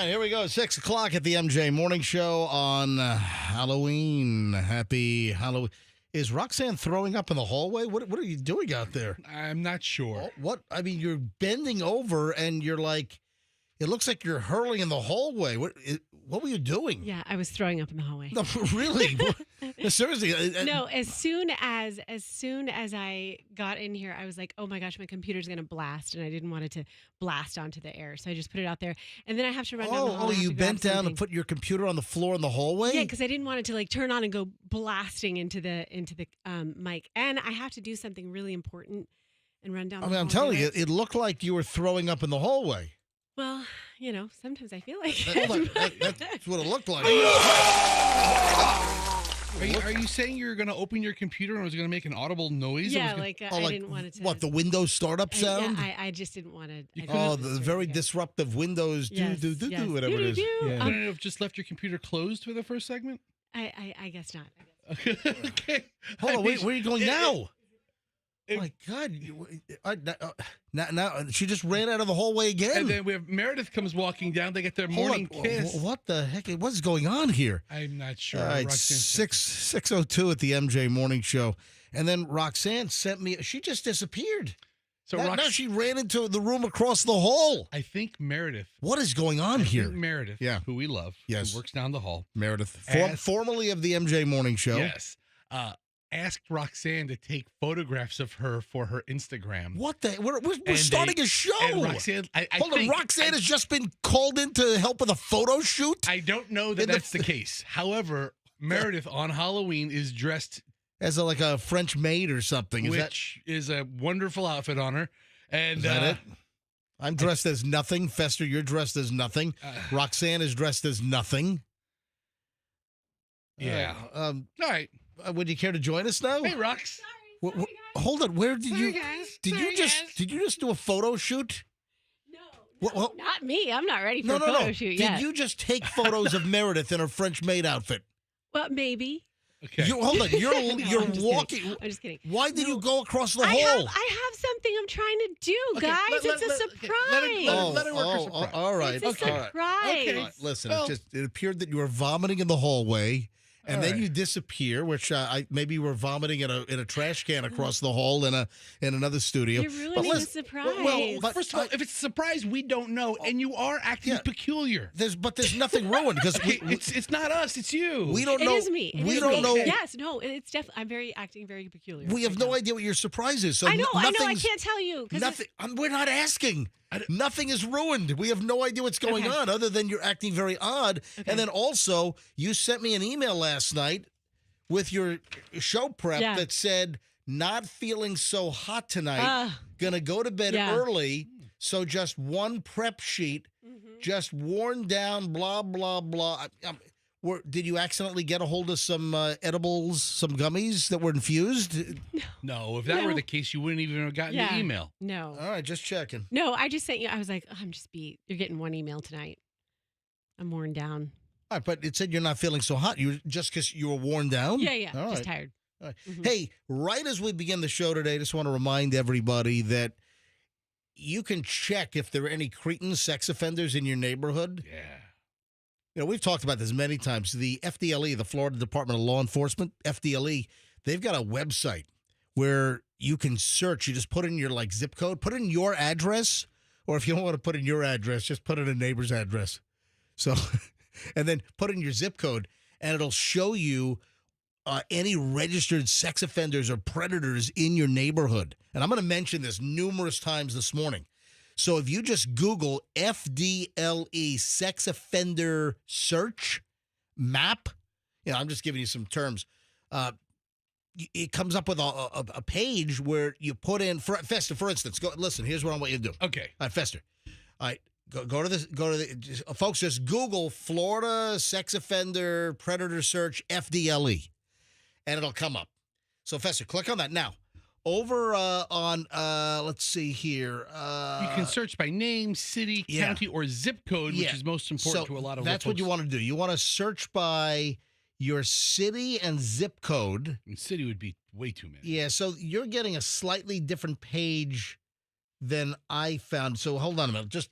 right, here we go. 6 o'clock at the MJ Morning Show on Halloween. Happy Halloween. Is Roxanne throwing up in the hallway? What are you doing out there? I'm not sure. What? I mean, you're bending over and you're like, it looks like you're hurling in the hallway. What were you doing? Yeah, I was throwing up in the hallway. No, really? No, seriously? No, as soon as I got in here, I was like, oh my gosh, my computer's going to blast. And I didn't want it to blast onto the air. So I just put it out there. And then I have to run down the hall. Oh, you bent down and put your computer on the floor in the hallway? Yeah, because I didn't want it to like turn on and go blasting into the mic. And I have to do something really important and run down the hall. I'm telling you, it looked like you were throwing up in the hallway. Well, you know, sometimes I feel like That's what it looked like. Are you saying you're going to open your computer and it was going to make an audible noise? Yeah, I didn't want it to. What, the Windows startup sound? I just didn't want to. The very disruptive Windows whatever it is. Yeah. Couldn't you have just left your computer closed for the first segment? I guess not. Okay. Hold on, wait, where are you going now? Oh my God! Now she just ran out of the hallway again. And then we have Meredith comes walking down. They get their morning kiss. What the heck? What's going on here? I'm not sure. All right, 6:02 at the MJ Morning Show, and then Roxanne sent me. She just disappeared. So now she ran into the room across the hall. I think Meredith. What is going on here? Meredith, who we love, who works down the hall. Meredith, formerly of the MJ Morning Show. Yes. Asked Roxanne to take photographs of her for her Instagram. What the? We're starting a show. And Roxanne, Roxanne has just been called in to help with a photo shoot? I don't know that that's the case. However, Meredith on Halloween is dressed as like a French maid or something. Which is a wonderful outfit on her. And is that it? I'm dressed as nothing. Fester, you're dressed as nothing. Roxanne is dressed as nothing. Yeah. All right. Would you care to join us now? Hey, Rox. Sorry, hold on. Where did you? Guys. Did you just do a photo shoot? No, not me. I'm not ready for a photo shoot yet. Did you just take photos of Meredith in her French maid outfit? Well, maybe. Okay. Hold on. You're walking. Kidding. I'm just kidding. Why did you go across the hall? I have something I'm trying to do, guys. It's a surprise. Let her work her surprise. All right. It's a surprise. Okay. Listen, it appeared that you were vomiting in the hallway. And then you disappear, which maybe you were vomiting in a trash can across the hall in another studio. You're ruining the surprise. Well, first of all, if it's a surprise, we don't know, and you are acting peculiar. There's nothing ruined because it's not us, it's you. We don't know. It is me. We don't know. Yes, no, it's definitely. I'm acting very peculiar. We have no idea what your surprise is. So I know. I can't tell you. Nothing. We're not asking. Nothing is ruined. We have no idea what's going on other than you're acting very odd. Okay. And then also, you sent me an email last night with your show prep that said, not feeling so hot tonight, gonna go to bed early, so just one prep sheet, just worn down, blah, blah, blah. Did you accidentally get a hold of some edibles, some gummies that were infused? No, if that were the case, you wouldn't even have gotten the email. No. All right, just checking. No, I just sent you. I was like, I'm just beat. You're getting one email tonight. I'm worn down. All right, but it said you're not feeling so hot. Just because you were worn down? Yeah. All just tired. All right. Hey, right as we begin the show today, I just want to remind everybody that you can check if there are any cretin sex offenders in your neighborhood. Yeah. You know, we've talked about this many times. The FDLE, the Florida Department of Law Enforcement, FDLE, they've got a website where you can search. You just put in your zip code, put in your address, or if you don't want to put in your address, just put in a neighbor's address. So, and then put in your zip code, and it'll show you any registered sex offenders or predators in your neighborhood. And I'm going to mention this numerous times this morning. So if you just Google FDLE sex offender search map, I'm just giving you some terms. It comes up with a page where you put in Fester, for instance. Listen. Here's what I want you to do. Okay. All right, Fester. All right, go to the folks. Just Google Florida sex offender predator search FDLE, and it'll come up. So Fester, click on that now. Over on, let's see here. You can search by name, city, county, or zip code, which is most important to a lot of that's what you want to do. You want to search by your city and zip code. And city would be way too many. Yeah, so you're getting a slightly different page than I found. So hold on a minute. Just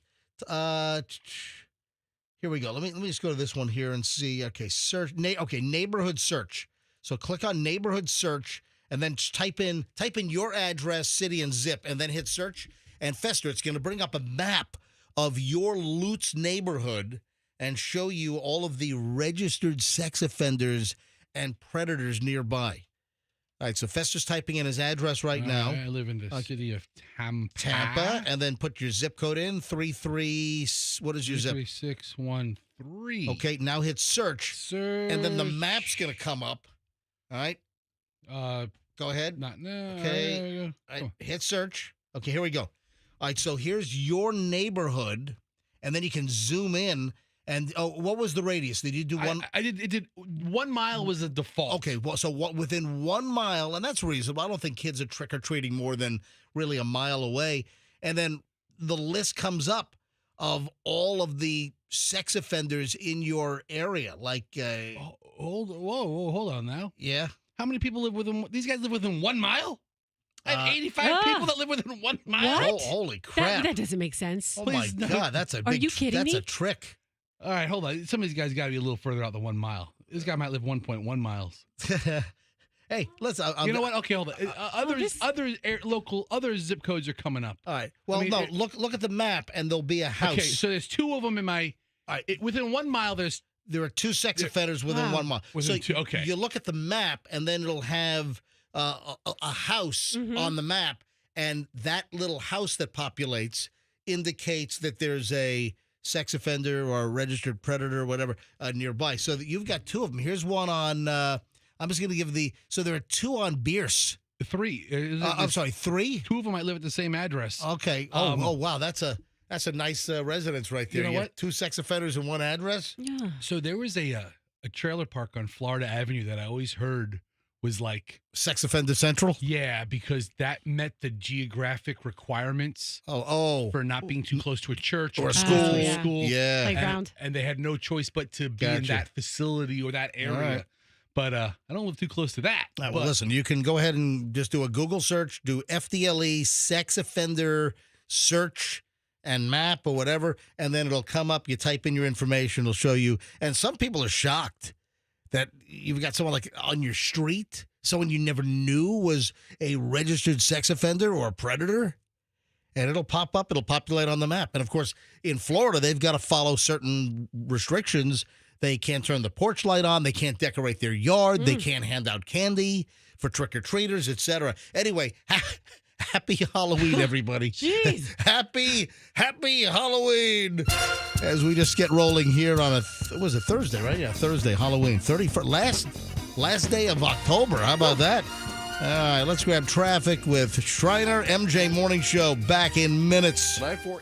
Here we go. Let me just go to this one here and see. Okay, search. Okay, neighborhood search. So click on neighborhood search and then just type in your address, city, and zip, and then hit search. And Fester, it's going to bring up a map of your Lutz neighborhood and show you all of the registered sex offenders and predators nearby. All right, so Fester's typing in his address right now. I live in the city of Tampa, and then put your zip code in, 33, what is your zip? 33613. Okay, now hit search, Search. and then the map's going to come up. All right, go ahead. Okay, all right, hit search. Okay, here we go. All right, so here's your neighborhood, and then you can zoom in. And what was the radius? Did you do one? I did. It did 1 mile was a default. Okay, well, so what within 1 mile, and that's reasonable. I don't think kids are trick or treating more than really a mile away. And then the list comes up of all of the sex offenders in your area. Like, hold on now. Yeah, How many people live within? These guys live within 1 mile. I have 85 people that live within 1 mile. What? Oh, holy crap! That doesn't make sense. Oh my God, that's a big. Are you kidding That's me? a trick. All right, hold on. Some of these guys got to be a little further out than 1 mile. This guy might live 1.1 miles. Hey, let's. You know what? Okay, hold on. Other zip codes are coming up. All right. Well, no. Look at the map, and there'll be a house. Okay, so there's 2 of them in my. Within 1 mile, there are 2 sex offenders within 1 mile. Within 2, okay. You look at the map, and then it'll have a house on the map, and that little house that populates indicates that there's a sex offender or a registered predator or whatever nearby. So that you've got 2 of them. Here's one on. I'm just going to give so there are 2 on Bierce. 3. I'm sorry, 3. 2 of them might live at the same address. Okay. Oh wow, that's a nice residence right there. You know what? 2 sex offenders in 1 address. Yeah. So there was a trailer park on Florida Avenue that I always heard was like Sex offender central. Yeah, because that met the geographic requirements for not being too close to a church or a too school. close to a Yeah. school. Yeah. Playground. And they had no choice but to be in Gotcha. that facility or that area. All right. But I don't live too close to that. All right, But well, listen, you can go ahead and just do a Google search, do FDLE sex offender search and map or whatever, and then it'll come up. You type in your information, it'll show you. And some people are shocked that you've got someone like on your street, someone you never knew was a registered sex offender or a predator. And it'll pop up, it'll populate on the map. And of course, in Florida, they've got to follow certain restrictions. They can't turn the porch light on. They can't decorate their yard. They can't hand out candy for trick-or-treaters, etc. Anyway, happy Halloween, everybody. Jeez. Happy Halloween. As we just get rolling here on was it Thursday, right? Yeah, Thursday, Halloween. 31st, last day of October. How about that? All right, let's grab traffic with Schreiner, MJ Morning Show, back in minutes. 9:14.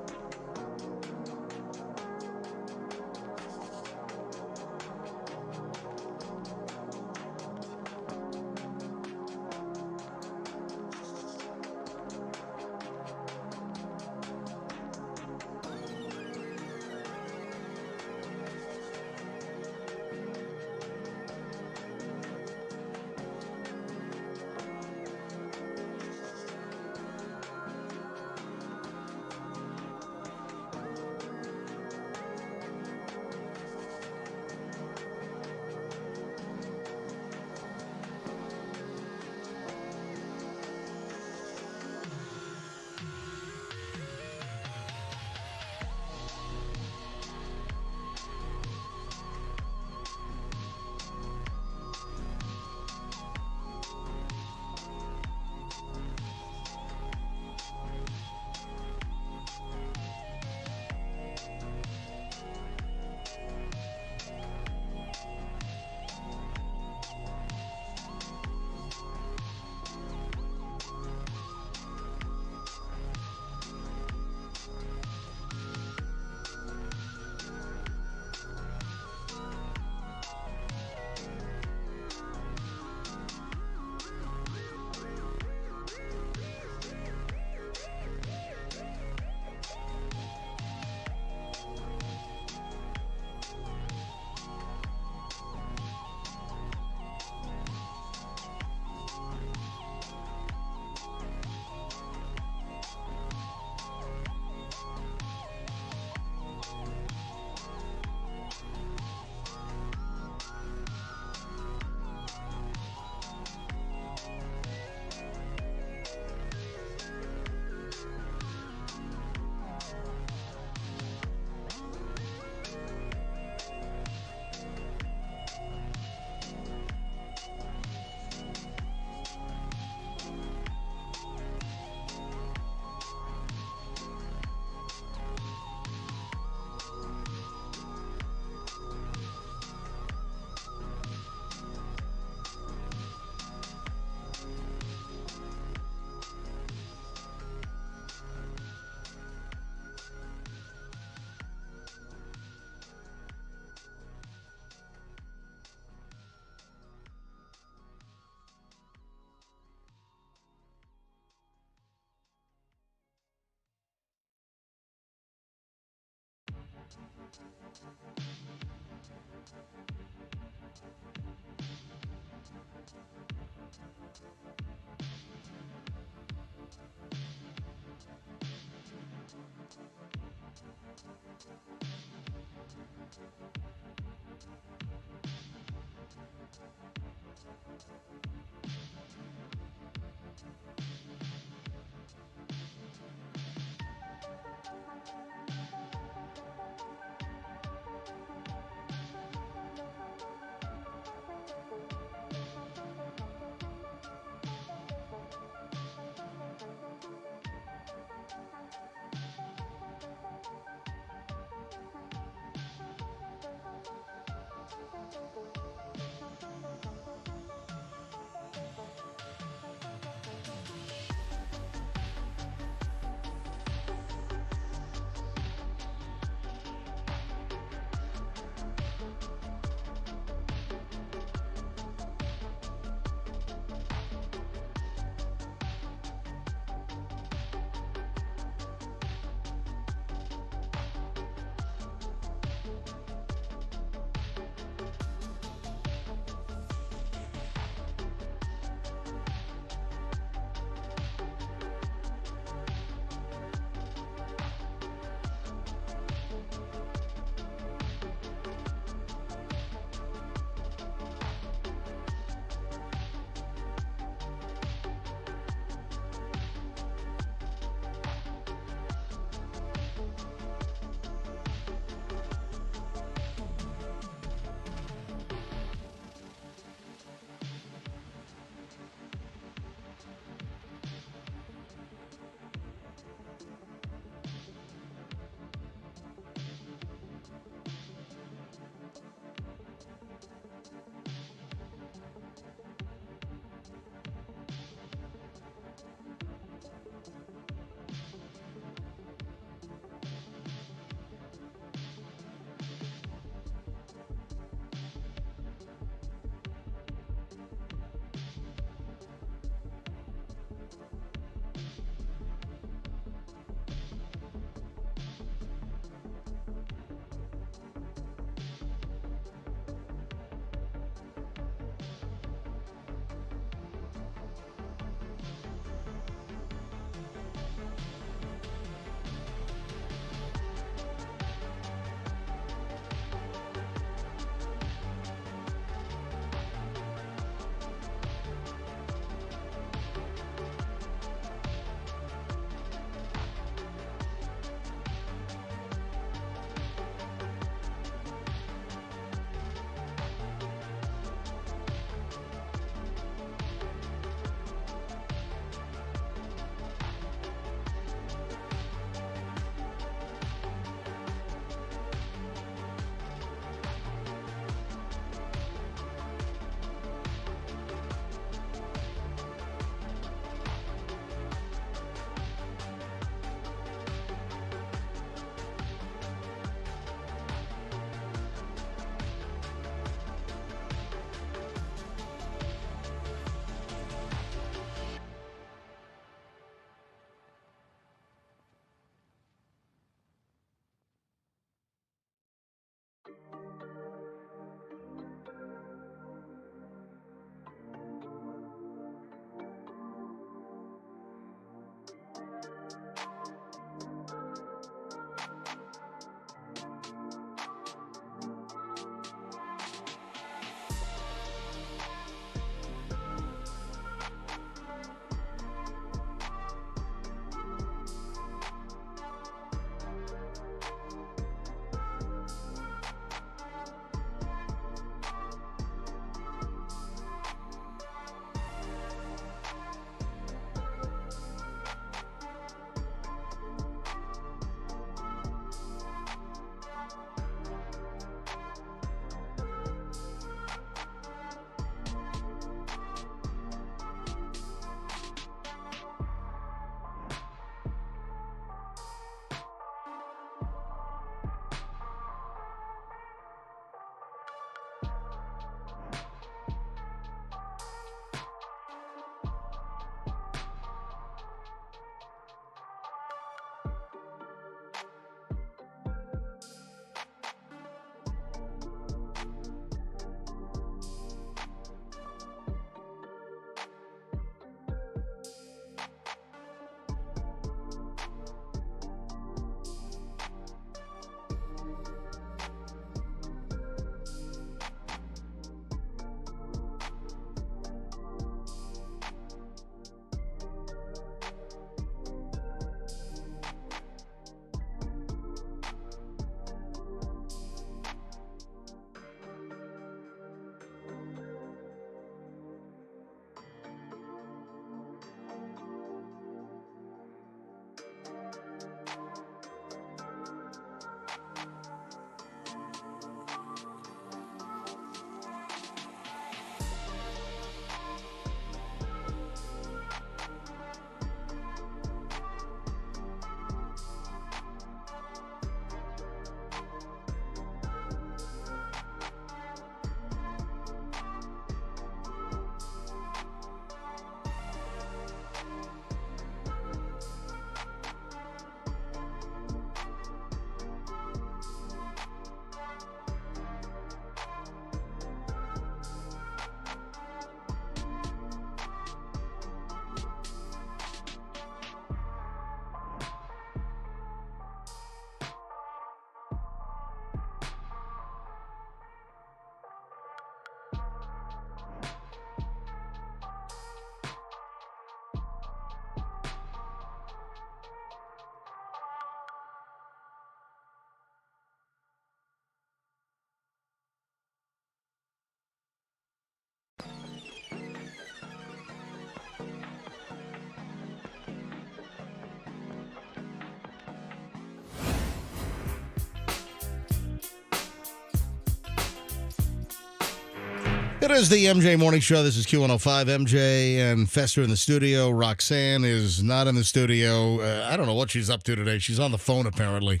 It is the MJ Morning Show. This is Q105. MJ and Fester in the studio. Roxanne is not in the studio. I don't know what she's up to today. She's on the phone, apparently.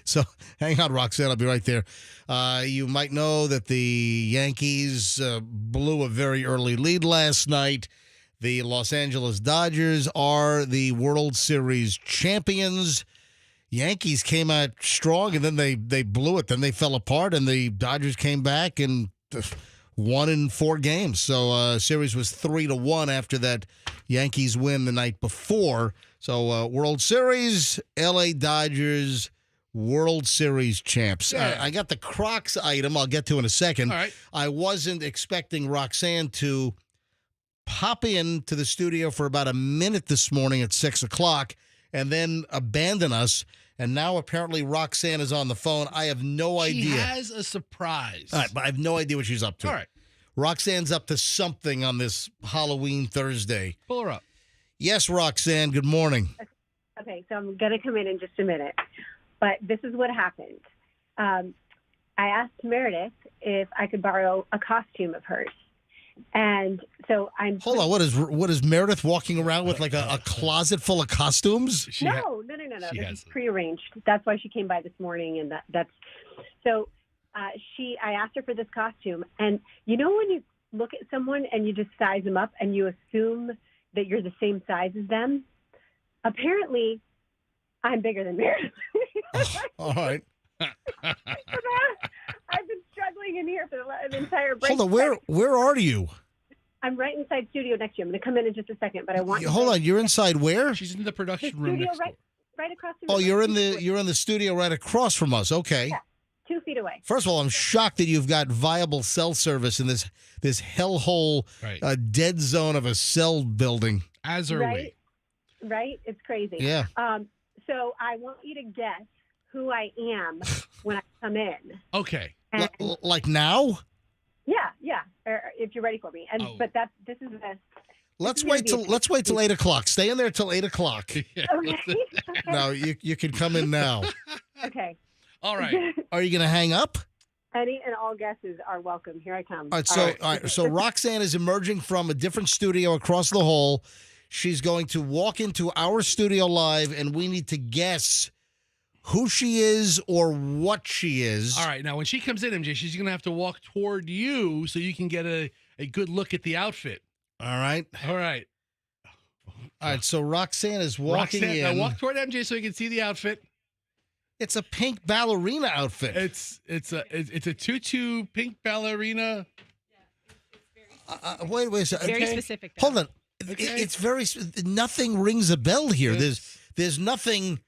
So hang on, Roxanne. I'll be right there. You might know that the Yankees blew a very early lead last night. The Los Angeles Dodgers are the World Series champions. Yankees came out strong, and then they blew it. Then they fell apart, and the Dodgers came back and won in 4 games. So series was 3-1 after that Yankees win the night before. So World Series, L.A. Dodgers, World Series champs. Yeah. I got the Crocs item I'll get to in a second. All right. I wasn't expecting Roxanne to pop into the studio for about a minute this morning at 6 o'clock and then abandon us. And now apparently Roxanne is on the phone. I have no idea. She has a surprise. All right, but I have no idea what she's up to. All right. Roxanne's up to something on this Halloween Thursday. Pull her up. Yes, Roxanne, good morning. Okay, so I'm going to come in just a minute. But this is what happened. I asked Meredith if I could borrow a costume of hers. And so I'm... Hold on, what is Meredith walking around with, like a closet full of costumes? No. This is prearranged. That's why she came by this morning, and that's... So I asked her for this costume, and you know when you look at someone and you just size them up and you assume that you're the same size as them? Apparently, I'm bigger than Meredith. All right. I've been struggling in here for the entire break. Hold on, where are you? I'm right inside studio next to you. I'm going to come in just a second, but I want. Hold on, you're inside where? She's in the production the room studio next door. right across the. Oh, room. you're in the studio right across from us. Okay. Yeah, 2 feet away. First of all, I'm shocked that you've got viable cell service in this hellhole, Right. dead zone of a cell building. As are Right? Right? It's crazy. Yeah. So I want you to guess who I am when I come in. we? Okay. And, Like now? yeah. If you're ready for me. And but this is the. Let's wait till 8 o'clock. Stay in there till 8 o'clock. Yeah. Okay. No, you can come in now. Okay. All right. Are you going to hang up? Any and all guesses are welcome. Here I come. All right, so Roxanne is emerging from a different studio across the hall. She's going to walk into our studio live, and we need to guess who she is or what she is. All right. Now, when she comes in, MJ, she's going to have to walk toward you so you can get a good look at the outfit. All right. All right. All right, so Roxanne is walking Roxanne, in. now walk toward MJ so you can see the outfit. It's a pink ballerina outfit. It's a tutu pink ballerina. Wait a second. Very Okay. specific. Though. Hold on. Okay. It's very nothing rings a bell here. It's- There's nothing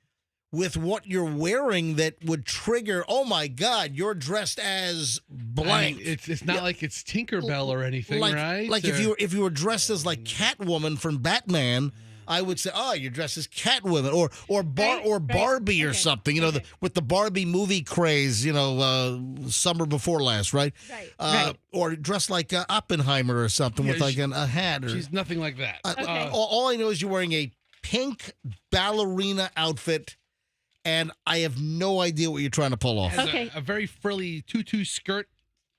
with what you're wearing that would trigger. Oh my God, you're dressed as blank. I mean, it's not like it's Tinkerbell or anything, right? Like if you were dressed as like Catwoman from Batman, I would say, oh, you're dressed as Catwoman or Barbie or Okay. something. You know, with the Barbie movie craze. You know, summer before last, right? Right. Or dressed like Oppenheimer or something with Yeah, like a hat. Or She's nothing like that. Okay. all I know is you're wearing a pink ballerina outfit, and I have no idea what you're trying to pull off. Has Okay. a very frilly tutu skirt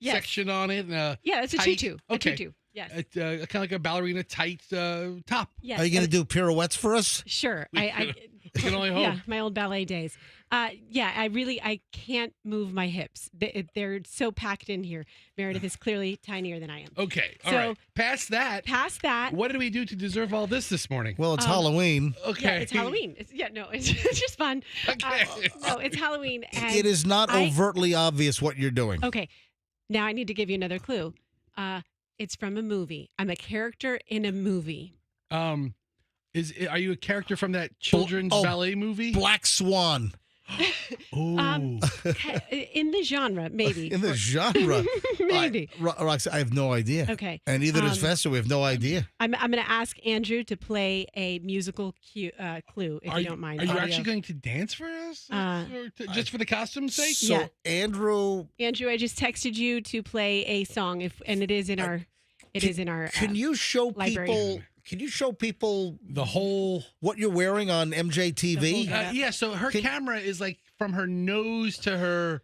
Yes. section on it. And Yeah, it's a tight- tutu. Okay. A tutu. Yes. kind of like a ballerina tight top. Yes. Are you going to do pirouettes for us? Sure. I We can only hope. Yeah, my old ballet days. Yeah, I can't move my hips. They're so packed in here. Meredith is clearly tinier than I am. Okay. All So- right. Past that, Past that, what did we do to deserve all this morning? Well, it's Halloween. Okay. yeah, it's Halloween. It's it's just fun. Okay. No, it's Halloween. And It is not overtly obvious what you're doing. Okay, now I need to give you another clue. It's from a movie. I'm a character in a movie. Are you a character from that children's Oh, ballet movie? Black Swan. Ooh. In the genre, maybe. In the genre. Maybe. Roxanne, I have no idea. Okay. And neither does Fester. We have no idea. I'm going to ask Andrew to play a musical clue, if you don't mind. Are you Audio. actually going to dance for us? Just for the costume's sake? So, Yeah. Andrew, Andrew, I just texted you to play a song, and it is in our. can you show library. people? Can you show people The whole... what you're wearing on MJTV? The whole- yeah, so her camera is like from her nose to her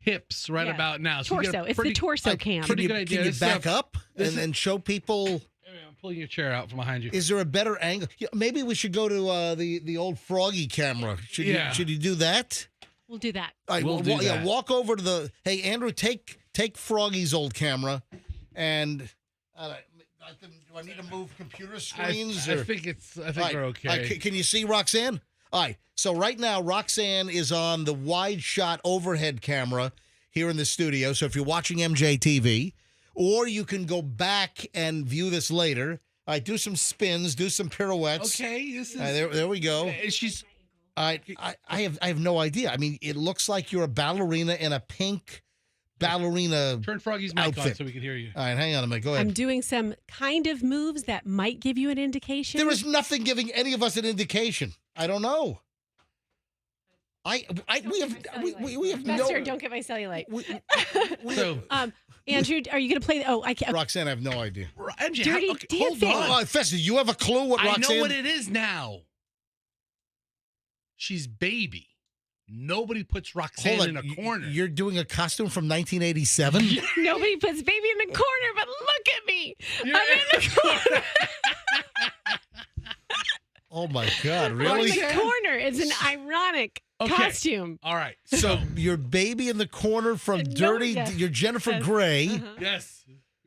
hips right Yeah. about now. So you get Torso. a It's the torso cam. pretty good idea. Can you This back stuff- up and then show people? I'm pulling your chair out from behind you. Is there a better angle? Yeah, maybe we should go to the old Froggy camera. Should you do that? We'll do that. All right, We'll do yeah, that. walk over to the. Hey, Andrew, take Froggy's old camera, and do I need to move computer screens? I think we're okay. All right, can you see Roxanne? All right. So right now, Roxanne is on the wide shot overhead camera here in the studio. So if you're watching MJTV, or you can go back and view this later. All right, do some spins, do some pirouettes. Okay, this is All right, there we go. she's I have no idea. I mean, it looks like you're a ballerina in a pink ballerina. turn Froggy's mic on outfit. so we can hear you. All right, hang on a minute. Go ahead. I'm doing some kind of moves that might give you an indication. There is nothing giving any of us an indication. I don't know. We have no. Master, don't get my cellulite. We So Andrew, are you going to play? Oh, I can't. Roxanne, I have no idea. MJ, Dirty hold dancing. on. Festa, do you have a clue what I Roxanne? know what it is now. She's baby. Nobody puts Roxanne Hold in on. a corner. You're doing a costume from 1987? Nobody puts baby in the corner, but look at me. You're I'm in the corner. Oh my God, I'm really? in the corner. It's an ironic Okay. costume. All right. So your baby in the corner from No, Dirty, yes. you're Jennifer Yes. Grey. Uh-huh. Yes.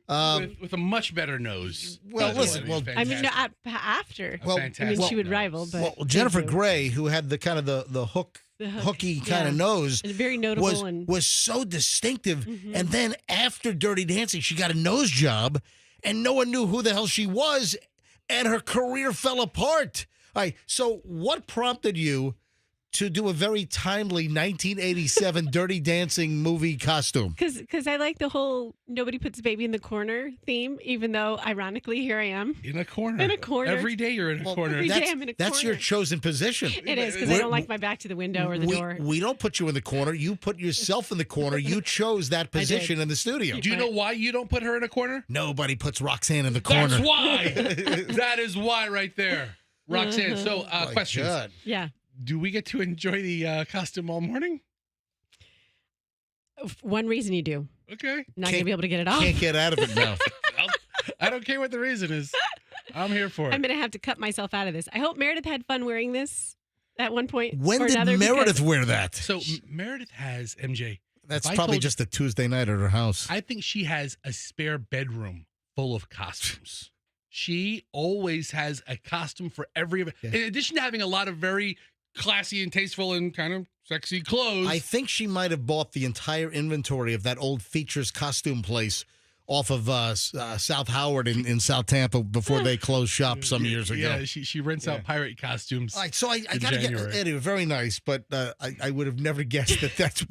Um, With a much better nose. well, That listen, would be well- I mean, no, fantastic. after. A well, I mean, fantastic she would nose. rival, but well, Jennifer thank you. Grey, who had the kind of the hook, The hook, hooky kind of yeah. nose, And very notable was and was so distinctive. Mhm. And then after Dirty Dancing, she got a nose job, and no one knew who the hell she was, and her career fell apart. All right, so what prompted you to do a very timely 1987 Dirty Dancing movie costume? because I like the whole nobody puts baby in the corner theme, even though ironically here I am. In a corner. In a corner. Every day you're in a Well, corner. Every day That's, I'm in a that's your corner. chosen position. It is because I We're- don't like my back to the window or the door. We don't put you in the corner. You put yourself in the corner. You chose that I did. position in the studio. Do you know why you don't put her in a corner? Nobody puts Roxanne in the corner. That's why. That is why right there. Roxanne, so My questions. God. Yeah. Do we get to enjoy the costume all morning? One reason you do. Okay. Not going to be able to get it off. Can't get out of it now. I don't care what the reason is. I'm here for it. I'm going to have to cut myself out of this. I hope Meredith had fun wearing this at one point. When or did another Meredith because- wear that? So Meredith has, MJ, That's if I probably told- just a Tuesday night at her house. I think she has a spare bedroom full of costumes. She always has a costume for every event. Yeah. In addition to having a lot of very classy and tasteful and kind of sexy clothes. I think she might have bought the entire inventory of that old Features costume place off of South Howard in South Tampa before they closed shop some years ago. Yeah, she rents out pirate costumes. All right, so I in got to get January. anyway, very nice, but I would have never guessed that's.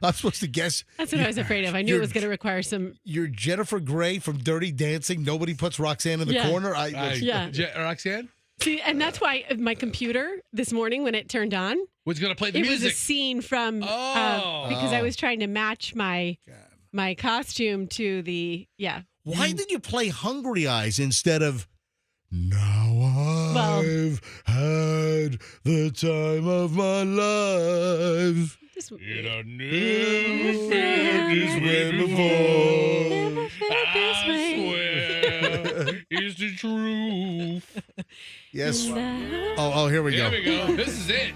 I'm supposed to guess That's what I was afraid of. I knew You're- it was going to require some. you're Jennifer Grey from Dirty Dancing. Nobody puts Roxanne in the Yeah. corner. Yeah. Roxanne See, and that's why my computer this morning when it turned on, was going to play the it was a music. scene from because I was trying to match my costume to the Why did you play Hungry Eyes instead of Now I've had the time of my life? This, You don't Never know felt this way never before. felt this I way. swear it's the truth. Yes. And Oh, here we Here go. we go. This is it.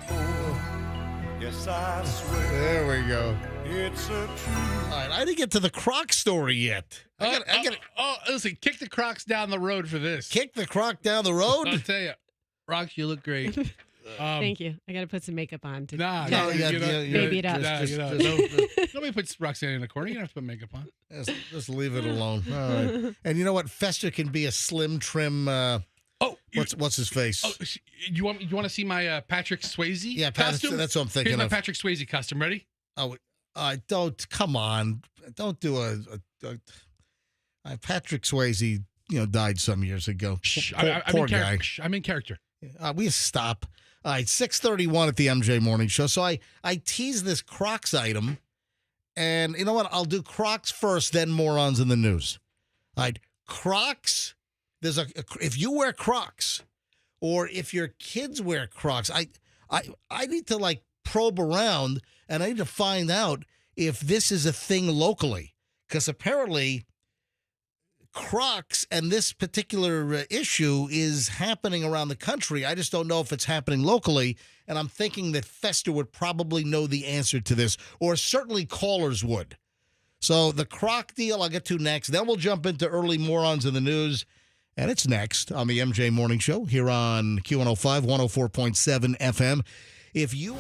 Yes, I swear There we go. it's a truth. All right, I didn't get to the Croc story yet. I got Listen, kick the Crocs down the road for this. kick the Croc down the I'll road. tell you, Rox, you look great. Thank you. I got to put some makeup on to Nah, No, you know, Baby it up. nah, Just- you know, just- nobody puts Roxanne in a corner. You don't have to put makeup on. just leave it alone. All right. And you know what? Fester can be a slim, trim. Oh, What's his face? Oh, you want to see my Patrick Swayze Yeah, costume? that's what I'm thinking Here's my of. Patrick Swayze costume. Ready? Oh, don't come on! Don't do Patrick Swayze. Died some years ago. Shh, Poor, I'm poor in guy. character. Shh, I'm in character. We stop. All right, 6:31 at the MJ Morning Show. So I tease this Crocs item, and you know what? I'll do Crocs first, then Morons in the news. All right, Crocs. There's if you wear Crocs, or if your kids wear Crocs, I need to probe around, and I need to find out if this is a thing locally, because apparently Crocs and this particular issue is happening around the country. I just don't know if it's happening locally, and I'm thinking that Fester would probably know the answer to this, or certainly callers would. So the Croc deal I'll get to next. Then we'll jump into early morons in the news, and it's next on the MJ Morning Show here on Q105, 104.7 FM. If you...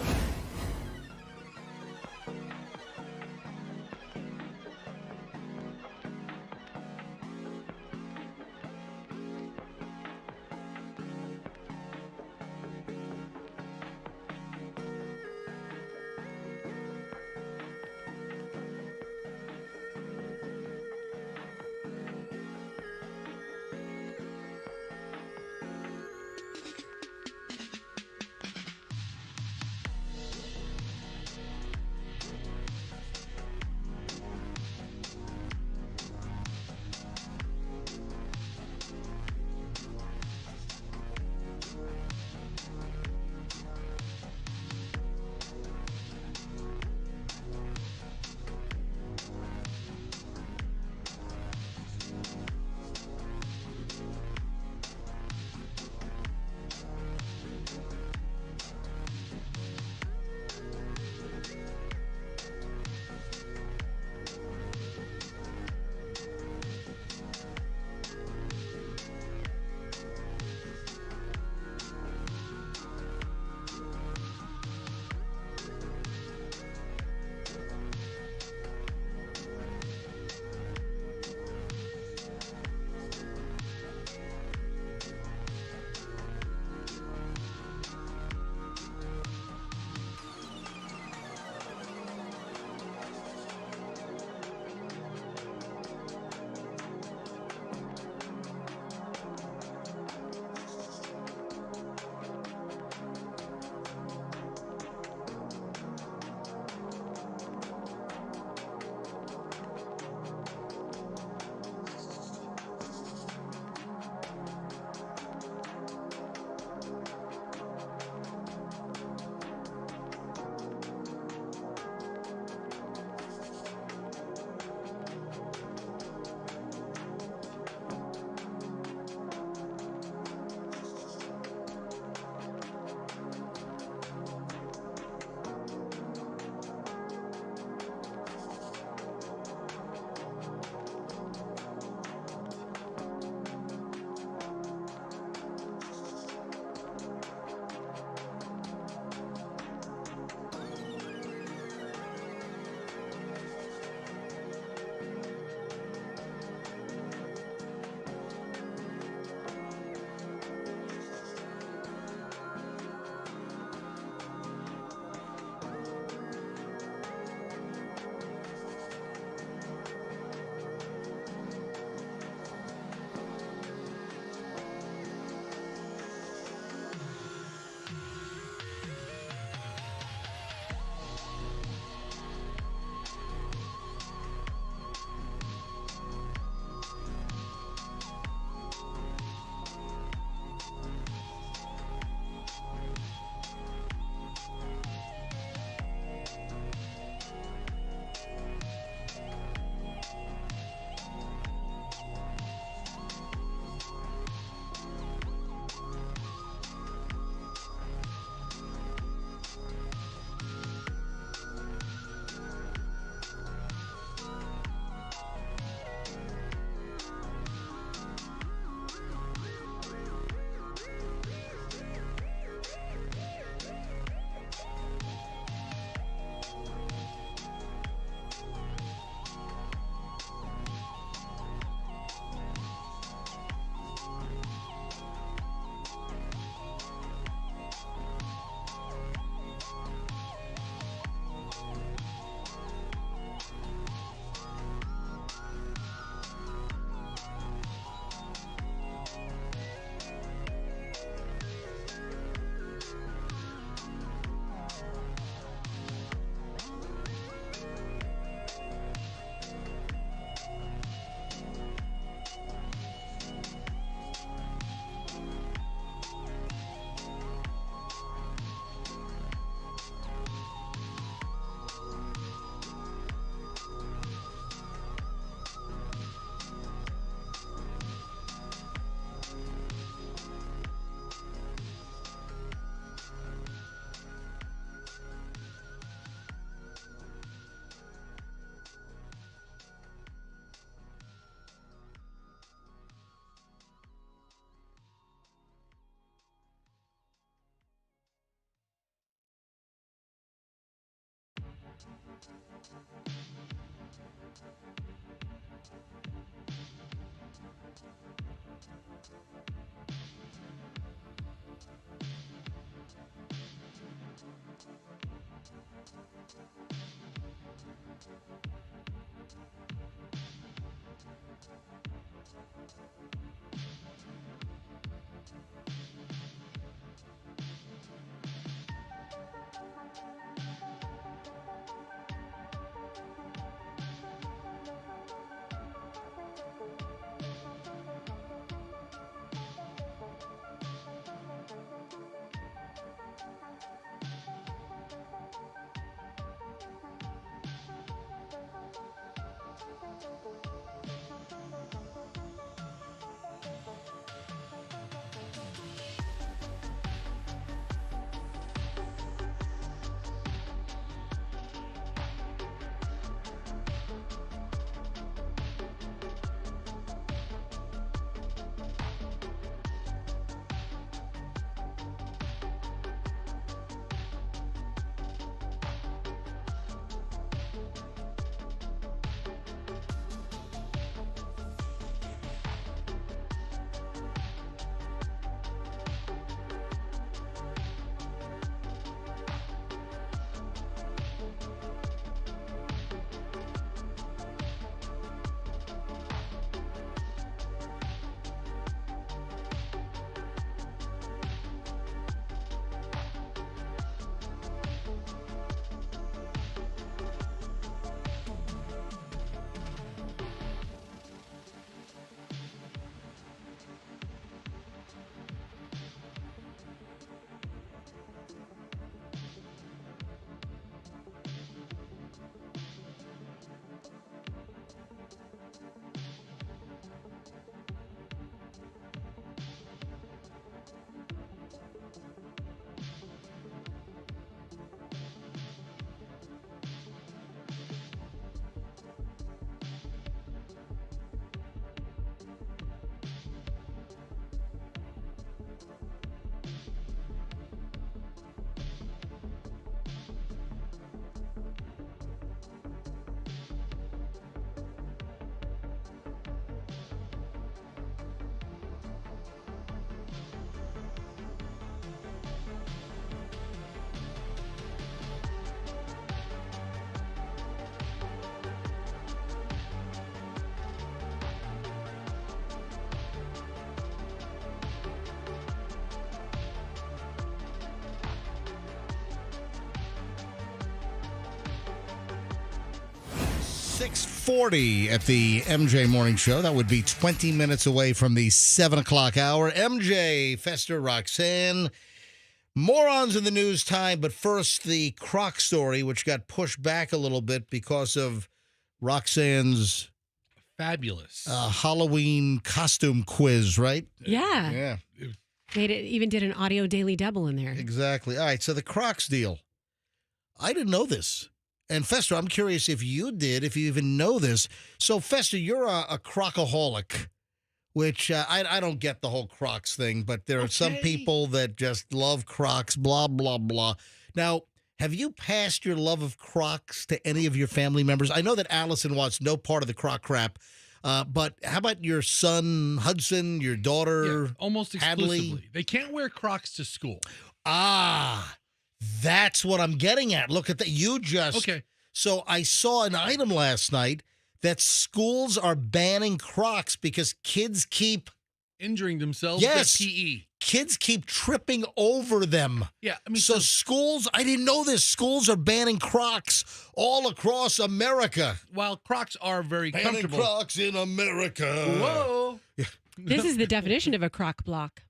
6:40 at the MJ Morning Show. That would be 20 minutes away from the 7 o'clock hour. MJ, Fester, Roxanne. Morons in the news time, but first the Croc story, which got pushed back a little bit because of Roxanne's fabulous Halloween costume quiz, right? Yeah. Yeah. Even did an audio daily double in there. Exactly. All right, so the Crocs deal. I didn't know this. And Fester, I'm curious if you did, if you even know this. So, Fester, you're a Crocaholic, which I don't get the whole Crocs thing, but there are some people that just love Crocs, blah, blah, blah. Now, have you passed your love of Crocs to any of your family members? I know that Allison wants no part of the Croc crap, but how about your son, Hudson, your daughter? Yeah, almost Hadley? exclusively. They can't wear Crocs to school. Ah, that's what I'm getting at. Look at that. You just... Okay. So I saw an item last night that schools are banning Crocs because kids keep... Injuring themselves Yes. at PE. Kids keep tripping over them. Yeah, I mean, So schools, I didn't know this. Schools are banning Crocs all across America. while Crocs are very Banning comfortable. Crocs in America. Whoa. This is the definition of a croc block.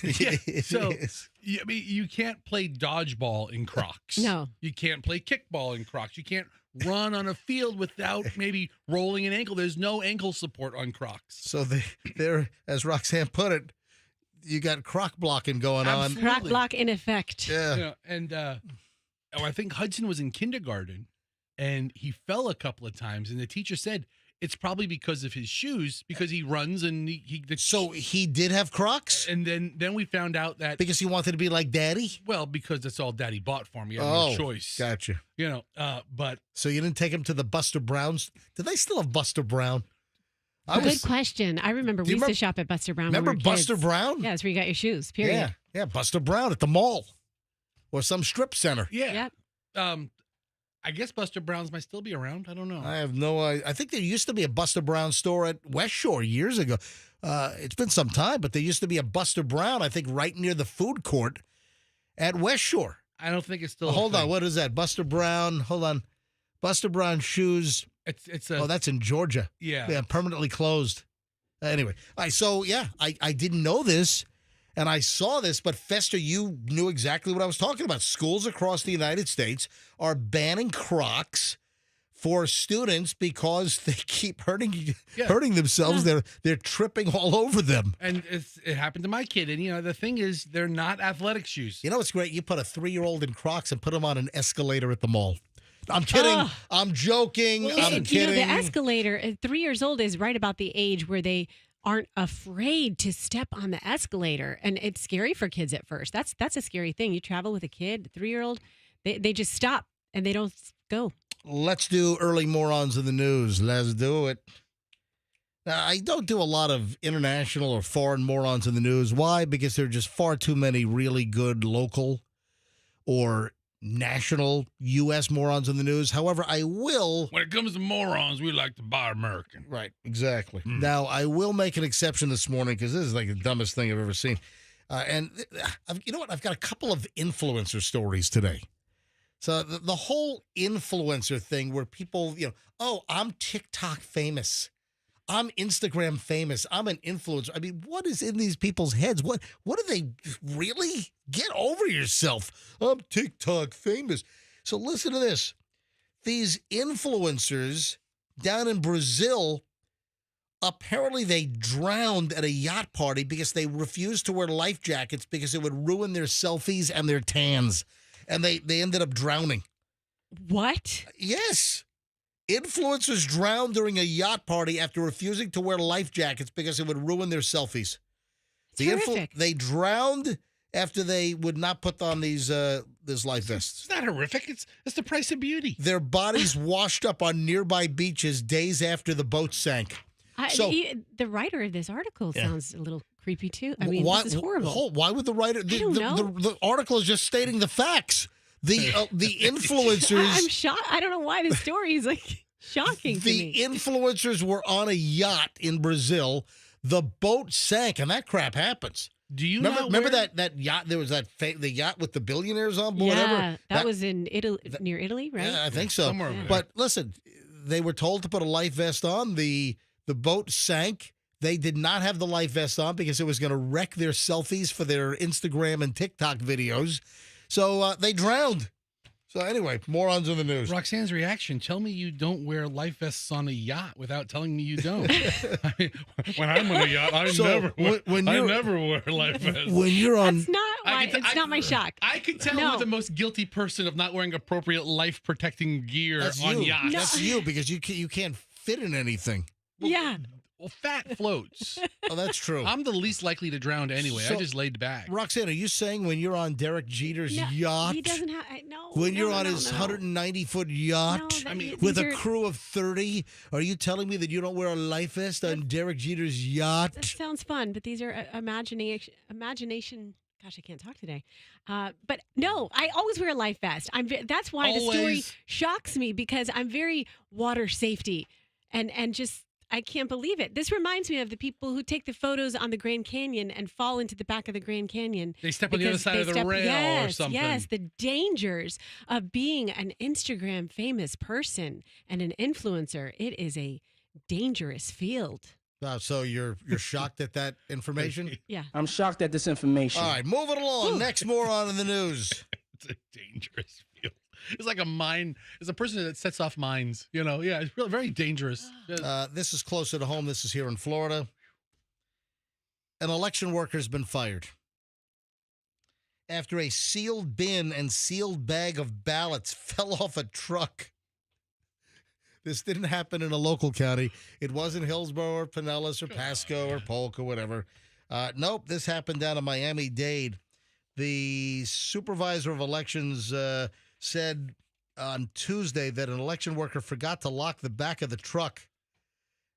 Yeah, It so- is. I mean, you can't play dodgeball in Crocs. No. You can't play kickball in Crocs. You can't run on a field without maybe rolling an ankle. There's no ankle support on Crocs. So they're, as Roxanne put it, you got Croc blocking going Absolutely. Croc block in effect. on. Yeah. You know, and I think Hudson was in kindergarten and he fell a couple of times, and the teacher said it's probably because of his shoes, because he runs and So he did have Crocs? and then we found out that Because he wanted to be like Daddy? well, because that's all Daddy bought for me. I had Oh, no choice. Gotcha. You know, but So you didn't take him to the Buster Browns? Do they still have Buster Brown? Good question. I remember we used to shop at Buster Brown. Remember when we were Buster kids. Brown? Yeah, that's where you got your shoes. Period. Yeah, Buster Brown at the mall or some strip center. Yeah. Yep. I guess Buster Brown's might still be around. I don't know. I have no idea. I think there used to be a Buster Brown store at West Shore years ago. It's been some time, but there used to be a Buster Brown, I think, right near the food court at West Shore. I don't think it's still. Hold on. What is that? Buster Brown. Hold on. Buster Brown shoes. It's that's in Georgia. Yeah. Permanently closed. Anyway. All right. So, I didn't know this. And I saw this, but Fester, you knew exactly what I was talking about. Schools across the United States are banning Crocs for students because they keep hurting themselves. They're tripping all over them. And it happened to my kid. And, the thing is, they're not athletic shoes. You know what's great? You put a 3-year-old in Crocs and put him on an escalator at the mall. I'm kidding. I'm joking. I'm kidding. The escalator at 3 years old is right about the age where they aren't afraid to step on the escalator, and it's scary for kids at first. That's a scary thing. You travel with a kid, 3-year-old, they just stop and they don't go. Let's do early morons in the news. Let's do it. Now, I don't do a lot of international or foreign morons in the news. Why? Because there are just far too many really good local or national U.S. morons in the news. However, I will. When it comes to morons, we like to buy American. Right, exactly. Now, I will make an exception this morning because this is like the dumbest thing I've ever seen. You know what? I've got a couple of influencer stories today. So the whole influencer thing where people, I'm TikTok famous. I'm Instagram famous. I'm an influencer. I mean, what is in these people's heads? What do they really? Get over yourself. I'm TikTok famous. So listen to this. These influencers down in Brazil, apparently they drowned at a yacht party because they refused to wear life jackets because it would ruin their selfies and their tans. And they ended up drowning. What? Yes. Influencers drowned during a yacht party after refusing to wear life jackets because it would ruin their selfies. Terrific. They drowned after they would not put on these life vests. It's not horrific. It's the price of beauty. Their bodies washed up on nearby beaches days after the boat sank. The writer of this article sounds a little creepy too. I mean, this is horrible. Why would the writer? I don't know. The article is just stating the facts. The influencers. I'm shocked. I don't know why the story is like shocking to me. The influencers were on a yacht in Brazil. The boat sank, and that crap happens. Do you remember that yacht? There was the yacht with the billionaires on board. Yeah, that was in Italy, near Italy, right? Yeah, I think so. Somewhere. But listen, they were told to put a life vest on. The boat sank. They did not have the life vest on because it was going to wreck their selfies for their Instagram and TikTok videos. So they drowned. So anyway, morons in the news. Roxanne's reaction, tell me you don't wear life vests on a yacht without telling me you don't. I mean, when I'm on a yacht, I never wear life vests. When you're on... It's not my shock. I can tell you're the most guilty person of not wearing appropriate life-protecting gear on yachts. That's you, because you can't fit in anything. Yeah. Well, fat floats. Oh, that's true. I'm the least likely to drown anyway. So, I just laid back. Roxanne, are you saying when you're on Derek Jeter's yacht? He doesn't have... No. When you're on his 190-foot yacht with a crew of 30, are you telling me that you don't wear a life vest on Derek Jeter's yacht? That sounds fun, but these are imagination... Gosh, I can't talk today. But no, I always wear a life vest. That's why the story shocks me, because I'm very water safety and just... I can't believe it. This reminds me of the people who take the photos on the Grand Canyon and fall into the back of the Grand Canyon. They step on the other side of the rail or something. Yes, the dangers of being an Instagram famous person and an influencer. It is a dangerous field. So you're shocked at that information? Yeah. I'm shocked at this information. All right, moving along. Next moron in the news. It's a dangerous field. It's like a mine. It's a person that sets off mines. Yeah, it's really very dangerous. This is closer to home. This is here in Florida. An election worker has been fired after a sealed bin and sealed bag of ballots fell off a truck. This didn't happen in a local county. It wasn't Hillsborough or Pinellas or Pasco or Polk or whatever. Nope, this happened down in Miami-Dade. The supervisor of elections said on Tuesday that an election worker forgot to lock the back of the truck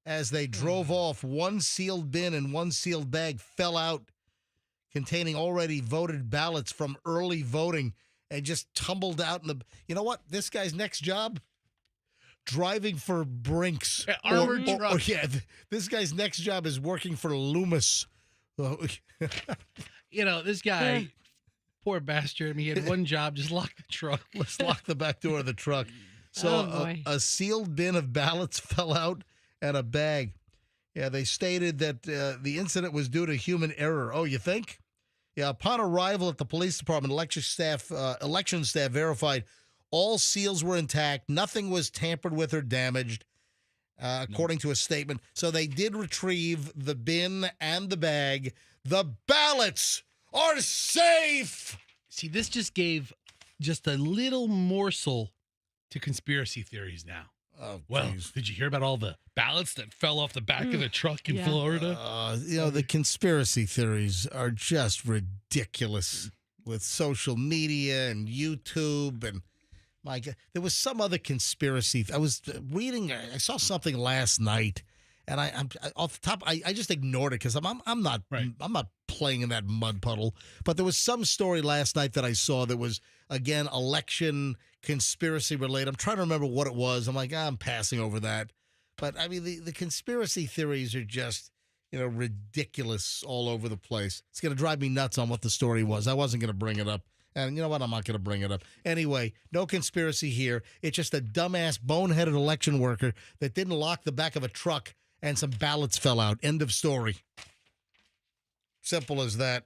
As they drove off, one sealed bin and one sealed bag fell out containing already voted ballots from early voting and just tumbled out in the... You know what? This guy's next job? Driving for Brinks. Armored truck. This guy's next job is working for Loomis. This guy, poor bastard. I mean, he had one job, just lock the truck. Let's lock the back door of the truck. So a sealed bin of ballots fell out and a bag. Yeah, they stated that the incident was due to human error. Oh, you think? Yeah, upon arrival at the police department, election staff verified all seals were intact. Nothing was tampered with or damaged, according to a statement. So they did retrieve the bin and the bag. The ballots are safe. See, this just gave just a little morsel to conspiracy theories now. Oh, well, geez. did you hear about all the ballots that fell off the back of the truck in Florida? The conspiracy theories are just ridiculous with social media and YouTube and my God, there was some other conspiracy. I was reading. I saw something last night, and I'm off the top. I just ignored it because I'm not playing in that mud puddle. But there was some story last night that I saw that was again election conspiracy related. I'm trying to remember what it was. I'm like, I'm passing over that. But I mean, the conspiracy theories are just ridiculous all over the place. It's going to drive me nuts on what the story was. I wasn't going to bring it up. And you know what? I'm not going to bring it up. Anyway, no conspiracy here. It's just a dumbass, boneheaded election worker that didn't lock the back of a truck and some ballots fell out. End of story. Simple as that.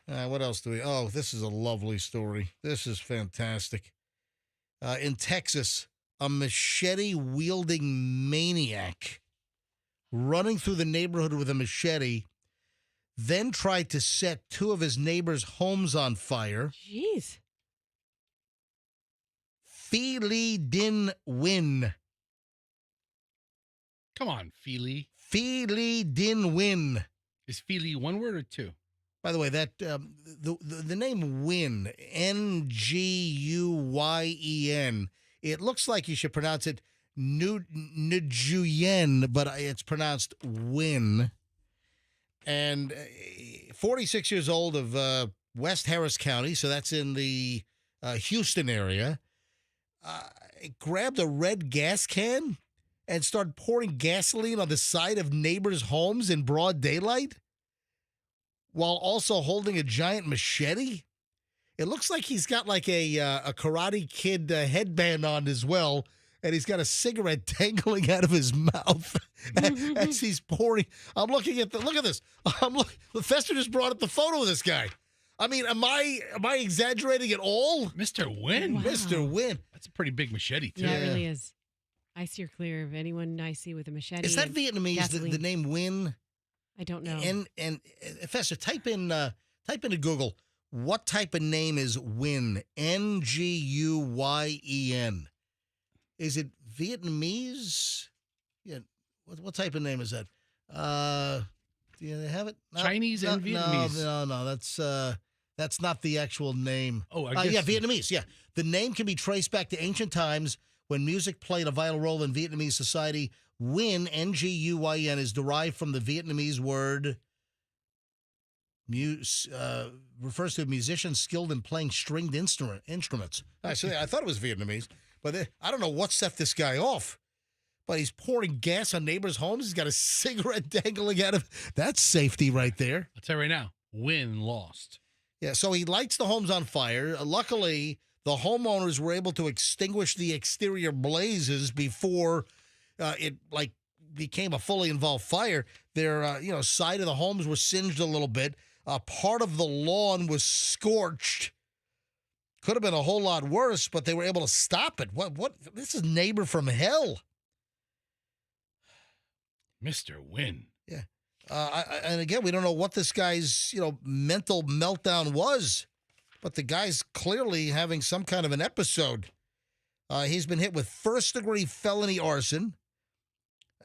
What else do we... Oh, this is a lovely story. This is fantastic. In Texas, a machete-wielding maniac running through the neighborhood with a machete then tried to set two of his neighbors' homes on fire. Jeez. Feely Din Win. Come on, Feely. Feely Din Win. Is Feely one word or two? By the way, that the name Win, Nguyen, it looks like you should pronounce it Nguyen, but it's pronounced Win. And 46 years old of West Harris County, so that's in the Houston area, grabbed a red gas can and started pouring gasoline on the side of neighbors' homes in broad daylight while also holding a giant machete. It looks like he's got like a Karate Kid headband on as well. And he's got a cigarette dangling out of his mouth as he's pouring. I'm looking at look at this. Fester just brought up the photo of this guy. I mean, am I exaggerating at all? Mr. Win. Wow. Mr. Win. That's a pretty big machete, too. Yeah, it really is. I steer clear of anyone I see with a machete. Is that Vietnamese, the name Win? I don't know. And Fester, type into Google, what type of name is Win? Nguyen. Is it Vietnamese? Yeah. What type of name is that? Do they have it? No, Chinese and Vietnamese. No. That's not the actual name. Oh, I guess. Yeah, Vietnamese. Yeah. The name can be traced back to ancient times when music played a vital role in Vietnamese society. Nguyen, Nguyen, is derived from the Vietnamese word refers to a musician skilled in playing stringed instruments. I thought it was Vietnamese. But I don't know what set this guy off. But he's pouring gas on neighbors' homes. He's got a cigarette dangling out of... That's safety right there. I'll tell you right now, Win lost. Yeah, so he lights the homes on fire. Luckily, the homeowners were able to extinguish the exterior blazes before it became a fully involved fire. Their side of the homes were singed a little bit. Part of the lawn was scorched. Could have been a whole lot worse, but they were able to stop it. What? This is neighbor from hell. Mr. Win. Yeah. And again, we don't know what this guy's, mental meltdown was, but the guy's clearly having some kind of an episode. He's been hit with first-degree felony arson,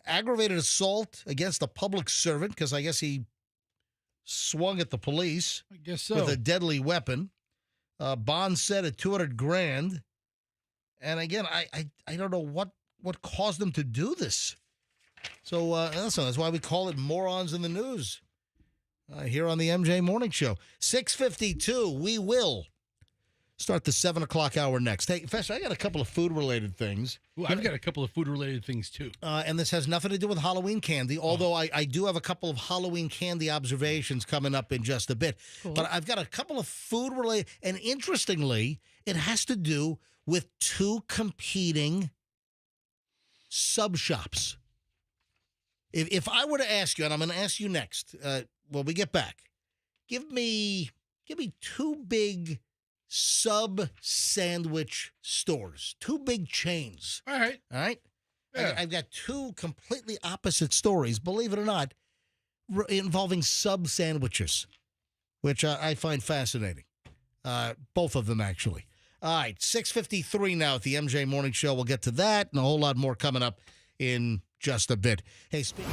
aggravated assault against a public servant, because I guess he swung at the police. I guess so. With a deadly weapon. Bond set at $200,000. And again, I don't know what caused him to do this. So that's why we call it Morons in the News here on the MJ Morning Show. 6:52, we will start the 7 o'clock hour next. Hey, Fester, I got a couple of food-related things. Ooh, I've got a couple of food-related things, too. And this has nothing to do with Halloween candy, although I do have a couple of Halloween candy observations coming up in just a bit. Cool. But I've got a couple of food-related, and interestingly, it has to do with two competing sub-shops. If I were to ask you, and I'm going to ask you next, when we get back, give me two big sub-sandwich stores, two big chains. All right. Yeah. I've got two completely opposite stories, believe it or not, involving sub-sandwiches, which I find fascinating. Both of them, actually. All right, 6:53 now at the MJ Morning Show. We'll get to that and a whole lot more coming up in just a bit. Hey, speaking.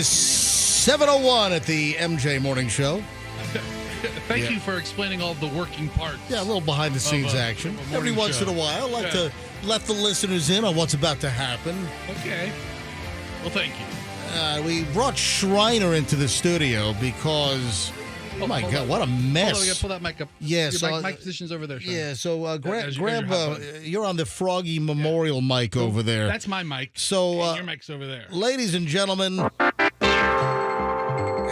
is 7:01 at the MJ Morning Show. Thank you for explaining all the working parts. Yeah, a little behind-the-scenes action. Every once in a while, I like to let the listeners in on what's about to happen. Okay. Well, thank you. We brought Shriner into the studio because, oh my God, what a mess. Hold on, we got to pull that mic up. Yeah, Your mic position's over there, Shriner. Yeah, so grab, your you're on the Froggy Memorial mic over there. That's my mic. So, and your mic's over there. Ladies and gentlemen,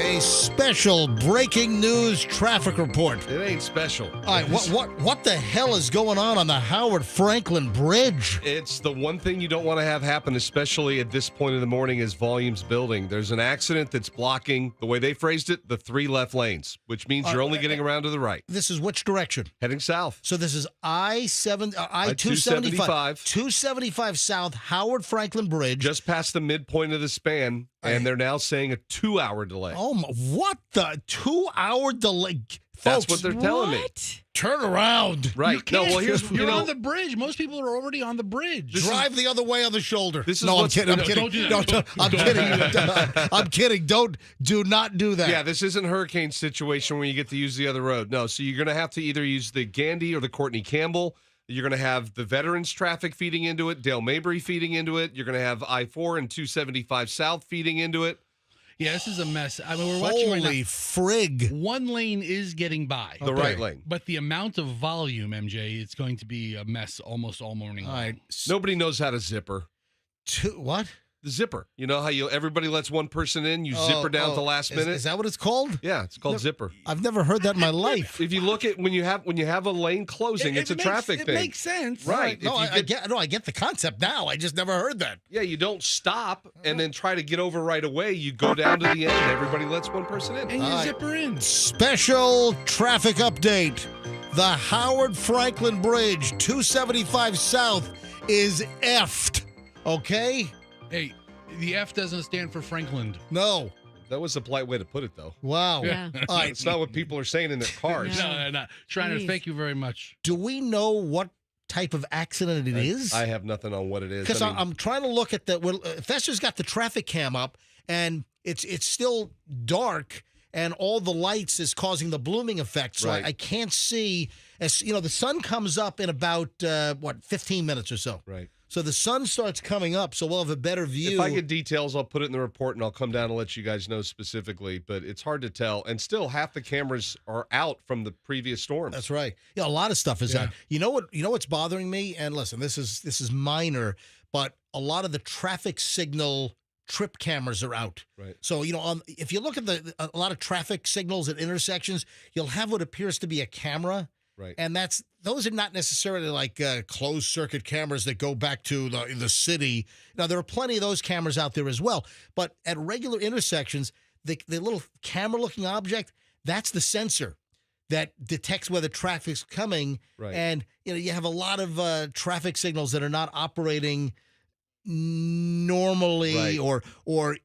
a special breaking news traffic report. It ain't special. All right, what the hell is going on the Howard Franklin Bridge? It's the one thing you don't want to have happen, especially at this point in the morning as volumes building. There's an accident that's blocking, the way they phrased it, the 3 left lanes, which means you're only getting around to the right. This is which direction? Heading south. So this is I-275. 275 South, Howard Franklin Bridge. Just past the midpoint of the span, and they're now saying a 2-hour delay. Oh, what the 2-hour delay? That's Folks, what they're telling me. Turn around. Right. No, well, here's you're on the bridge. Most people are already on the bridge. Drive the other way on the shoulder. This is no, I'm what's- kidding. I'm no, kidding. don't do that. No, I'm Don't kidding. do that. I'm kidding. Do not do that. Yeah, this isn't a hurricane situation where you get to use the other road. No, so you're going to have to either use the Gandy or the Courtney Campbell. You're going to have the veterans traffic feeding into it, Dale Mabry feeding into it. You're going to have I-4 and 275 South feeding into it. Yeah, this is a mess. I mean, we're watching right now. Holy frig. One lane is getting by. The right lane. But the amount of volume, MJ, it's going to be a mess almost all morning All long. right. Nobody knows how to zipper. What? The zipper. You know how everybody lets one person in, you zipper down at the last minute? Is that what it's called? Yeah, it's called zipper. I've never heard that in my life. If you look at when you have a lane closing, it's a traffic thing. It makes sense. Right. No, I get the concept now. I just never heard that. Yeah, you don't stop and then try to get over right away. You go down to the end and everybody lets one person in. And you zipper in. Special traffic update. The Howard Franklin Bridge, 275 South, is effed. Okay? Hey, the F doesn't stand for Franklin. No. That was a polite way to put it, though. Wow. Yeah. All right. It's not what people are saying in their cars. No, they're not. Shriner, Jeez. thank you very much. Do we know what type of accident it is? I have nothing on what it is. Because I mean, I'm trying to look at the. Well, Fester's got the traffic cam up, and it's still dark, and all the lights is causing the blooming effect. So Right. I can't see. As you know, the sun comes up in about 15 minutes or so. right. So the sun starts coming up, so we'll have a better view. If I get details, I'll put it in the report and I'll come down and let you guys know specifically. But it's hard to tell. And still, half the cameras are out from the previous storms. That's right. Yeah, a lot of stuff is out. You know what's bothering me? And listen, this is minor, but a lot of the traffic signal trip cameras are out. Right. So, if you look at a lot of traffic signals at intersections, you'll have what appears to be a camera. Right. And those are not necessarily like closed circuit cameras that go back to the city. Now, there are plenty of those cameras out there as well. But at regular intersections, the little camera-looking object, that's the sensor that detects where the traffic's coming. Right. And, you have a lot of traffic signals that are not operating normally, Right. or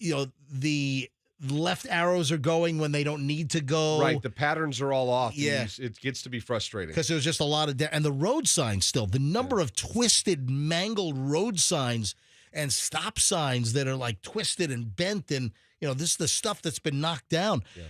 the left arrows are going when they don't need to go. Right. The patterns are all off. Yeah. It gets to be frustrating. Because there's just a lot of and the road signs still. The number of twisted, mangled road signs and stop signs that are like twisted and bent, and this is the stuff that's been knocked down. Yeah.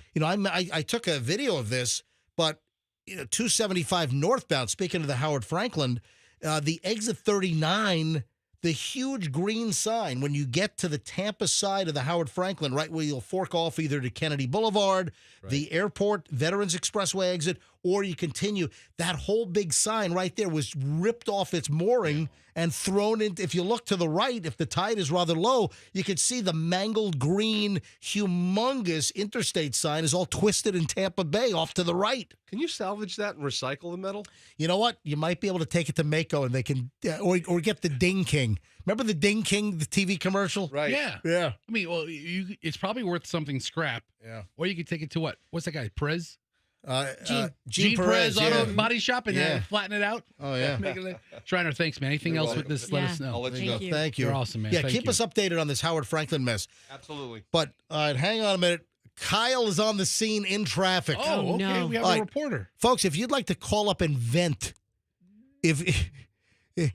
I took a video of this, but 275 northbound. Speaking of the Howard Franklin, the exit 39. The huge green sign when you get to the Tampa side of the Howard Franklin, right where you'll fork off either to Kennedy Boulevard, the airport, Veterans Expressway exit, or you continue. That whole big sign right there was ripped off its mooring and thrown in. If you look to the right, if the tide is rather low, you can see the mangled green, humongous interstate sign is all twisted in Tampa Bay off to the right. Can you salvage that and recycle the metal? You know what? You might be able to take it to Mako and they can, or get the Ding King. Remember the Ding King, the TV commercial? Right. Yeah. Yeah. I mean, well, it's probably worth something scrap. Yeah. Or you could take it to what? What's that guy? Perez? Gene Perez Auto yeah. Body Shop and Yeah. flatten it out. Oh, yeah. Shriner, thanks, man. Anything You're else with welcome. this, let us Yeah. know. I'll let you Thank know. you. Thank you. You're awesome, man. Yeah, Thank keep you. us updated on this Howard Franklin mess. Absolutely. But hang on a minute. Kyle is on the scene in traffic. Oh, okay. no. We have All a right. reporter. Folks, if you'd like to call up and vent,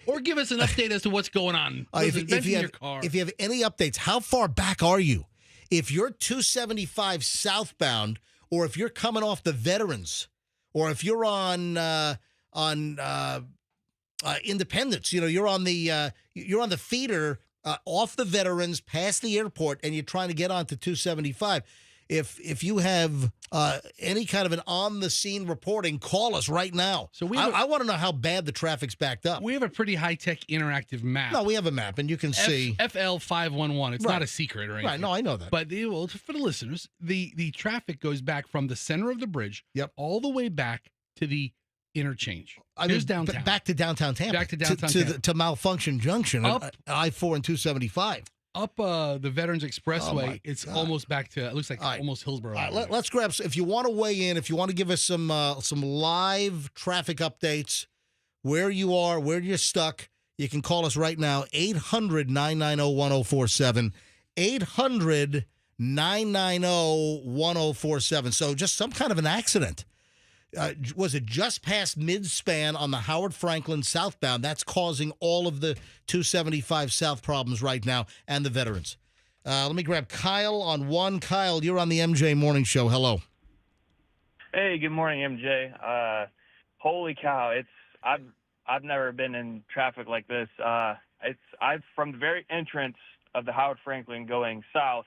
Or give us an update as to what's going on. Listen, vent in your car. if you have any updates, how far back are you? If you're 275 southbound, or if you're coming off the Veterans, or if you're on Independence, you're on the feeder off the Veterans, past the airport, and you're trying to get onto 275. If you have any kind of an on the scene reporting, call us right now. So I want to know how bad the traffic's backed up. we have a pretty high-tech interactive map. No, we have a map, and you can see. FL511. It's Right. not a secret or anything. Right? No, I know that. But for the listeners, the traffic goes back from the center of the bridge all the way back to the interchange. Here's downtown. Back to downtown Tampa. Back to downtown Tampa. To Malfunction Junction, Up. I-4 and 275. Up the Veterans Oh, Expressway, my it's God. almost back to, it looks like All right. almost Hillsborough. All right, let's grab. If you want to weigh in, if you want to give us some live traffic updates, where you are, where you're stuck, you can call us right now, 800-990-1047, 800-990-1047. So just some kind of an accident. Was it just past mid-span on the Howard Franklin southbound? That's causing all of the 275 South problems right now and the Veterans. Let me grab Kyle on one. Kyle, you're on the MJ Morning Show. Hello. Hey, good morning, MJ. Holy cow! I've never been in traffic like this. I've from the very entrance of the Howard Franklin going south.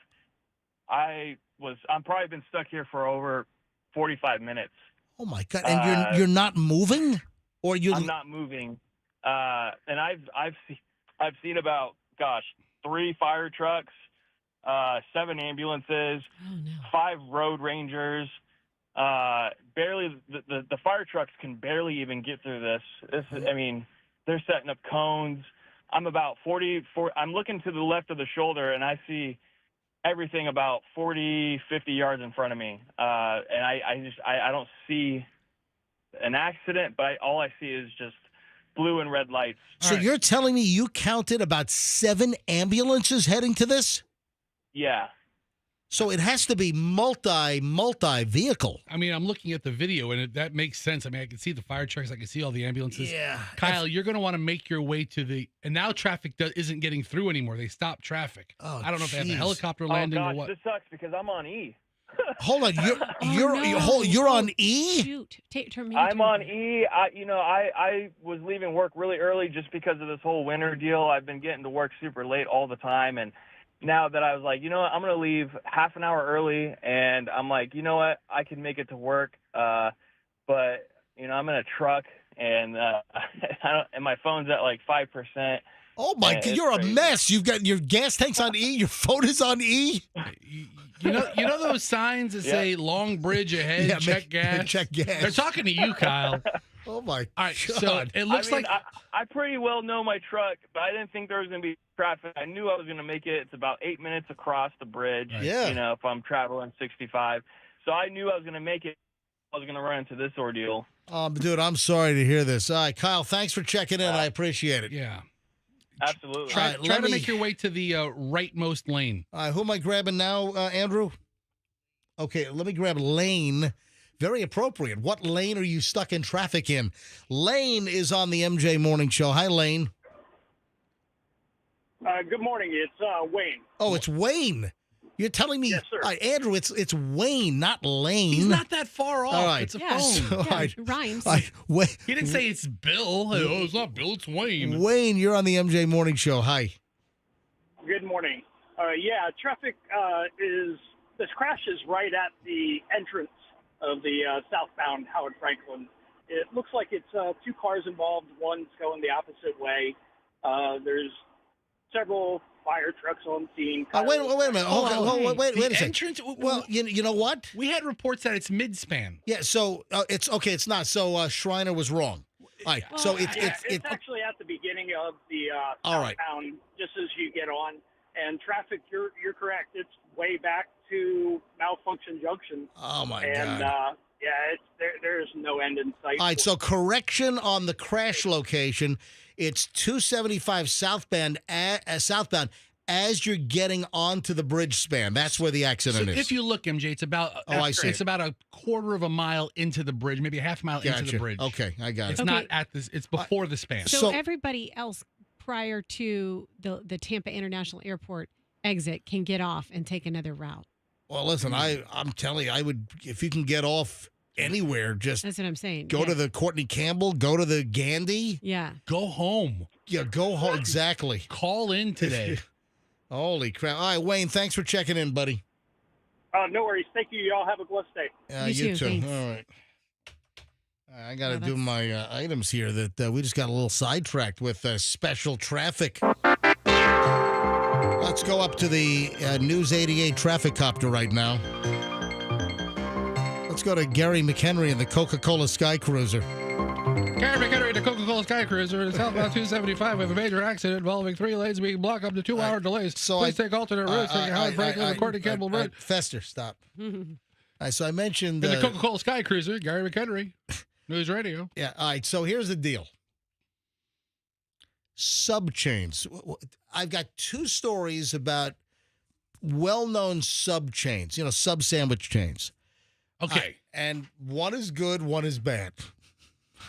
I'm probably been stuck here for over 45 minutes. Oh my God! And you're not moving, or you? I'm not moving. And I've seen about 3 fire trucks, 7 ambulances, 5 road rangers. Barely the fire trucks can barely even get through this. I mean, they're setting up cones. I'm about 40. I'm looking to the left of the shoulder, and I see everything about 40, 50 yards in front of me. And I don't see an accident, but all I see is just blue and red lights. So you're telling me you counted about 7 ambulances heading to this? Yeah. So it has to be multi vehicle. I mean, I'm looking at the video, and that makes sense. I mean, I can see the fire trucks. I can see all the ambulances. Yeah. Kyle, you're going to want to make your way to and now traffic isn't getting through anymore. They stopped traffic. Oh, I don't know if they have a geez. helicopter landing oh, or gosh, what. this sucks because I'm on E. Hold on, you're on E? Shoot. I'm on E. I was leaving work really early just because of this whole winter deal. I've been getting to work super late all the time, and now that I was like, you know what, I'm going to leave half an hour early, and I'm like, you know what, I can make it to work, but, I'm in a truck, and and my phone's at like 5%. Oh, my God, you're crazy. A mess. You've got your gas tank's on E, your phone is on E. You know those signs that say long bridge ahead, check gas? Check gas. They're talking to you, Kyle. Oh, my All right, God. so it looks like... I pretty well know my truck, but I didn't think there was going to be traffic. I knew I was going to make it. It's about 8 minutes across the bridge, yeah. If I'm traveling 65. So I knew I was going to make it. I was going to run into this ordeal. Dude, I'm sorry to hear this. All right, Kyle, thanks for checking in. I appreciate it. Yeah. Absolutely. Try to make your way to the rightmost lane. All right, who am I grabbing now, Andrew? Okay, let me grab Lane. Very appropriate. What lane are you stuck in traffic in? Lane is on the MJ Morning Show. Hi, Lane. Good morning. It's Wayne. Oh, it's Wayne. You're telling me, yes, sir. All right, Andrew, it's Wayne, not Lane. He's not that far off. All right. It's a Yeah, phone. So, yeah, rhymes. He didn't say it's Bill. Oh, it's not Bill, it's Wayne. Wayne, you're on the MJ Morning Show. Hi. Good morning. Traffic this crash is right at the entrance of the southbound Howard Franklin. It looks like it's 2 cars involved. One's going the opposite way. There's several fire trucks on scene. Wait a minute. Wait a second. Entrance? Well, you know what? We had reports that it's mid-span. Yeah, so it's okay. It's not. So Shriner was wrong. All right. So it's actually at the beginning of the all right. southbound, just as you get on. And traffic, you're correct. It's way back to Malfunction Junction. Oh my God! And there's no end in sight. All right. So correction on the crash location. It's 275 southbound. As you're getting onto the bridge span, that's where the accident is. If you look, MJ, it's about I see it's about a quarter of a mile into the bridge, maybe a half mile into the bridge. Okay, I got it. It's not at this. It's before the span. So everybody else prior to the Tampa International Airport exit can get off and take another route. Well, listen, I'm telling you, I would, if you can get off anywhere, just that's what I'm saying. Go to the Courtney Campbell, go to the Gandhi. Yeah. Go home. Yeah, go home. Exactly. Call in today. Holy crap. All right, Wayne, thanks for checking in, buddy. No worries. Thank you. Y'all have a blessed day. You too. Thanks. All right. I got to do my items here that we just got a little sidetracked with special traffic. Let's go up to the News 88 traffic copter right now. Let's go to Gary McHenry in the Coca-Cola Sky Cruiser. Gary McHenry, the Coca-Cola Sky Cruiser, is southbound 275 with a major accident involving 3 lanes being blocked up to 2-hour delays. So please take alternate routes taking Howard Franklin and Courtney Campbell Road. Fester, stop. So I mentioned... In the Coca-Cola Sky Cruiser, Gary McHenry, News Radio. Yeah, all right, so here's the deal. Sub-chains. I've got 2 stories about well-known sub-chains, sub-sandwich chains. Okay. And one is good, one is bad.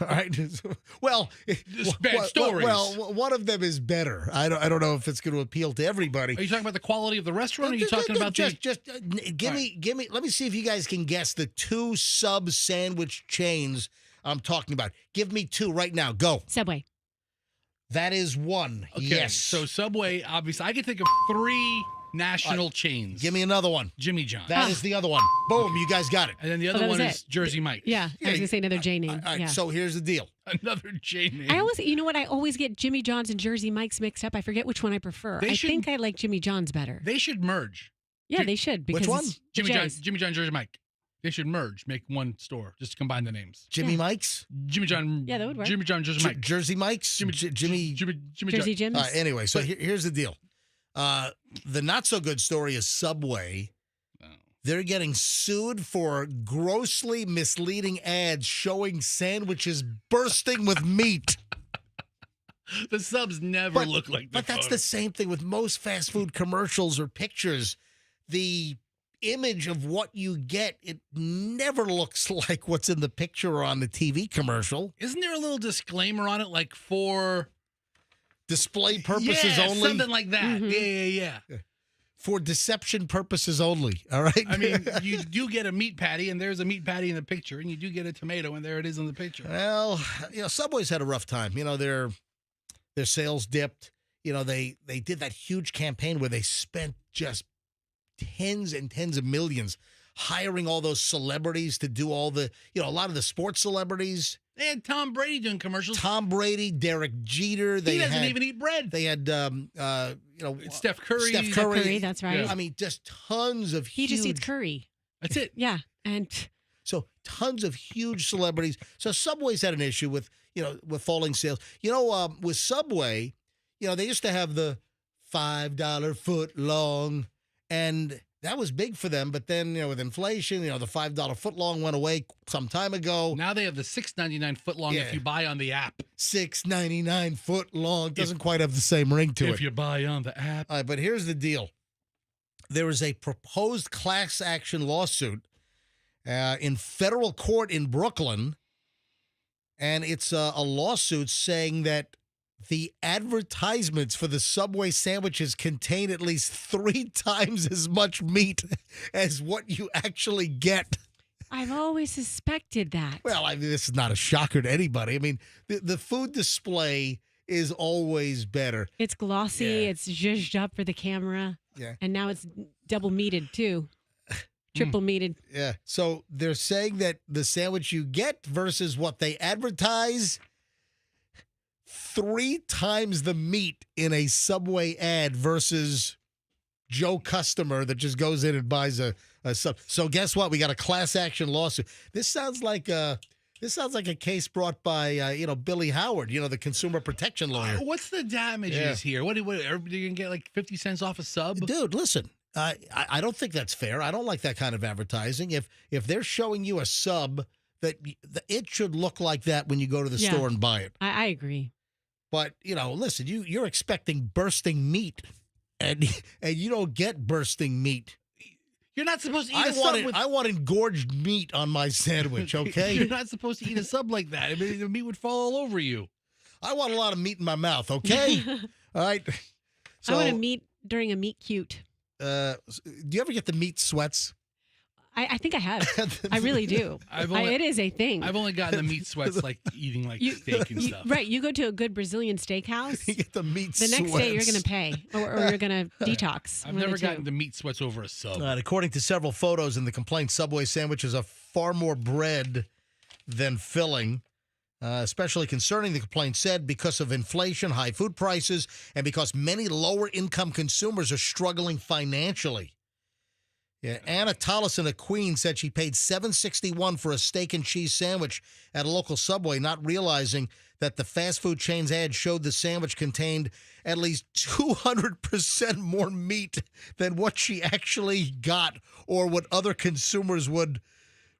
All right. Well, bad stories. Well, one of them is better. I don't know if it's going to appeal to everybody. Are you talking about the quality of the restaurant? Or are you talking about give me? Let me see if you guys can guess the 2 sub sandwich chains I'm talking about. Give me 2 right now. Go. Subway. That is one. Okay, Yes. So Subway, obviously, I can think of 3 national chains. Give me another one. Jimmy John. That is the other one. Boom, you guys got it. And then the other one is Jersey Mike. Yeah, I was going to say another J name. All right, yeah. so here's the deal. Another J name. you know what? I always get Jimmy John's and Jersey Mike's mixed up. I forget which one I prefer. I think I like Jimmy John's better. They should merge. Yeah, they should. Because Which one? Jimmy John, Jersey Mike. They should merge, make one store, just to combine the names. Jimmy Mike's? Jimmy John. Yeah, that would work. Jimmy John, Jersey Mike. Jersey Mike's? Jimmy Jersey Jim's. Anyway, so here's the deal. The not so good story is Subway. They're getting sued for grossly misleading ads showing sandwiches bursting with meat. The subs never look like that. But that's the same thing with most fast food commercials or pictures. The image of what you get, it never looks like what's in the picture or on the TV commercial. Isn't there a little disclaimer on it, like for display purposes only? Something like that. Mm-hmm. Yeah. For deception purposes only. All right. I mean, you do get a meat patty, and there's a meat patty in the picture, and you do get a tomato, and there it is in the picture. Well, Subway's had a rough time. Their sales dipped. They did that huge campaign where they spent just tens and tens of millions hiring all those celebrities to do all the, a lot of the sports celebrities. They had Tom Brady doing commercials. Tom Brady, Derek Jeter. He doesn't even eat bread. They had, Steph Curry. Steph Curry, that's right. Yeah. I mean, just tons of He just eats curry. That's it. Yeah. And so tons of huge celebrities. So Subway's had an issue with falling sales. With Subway, they used to have the $5 foot long, and that was big for them. But then, with inflation, the $5 foot long went away some time ago. Now they have the $6.99 foot long if you buy on the app. $6.99 foot long. Doesn't quite have the same ring to it. If you buy on the app. All right, but here's the deal. There is a proposed class action lawsuit in federal court in Brooklyn, and it's a lawsuit saying that the advertisements for the Subway sandwiches contain at least 3 times as much meat as what you actually get. I've always suspected that. Well, this is not a shocker to anybody. I mean, the food display is always better. It's glossy. Yeah. It's zhuzhed up for the camera. Yeah. And now it's double meated, too. Triple meated. Yeah. So they're saying that the sandwich you get versus what they advertise, 3 times the meat in a Subway ad versus Joe customer that just goes in and buys a sub. So guess what? We got a class action lawsuit. This sounds like a case brought by Billy Howard, the consumer protection lawyer. What's the damages here? What everybody gonna get like 50 cents off a sub? Dude, listen. I don't think that's fair. I don't like that kind of advertising. If they're showing you a sub, that it should look like that when you go to the store and buy it. I agree. But, listen, you're expecting bursting meat, and you don't get bursting meat. You're not supposed to eat a sub I want engorged meat on my sandwich, okay? You're not supposed to eat a sub like that. I mean, the meat would fall all over you. I want a lot of meat in my mouth, okay? All right? So, I want to meet during a meet cute. Do you ever get the meat sweats? I think I have. I really do. It is a thing. I've only gotten the meat sweats like eating steak and stuff. Right. You go to a good Brazilian steakhouse. You get the meat The next day you're going to pay or you're going to detox. I've never gotten the meat sweats over a sub. According to several photos in the complaint, Subway sandwiches are far more bread than filling. Especially concerning, the complaint said, because of inflation, high food prices, and because many lower-income consumers are struggling financially. Yeah, Anna Tollison of Queens said she paid $7.61 for a steak and cheese sandwich at a local Subway, not realizing that the fast food chain's ad showed the sandwich contained at least 200% more meat than what she actually got or what other consumers would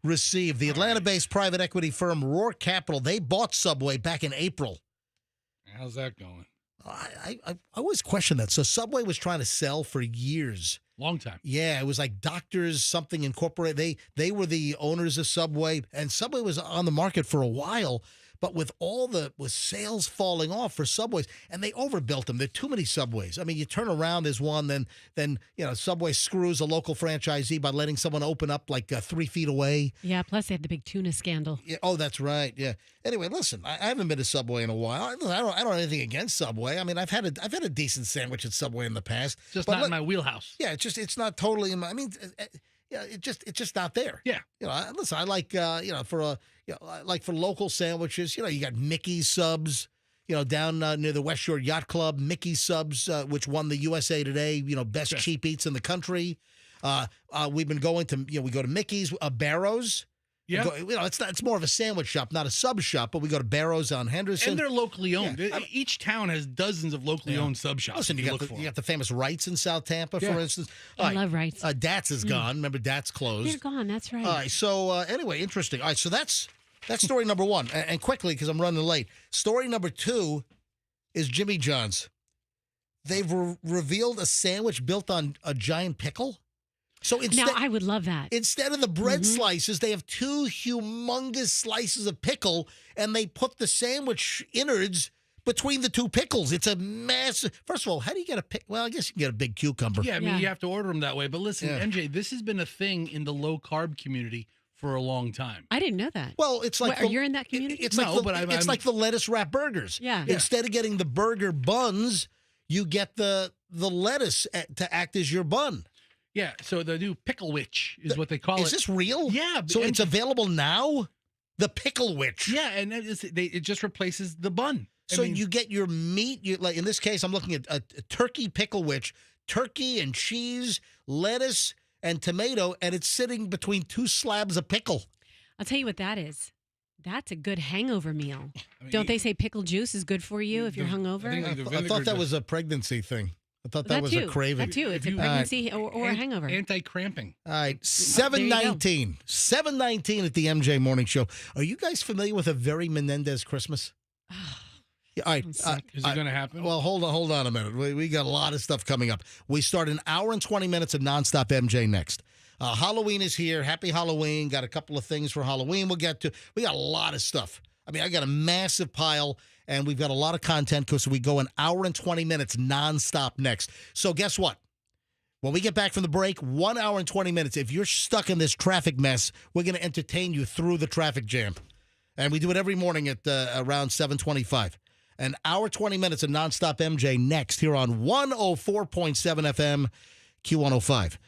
receive. The Atlanta-based private equity firm Roar Capital, they bought Subway back in April. How's that going? I always question that. So Subway was trying to sell for years. Long time. Yeah, it was like Doctors something Incorporated. They were the owners of Subway, and Subway was on the market for a while, But with sales falling off for Subways, and they overbuilt them. There are too many Subways. I mean, you turn around, there's one, then Subway screws a local franchisee by letting someone open up like 3 feet away. Yeah, plus they had the big tuna scandal. Yeah, oh, that's right. Yeah. Anyway, listen, I haven't been to Subway in a while. I don't have anything against Subway. I mean, I've had a decent sandwich at Subway in the past. Just not in my wheelhouse. Yeah, it's not totally in my. I mean, yeah, it's just not there. Yeah. Listen, I like for local sandwiches. You got Mickey's Subs. Down near the West Shore Yacht Club, Mickey's Subs, which won the USA Today, best cheap eats in the country. We've been going to, we go to Mickey's, Barrows. Yeah. It's more of a sandwich shop, not a sub shop, but we go to Barrows on Henderson. And they're locally owned. Yeah. Each town has dozens of locally owned sub shops. Listen, you got the famous Wrights in South Tampa, for instance. I love Wrights. Dats is gone. Remember, Dats closed. They're gone. That's right. All right. So anyway, interesting. All right. So that's story number one. And quickly, because I'm running late. Story number two is Jimmy John's. They've revealed a sandwich built on a giant pickle. So now I would love that. Instead of the bread slices, they have 2 humongous slices of pickle, and they put the sandwich innards between the 2 pickles. It's a massive. First of all, how do you get a pick? Well, I guess you can get a big cucumber. Yeah, I mean, you have to order them that way. But listen, MJ, this has been a thing in the low carb community for a long time. I didn't know that. Well, it's like you're in that community. It's like the lettuce wrap burgers. Yeah. Instead of getting the burger buns, you get the lettuce to act as your bun. Yeah, so the new pickle witch is what they call it. Is this real? Yeah. So it's available now? The pickle witch. Yeah, and it just replaces the bun. So you get your meat, like in this case, I'm looking at a turkey pickle witch, turkey and cheese, lettuce, and tomato, and it's sitting between 2 slabs of pickle. I'll tell you what that is. That's a good hangover meal. Don't they say pickle juice is good for you if you're hungover? I thought that was a pregnancy thing. I thought that was a craving. That too. It's a pregnancy or a hangover. Anti-cramping. All right, 7:19. 7:19 at the MJ Morning Show. Are you guys familiar with a very Menendez Christmas? Yeah, all right. Is it going to happen? Well, hold on a minute. We got a lot of stuff coming up. We start an hour and 20 minutes of nonstop MJ next. Halloween is here. Happy Halloween. Got a couple of things for Halloween we'll get to. We got a lot of stuff. I mean, I got a massive pile, and we've got a lot of content because we go an hour and 20 minutes nonstop next. So guess what? When we get back from the break, 1 hour and 20 minutes. If you're stuck in this traffic mess, we're going to entertain you through the traffic jam. And we do it every morning at around 7:25. An hour, 20 minutes of nonstop MJ next here on 104.7 FM, Q105.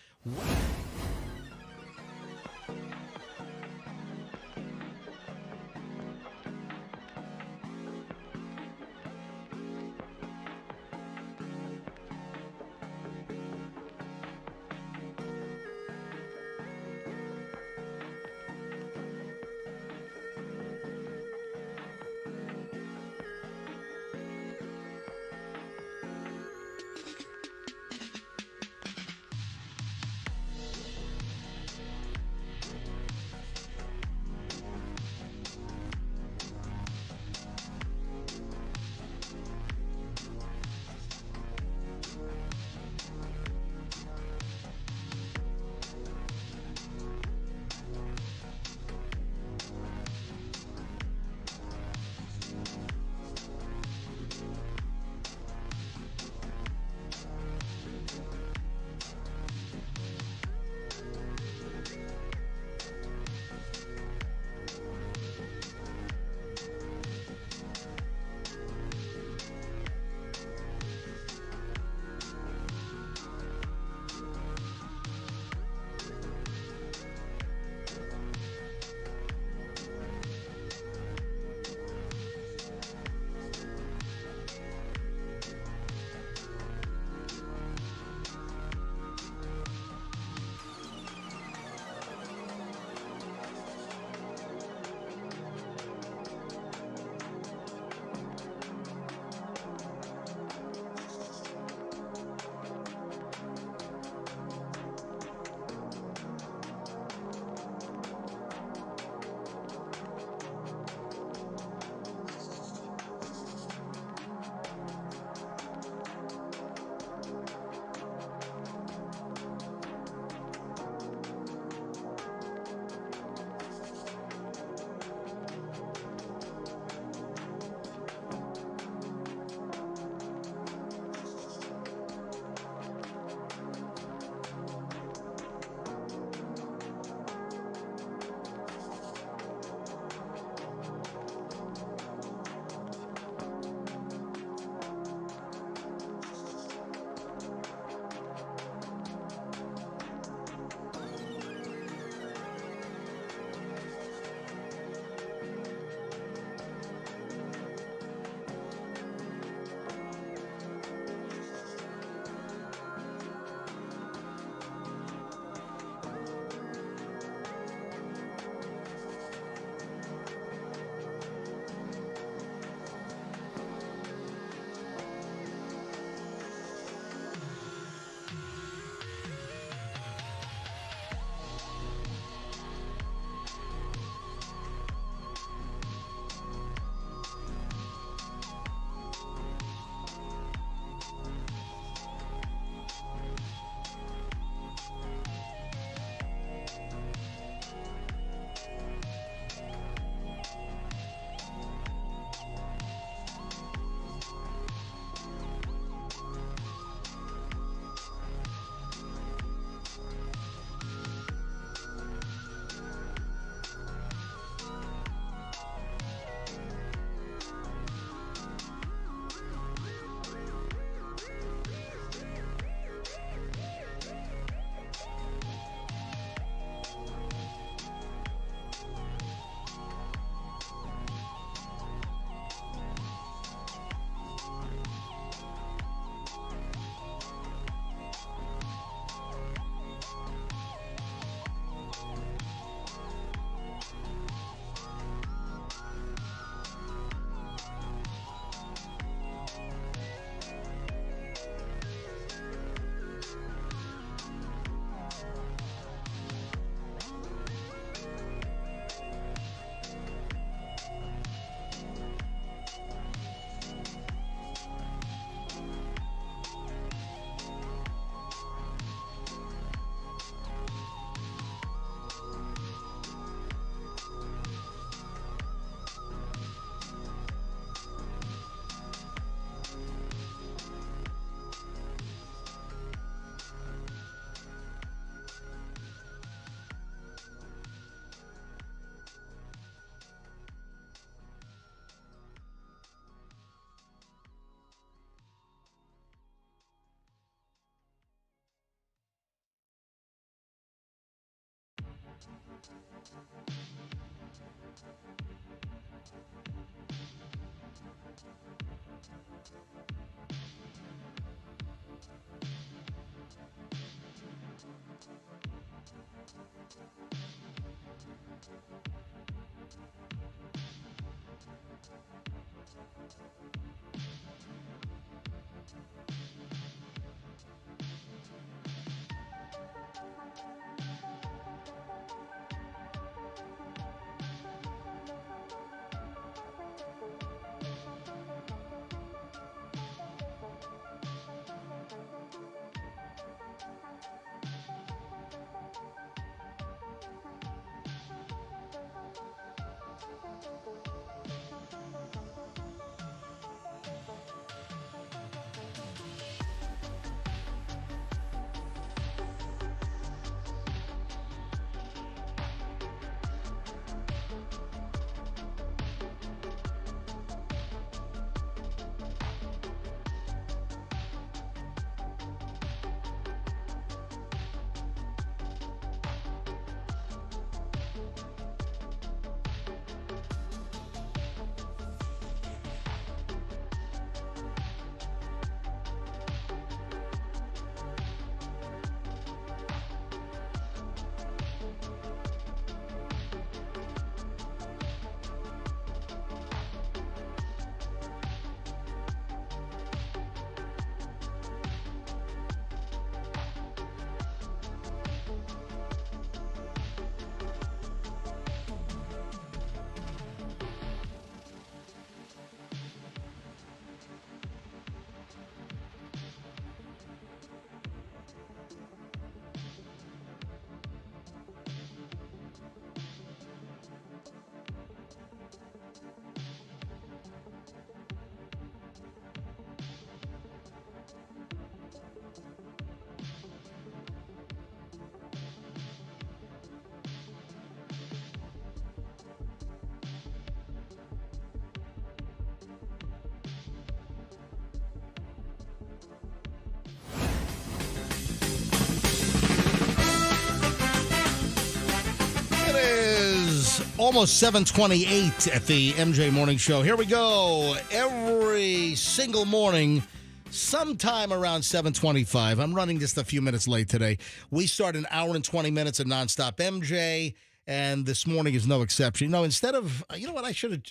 Almost 7:28 at the MJ Morning Show. Here we go. Every single morning, sometime around 7:25. I'm running just a few minutes late today. We start an hour and 20 minutes of nonstop MJ, and this morning is no exception. No, instead of, you know what, I should have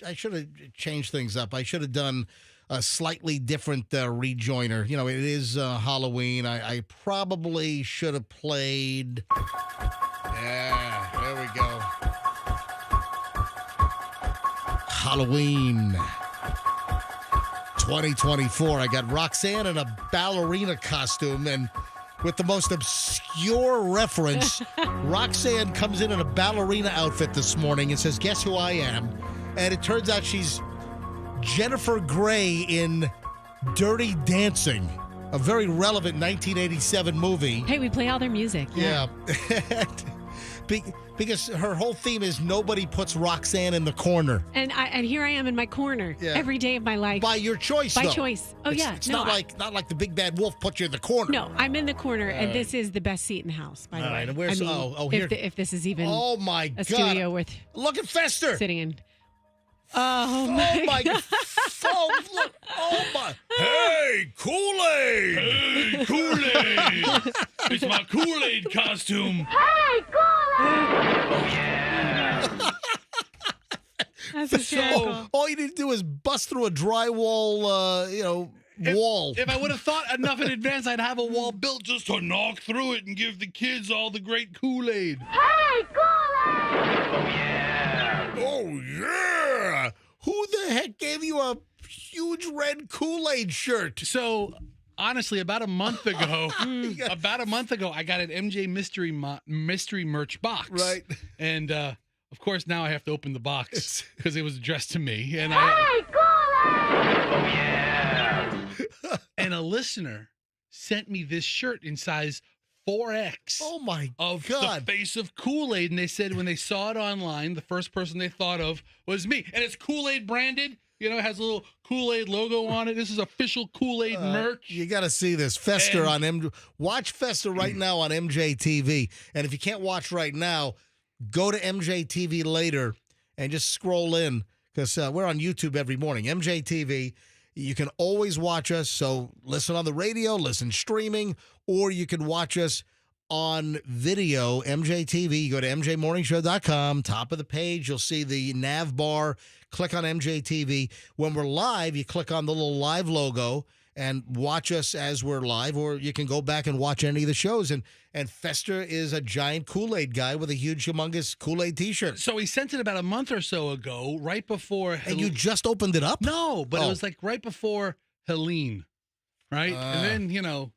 changed things up. I should have done a slightly different rejoiner. You know, it is Halloween. I probably should have played. Yeah, there we go. Halloween 2024. I got Roxanne in a ballerina costume, and with the most obscure reference, Roxanne comes in a ballerina outfit this morning and says, "Guess who I am?" And it turns out she's Jennifer Grey in Dirty Dancing, a very relevant 1987 movie. Hey, we play all their music. Yeah. Because her whole theme is nobody puts Roxanne in the corner. And here I am in my corner every day of my life. By your choice, By though. choice. Oh, It's not like the big bad wolf put you in the corner. No, I'm in the corner, and this is the best seat in the house, by the way. Right, and where's, here. If this is even my a studio worth look at Fester sitting in. Oh, my God. Look. Oh, my. Hey, Kool-Aid. Hey, Kool-Aid. It's my Kool-Aid costume. Hey, Kool-Aid! Yeah. That's hysterical. All you need to do is bust through a drywall, wall. If I would have thought enough in advance, I'd have a wall built just to knock through it and give the kids all the great Kool-Aid. Hey, Kool-Aid! Yeah. Oh, yeah. Who the heck gave you a huge red Kool-Aid shirt? So, honestly, about a month ago, I got an MJ mystery merch box. Right. And, of course, now I have to open the box because it was addressed to me. And Hey, Kool-Aid! Yeah. And a listener sent me this shirt in size 4X. Oh, my of God. the face of Kool-Aid. And they said when they saw it online, the first person they thought of was me. And it's Kool-Aid branded. You know, it has a little Kool-Aid logo on it. This is official Kool-Aid merch. You got to see this. Fester on MJ. Watch Fester right now on MJ TV. And if you can't watch right now, go to MJ TV later and just scroll in because we're on YouTube every morning. MJ TV. You can always watch us. So listen on the radio, listen streaming, or you can watch us on video, MJTV. You go to mjmorningshow.com. Top of the page, you'll see the nav bar. Click on MJTV. When we're live, you click on the little live logo and watch us as we're live, or you can go back and watch any of the shows. And Fester is a giant Kool-Aid guy with a huge, humongous Kool-Aid T-shirt. So he sent it about a month or so ago, right before. And you just opened it up? No, but it was like right before Helene, right? And then,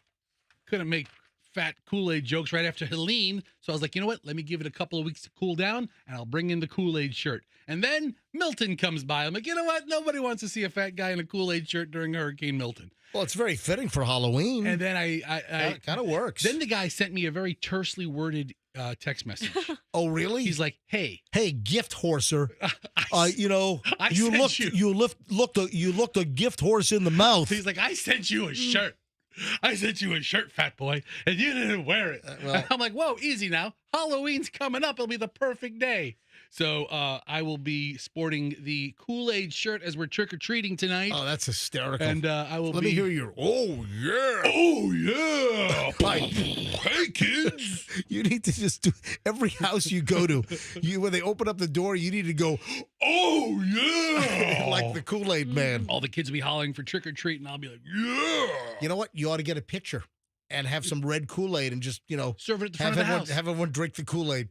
couldn't make fat Kool-Aid jokes right after Helene. So I was like, you know what? Let me give it a couple of weeks to cool down, and I'll bring in the Kool-Aid shirt. And then Milton comes by. I'm like, you know what? Nobody wants to see a fat guy in a Kool-Aid shirt during Hurricane Milton. Well, it's very fitting for Halloween. And then I kind of works. Then the guy sent me a very tersely worded text message. Oh, really? He's like, "Hey, gift horser, you looked a gift horse in the mouth." He's like, "I sent you a shirt. I sent you a shirt, fat boy, and you didn't wear it." Well, I'm like, "Whoa, easy now. Halloween's coming up. It'll be the perfect day." So I will be sporting the Kool-Aid shirt as we're trick-or-treating tonight. Oh, that's hysterical. And I will Let me hear your, oh, yeah. Hey, kids. You need to just do, every house you go to, when they open up the door, you need to go, oh, yeah. Like the Kool-Aid man. All the kids will be hollering for trick-or-treat, and I'll be like, yeah. You know what? You ought to get a picture and have some red Kool-Aid and just, serve it at the front of the house. Have everyone drink the Kool-Aid.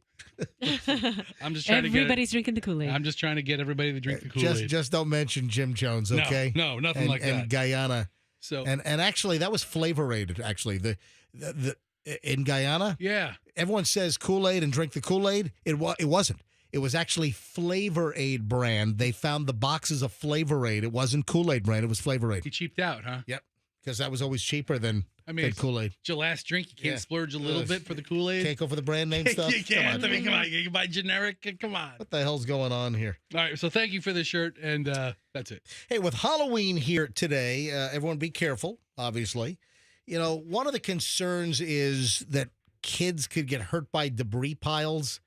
I'm just trying Everybody's drinking the Kool-Aid. I'm just trying to get everybody to drink the Kool-Aid. Just don't mention Jim Jones, okay? No, nothing like that. And Guyana. So and actually, that was Flavor-Aid. Actually, the in Guyana, yeah, everyone says Kool-Aid and drink the Kool-Aid. It wasn't. It was actually Flavor-Aid brand. They found the boxes of Flavor-Aid. It wasn't Kool-Aid brand. It was Flavor-Aid. He cheaped out, huh? Yep, because that was always cheaper than Kool-Aid. It's your last drink. You can't splurge a little bit for the Kool-Aid. Can't go for the brand name stuff. You can't. Come on. You can buy generic. Come on. What the hell's going on here? All right. So thank you for the shirt, and that's it. Hey, with Halloween here today, everyone be careful, obviously. One of the concerns is that kids could get hurt by debris piles.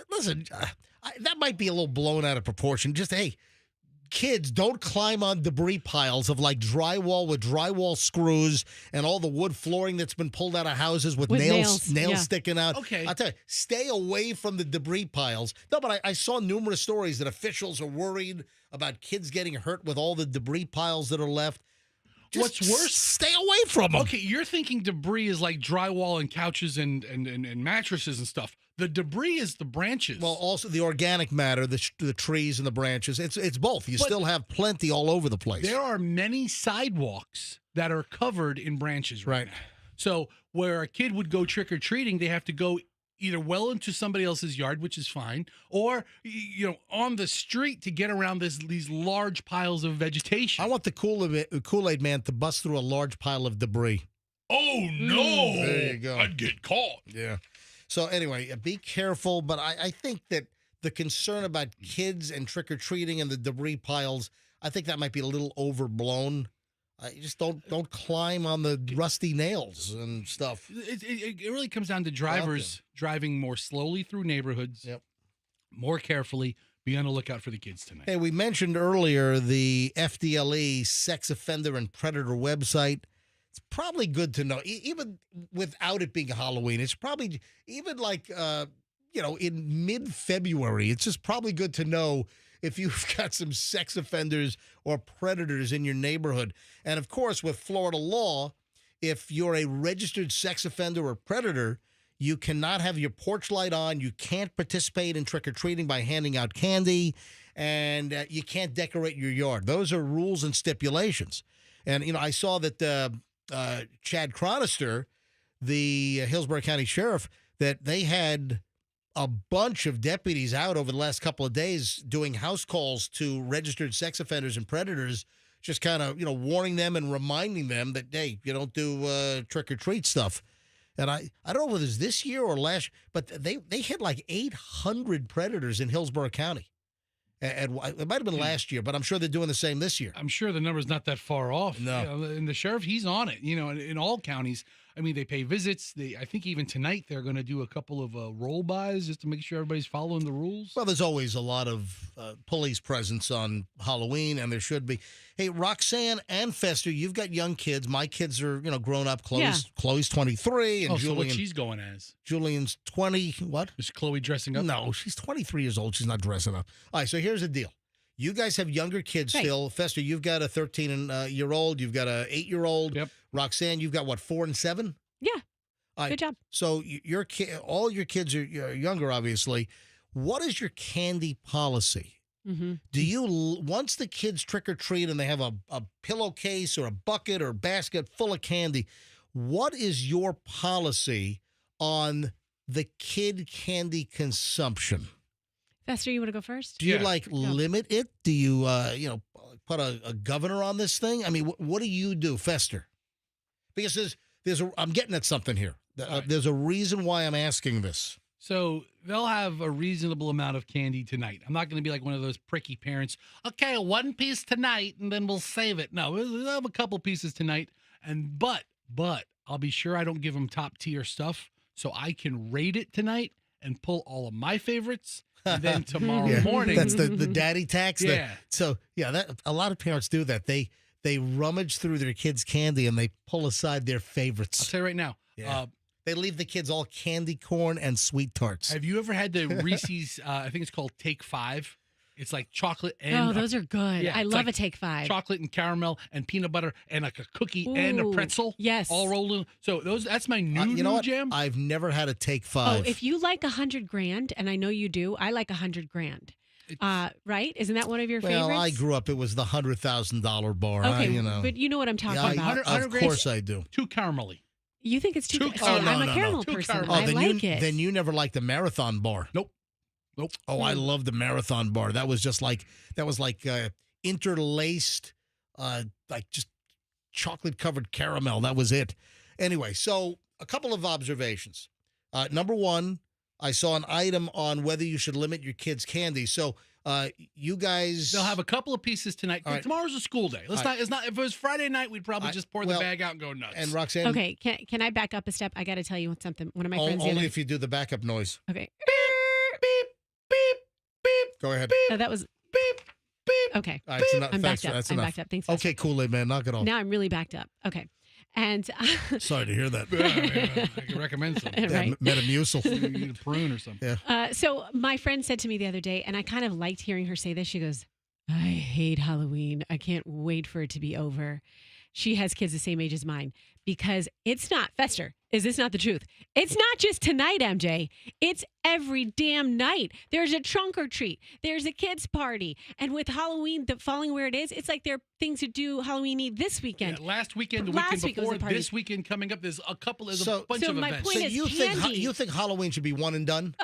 Listen, that might be a little blown out of proportion. Just, hey, kids, don't climb on debris piles of like drywall with drywall screws and all the wood flooring that's been pulled out of houses with nails sticking out. Okay. I'll tell you, stay away from the debris piles. No, but I saw numerous stories that officials are worried about kids getting hurt with all the debris piles that are left. What's worse, stay away from them. Okay, you're thinking debris is like drywall and couches and mattresses and stuff. The debris is the branches. Well, also the organic matter, the trees and the branches. It's both. You still have plenty all over the place. There are many sidewalks that are covered in branches right now. So where a kid would go trick-or-treating, they have to go either well into somebody else's yard, which is fine, or on the street to get around these large piles of vegetation. I want the Kool-Aid man to bust through a large pile of debris. Oh no! There you go. I'd get caught. Yeah. So anyway, be careful. But I think that the concern about kids and trick-or-treating and the debris piles, I think that might be a little overblown. You just don't climb on the rusty nails and stuff. It really comes down to drivers driving more slowly through neighborhoods, more carefully. Be on the lookout for the kids tonight. Hey, we mentioned earlier the FDLE Sex Offender and Predator website. It's probably good to know, even without it being Halloween. It's probably even like in mid-February. It's just probably good to know if you've got some sex offenders or predators in your neighborhood. And, of course, with Florida law, if you're a registered sex offender or predator, you cannot have your porch light on. You can't participate in trick-or-treating by handing out candy, and you can't decorate your yard. Those are rules and stipulations. And, I saw that Chad Chronister, the Hillsborough County Sheriff, that they had a bunch of deputies out over the last couple of days doing house calls to registered sex offenders and predators, just kind of, warning them and reminding them that, hey, you don't do trick-or-treat stuff. And I don't know whether it's this year or last, but they hit like 800 predators in Hillsborough County. And it might have been last year, but I'm sure they're doing the same this year. I'm sure the number's not that far off. No. And the sheriff, he's on it, in all counties. I mean, they pay visits. I think even tonight they're going to do a couple of roll bys just to make sure everybody's following the rules. Well, there's always a lot of police presence on Halloween, and there should be. Hey, Roxanne and Fester, you've got young kids. My kids are, grown up. Chloe's 23, and so Julian. what she's going as? Julian's 20. What? Is Chloe dressing up? No, she's 23 years old. She's not dressing up. All right, so here's the deal. You guys have younger kids still. Fester, you've got a 13-year-old. You've got a 8-year-old. Yep. Roxanne, you've got, 4 and 7? Yeah. All right. Good job. So all your kids are younger, obviously. What is your candy policy? Mm-hmm. Do you, once the kids trick or treat and they have a pillowcase or a bucket or basket full of candy, what is your policy on the kid candy consumption? Fester, you want to go first? Do you limit it? Do you put a governor on this thing? I mean, what do you do, Fester? Because I'm getting at something here. Right. There's a reason why I'm asking this. So they'll have a reasonable amount of candy tonight. I'm not going to be like one of those pricky parents. Okay, 1 piece tonight, and then we'll save it. No, we'll have a couple pieces tonight, but I'll be sure I don't give them top tier stuff, so I can rate it tonight and pull all of my favorites. And then tomorrow morning, that's the daddy tax. Yeah. That a lot of parents do that. They rummage through their kids' candy and they pull aside their favorites. I'll tell you right now. Yeah. They leave the kids all candy corn and sweet tarts. Have you ever had the Reese's? I think it's called Take 5. It's like chocolate and those are good. Yeah, I love like a Take 5. Chocolate and caramel and peanut butter and like a cookie and a Ooh, pretzel. yes. All rolled in. So that's my new jam. I've never had a Take 5. Oh, if you like $100,000, and I know you do, I like $100,000. Right? Isn't that one of your favorites? Well, I grew up. It was the $100,000 bar. Okay, but you know what I'm talking about. Of course I do. Too caramelly. You think it's too? Oh, no, I'm a caramel Too person. caramel. I like it. Then you never liked the marathon bar. Nope. Oh, I love the marathon bar. That was interlaced, like just chocolate covered caramel. That was it. Anyway, so a couple of observations. Number one, I saw an item on whether you should limit your kids' candy. So you guys, they'll have a couple of pieces tonight. Right. Tomorrow's a school day. It's not. If it was Friday night, we'd probably just pour the bag out and go nuts. And Roxanne, okay, can I back up a step? I got to tell you something. One of my friends. Only if you do the backup noise. Okay. Beep, beep, beep. Go ahead. That was beep, beep. okay. All right, I'm backed up. That's I'm enough. backed up. Thanks. Okay, Kool-Aid man, knock it off. Now I'm really backed up. Okay. And sorry to hear that. I can recommend some. Right. Metamucil. You need a prune or something. Yeah. So my friend said to me the other day, and I kind of liked hearing her say this. She goes, I hate Halloween. I can't wait for it to be over. She has kids the same age as mine because it's not, Fester, is this not the truth? It's not just tonight, MJ. It's every damn night. There's a trunk or treat. There's a kids party. And with Halloween falling where it is, it's like there are things to do Halloween-y this weekend. Yeah, last weekend, the Last weekend week was before, a party. this weekend coming up, there's a bunch so of my events. point So is you think Halloween should be one and done?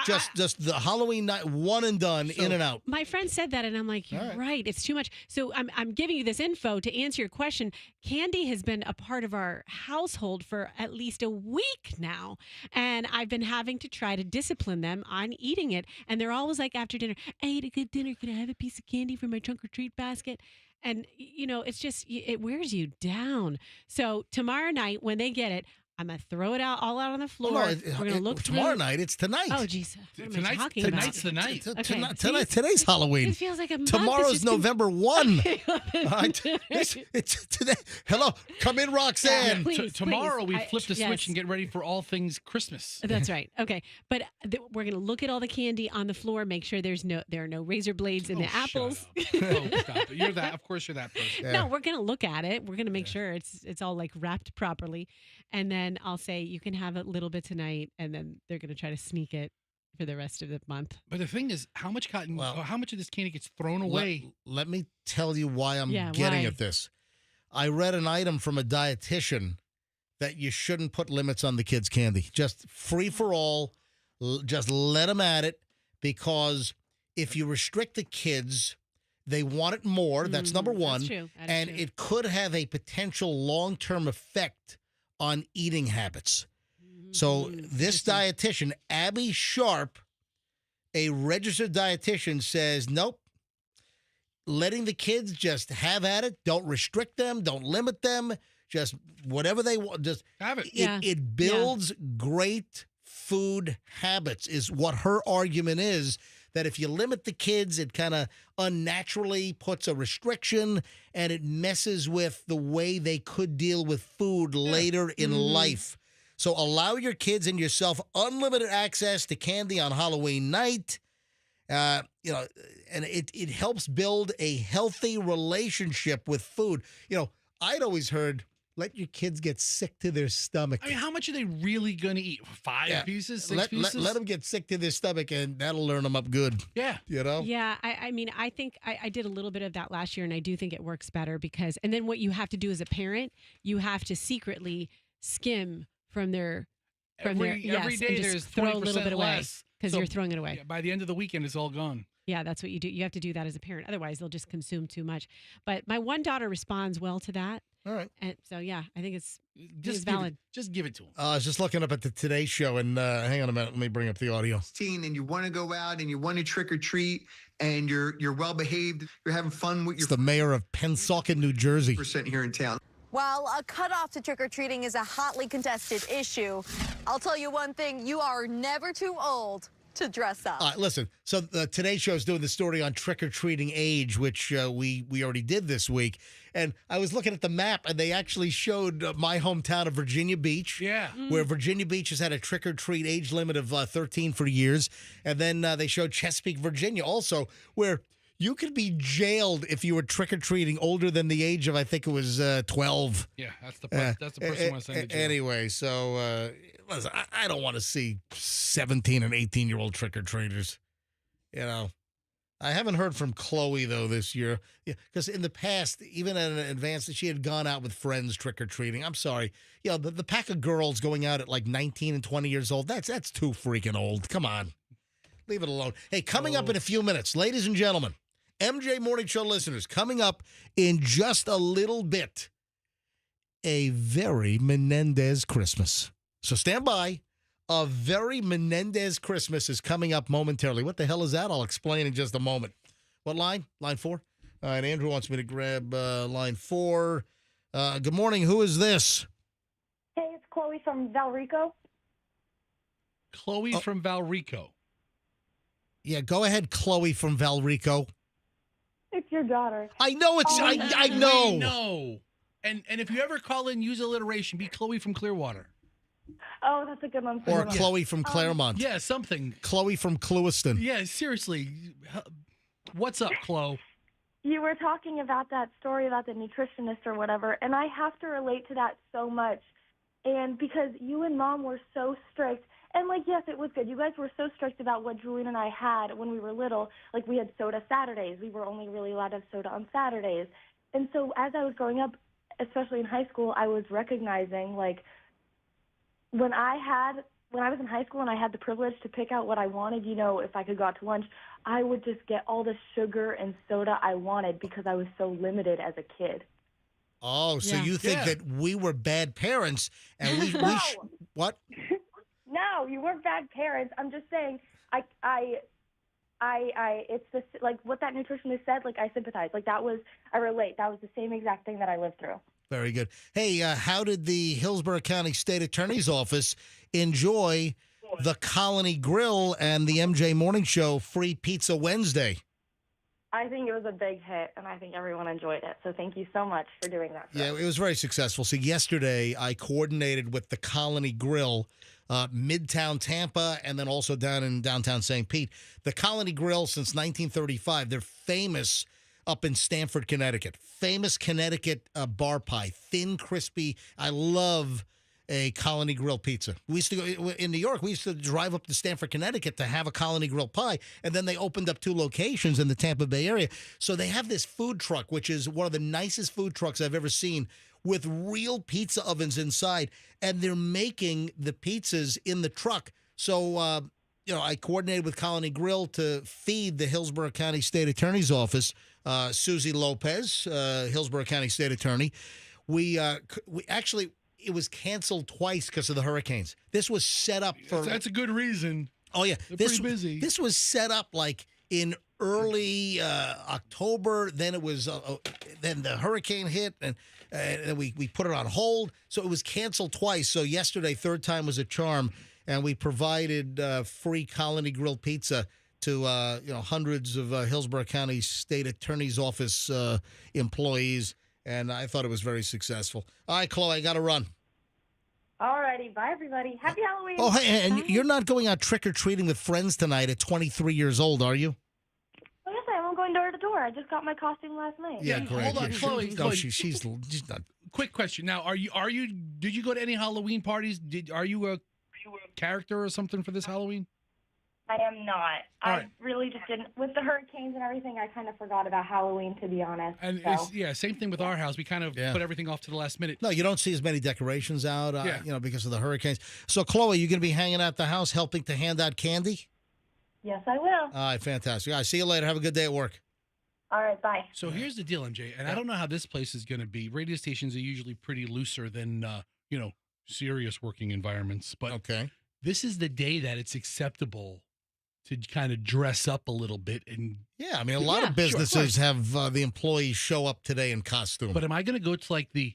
Just the Halloween night, one and done, in and out. My friend said that, and I'm like, you're right. It's too much. So I'm giving you this info to answer your question. Candy has been a part of our household for at least a week now, and I've been having to try to discipline them on eating it. And they're always like, after dinner, I ate a good dinner. Could I have a piece of candy from my trunk or treat basket? And, it's just, it wears you down. So tomorrow night, when they get it, I'm going to throw it all out on the floor. We're going to look tomorrow through. night. It's tonight. Oh, geez. What am I talking tonight's about? the night. Okay. Today's Halloween. It feels like a month. Tomorrow's It's just November 1. Okay. It's today. Hello. Come in, Roxanne. Yeah, please, tomorrow, we please. flip the Yes. switch and get ready for all things Christmas. That's right. Okay. But we're going to look at all the candy on the floor, make sure there are no razor blades in the apples. Shut up. Oh, stop it. You're that. Of course, you're that person. Yeah. No, we're going to look at it. We're going to make sure it's all like wrapped properly. And then I'll say, you can have a little bit tonight. And then they're going to try to sneak it for the rest of the month. But the thing is, how much how much of this candy gets thrown away? Let me tell you why I'm getting why? at this. I read an item from a dietitian that you shouldn't put limits on the kids' candy. Just free for all. Just let them at it, because if you restrict the kids, they want it more. That's number one. That's true. That is And true. it could have a potential long-term effect on eating habits. So this dietitian, Abby Sharp, a registered dietitian, says, nope, letting the kids just have at it. Don't restrict them. Don't limit them. just whatever they want. Just have it. It builds great food habits is what her argument is, that if you limit the kids, it kind of unnaturally puts a restriction and it messes with the way they could deal with food later in life. So allow your kids and yourself unlimited access to candy on Halloween night. And it helps build a healthy relationship with food. I'd always heard, let your kids get sick to their stomach. I mean, how much are they really going to eat? 5 pieces, 6 pieces? Let them get sick to their stomach, and that'll learn them up good. Yeah. Yeah, I mean, I think I did a little bit of that last year, and I do think it works better because, and then what you have to do as a parent, you have to secretly skim from their, every day and just there's throw a little bit away less. because you're throwing it away. Yeah, by the end of the weekend, it's all gone. Yeah, that's what you do. You have to do that as a parent. Otherwise, they'll just consume too much. But my one daughter responds well to that. All right. And so, yeah, I think it's Valid. Just give it to them. I was just looking up at the Today Show, and hang on a minute. Let me bring up the audio. And you want to go out and you want to trick or treat, and you're well behaved. You're having fun with your. It's the mayor of Pennsauken, New Jersey. % here in town. While a cutoff to trick-or-treating is a hotly contested issue, I'll tell you one thing, you are never too old to dress up. Listen, so the Today Show is doing the story on trick-or-treating age, which we already did this week. And I was looking at the map, and they actually showed my hometown of Virginia Beach. Yeah. Where Virginia Beach has had a trick-or-treat age limit of 13 for years. And then they showed Chesapeake, Virginia also, where you could be jailed if you were trick-or-treating older than the age of, I think it was 12. Yeah, that's the person who wants to send to jail. Anyway, so listen, I don't want to see 17 and 18-year-old trick-or-treaters. I haven't heard from Chloe, though, this year. Yeah, because in the past, even at an advance, she had gone out with friends trick-or-treating. I'm sorry. The pack of girls going out at like 19 and 20 years old, that's too freaking old. Come on. Leave it alone. Hey, coming up in a few minutes, ladies and gentlemen, MJ Morning Show listeners, coming up in just a little bit, a very Menendez Christmas. So stand by. A very Menendez Christmas is coming up momentarily. What the hell is that? I'll explain in just a moment. What line? Line 4? All right, Andrew wants me to grab line 4. Good morning. Who is this? Hey, it's Chloe from Valrico. Chloe from Valrico. Yeah, go ahead, Chloe from Valrico. It's your daughter. I know it's. I know. We know. And if you ever call in, use alliteration. Be Chloe from Clearwater. Oh, that's a good one. Or Chloe from Claremont. Yeah, something. Chloe from Clewiston. Yeah, seriously. What's up, Chloe? You were talking about that story about the nutritionist or whatever, and I have to relate to that so much. And because you and Mom were so strict, and yes, it was good. You guys were so strict about what Julian and I had when we were little. We had soda Saturdays. We were only really allowed to have soda on Saturdays. And so as I was growing up, especially in high school, I was recognizing, when I was in high school and I had the privilege to pick out what I wanted, if I could go out to lunch, I would just get all the sugar and soda I wanted because I was so limited as a kid. Oh, so you think that we were bad parents and we what? No, you weren't bad parents. I'm just saying, it's just what that nutritionist said. I sympathize. I relate. That was the same exact thing that I lived through. Very good. Hey, how did the Hillsborough County State Attorney's Office enjoy the Colony Grill and the MJ Morning Show Free Pizza Wednesday? I think it was a big hit, and I think everyone enjoyed it. So thank you so much for doing that. Yeah, it was very successful. So yesterday, I coordinated with the Colony Grill, Midtown Tampa, and then also down in downtown St. Pete. The Colony Grill, since 1935, they're famous up in Stamford, Connecticut. Famous Connecticut bar pie, thin, crispy. I love a Colony Grill pizza. We used to go in New York. We used to drive up to Stamford, Connecticut to have a Colony Grill pie, and then they opened up 2 locations in the Tampa Bay area. So they have this food truck, which is one of the nicest food trucks I've ever seen, with real pizza ovens inside, and they're making the pizzas in the truck. So, I coordinated with Colony Grill to feed the Hillsborough County State Attorney's Office, Susie Lopez, Hillsborough County State Attorney. We actually, it was canceled twice because of the hurricanes. This was set up for... That's a good reason. Oh, yeah. They're pretty busy. This was set up in early October. Then it was... then the hurricane hit, and and we put it on hold. So it was canceled twice. So yesterday, third time was a charm, and we provided free Colony Grill pizza to hundreds of Hillsborough County State Attorney's Office employees, and I thought it was very successful. All right, Chloe, I got to run. Alrighty, bye everybody. Happy Halloween. Oh, hey, and you're not going out trick-or-treating with friends tonight at 23 years old, are you? Oh, yes, I am. I'm going door to door. I just got my costume last night. Yeah, great. Hold on, Chloe. No, she's not. Quick question. Now, did you go to any Halloween parties? Are you a character or something for this Halloween? I am not. All I right. really just didn't. With the hurricanes and everything, I kind of forgot about Halloween, to be honest. And so. same thing with our house. We kind of put everything off to the last minute. No, you don't see as many decorations out, because of the hurricanes. So, Chloe, you going to be hanging out the house helping to hand out candy? Yes, I will. All right, fantastic. All right, see you later. Have a good day at work. All right, bye. So here's the deal, MJ, and I don't know how this place is going to be. Radio stations are usually pretty looser than, serious working environments. But this is the day that it's acceptable to kind of dress up a little bit. And yeah, I mean, a lot of businesses have the employees show up today in costume. But am I going to go to like the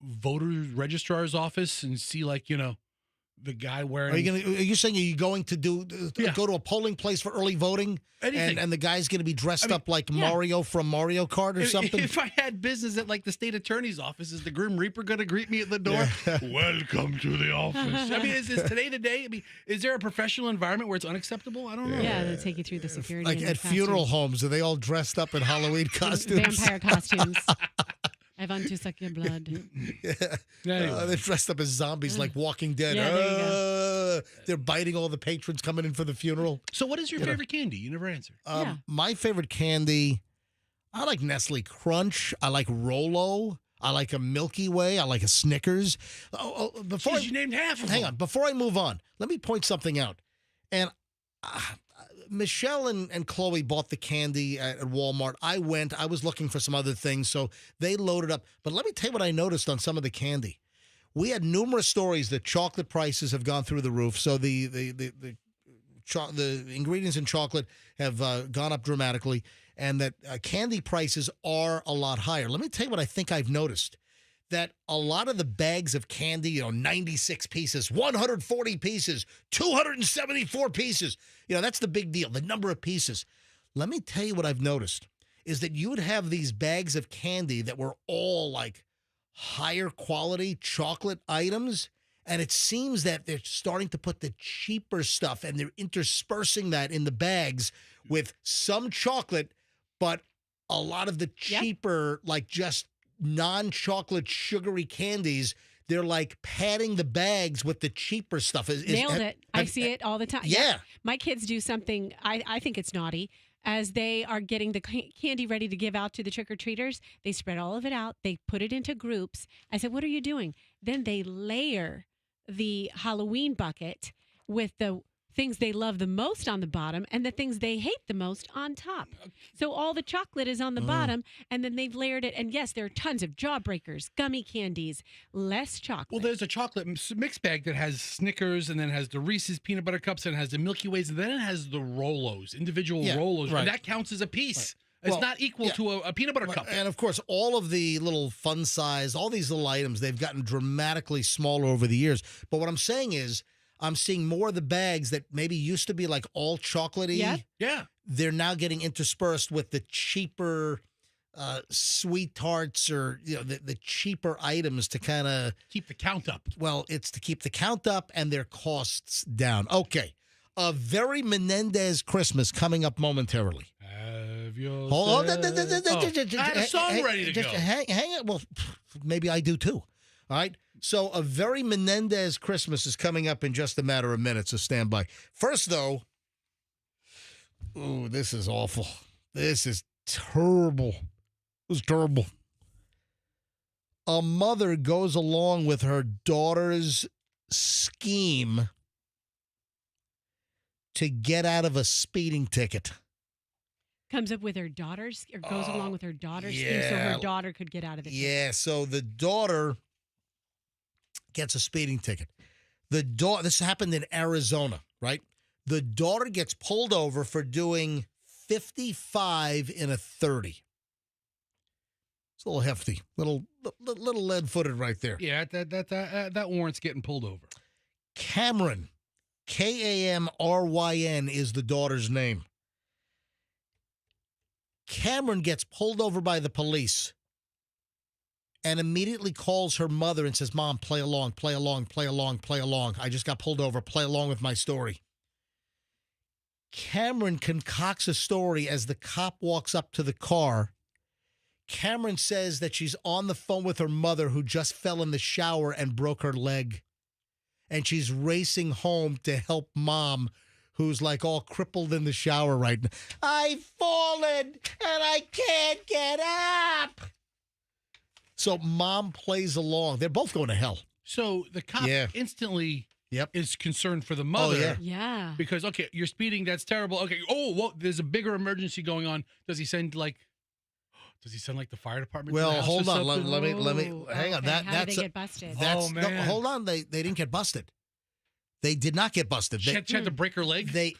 voter registrar's office and see the guy wearing? Are you saying you're going to go to a polling place for early voting, and the guy's going to be dressed up like Mario from Mario Kart or something? If I had business at like the state attorney's office, is the Grim Reaper going to greet me at the door? Welcome to the office. I mean, is today the day? I mean, is there a professional environment where it's unacceptable? I don't know. Yeah, they take you through the security. Like at funeral homes, are they all dressed up in Halloween costumes? Vampire costumes. I want to suck your blood. They're dressed up as zombies like Walking Dead. Yeah, there you go. They're biting all the patrons coming in for the funeral. So what is your favorite candy? You never answered. My favorite candy, I like Nestle Crunch. I like Rolo. I like a Milky Way. I like a Snickers. You named half of them. Hang on. Before I move on, let me point something out. And Michelle and Chloe bought the candy at Walmart. I was looking for some other things, so they loaded up. But let me tell you what I noticed on some of the candy. We had numerous stories that chocolate prices have gone through the roof. So the ingredients in chocolate have gone up dramatically, and that candy prices are a lot higher. Let me tell you what I think I've noticed. That a lot of the bags of candy, 96 pieces, 140 pieces, 274 pieces, that's the big deal, the number of pieces. Let me tell you what I've noticed is that you would have these bags of candy that were all like higher quality chocolate items, and it seems that they're starting to put the cheaper stuff and they're interspersing that in the bags with some chocolate, but a lot of the cheaper, like just non-chocolate sugary candies, they're like padding the bags with the cheaper stuff. Nailed it. I see it all the time. Yeah. My kids do something, I think it's naughty. As they are getting the candy ready to give out to the trick-or-treaters, they spread all of it out. They put it into groups. I said, what are you doing? Then they layer the Halloween bucket with the things they love the most on the bottom and the things they hate the most on top. So all the chocolate is on the bottom, and then they've layered it. And yes, there are tons of jawbreakers, gummy candies, less chocolate. Well, there's a chocolate mix bag that has Snickers, and then has the Reese's peanut butter cups, and has the Milky Ways, and then it has the Rolos, individual Rolos, and that counts as a piece. Right. It's not equal to a peanut butter cup. And of course, all of the little fun size, all these little items, they've gotten dramatically smaller over the years. But what I'm saying is, I'm seeing more of the bags that maybe used to be like all chocolatey. Yeah. They're now getting interspersed with the cheaper sweet tarts or the cheaper items to kind of keep the count up. Well, it's to keep the count up and their costs down. Okay. A very Menendez Christmas coming up momentarily. Have your Hold on. I had a song ready to go. Hang it. Well, maybe I do too. All right. So a very Menendez Christmas is coming up in just a matter of minutes, so stand by. First, though, this is awful. This is terrible. It was terrible. A mother goes along with her daughter's scheme to get out of a speeding ticket. Comes up with her daughter's, or goes along with her daughter's scheme so her daughter could get out of it. Yeah, so the daughter gets a speeding ticket. This happened in Arizona, right? The daughter gets pulled over for doing 55 in a 30. It's a little hefty, little little lead-footed right there. Yeah, that warrants getting pulled over. Cameron, Kamryn is the daughter's name. Cameron gets pulled over by the police and immediately calls her mother and says, Mom, play along, play along, play along, play along. I just got pulled over. Play along with my story. Cameron concocts a story as the cop walks up to the car. Cameron says that she's on the phone with her mother who just fell in the shower and broke her leg. And she's racing home to help Mom, who's like all crippled in the shower right now. I've fallen and I can't get up. So Mom plays along. They're both going to hell. So the cop instantly is concerned for the mother. Oh, yeah. Because, okay, you're speeding. That's terrible. Okay. Oh, well, there's a bigger emergency going on. Does he send like the fire department? Well, to the house hold or on. something? Let me hang on. Okay. How did they get busted? That's, Oh, man. No, hold on. They didn't get busted. They did not get busted. She had to break her leg? They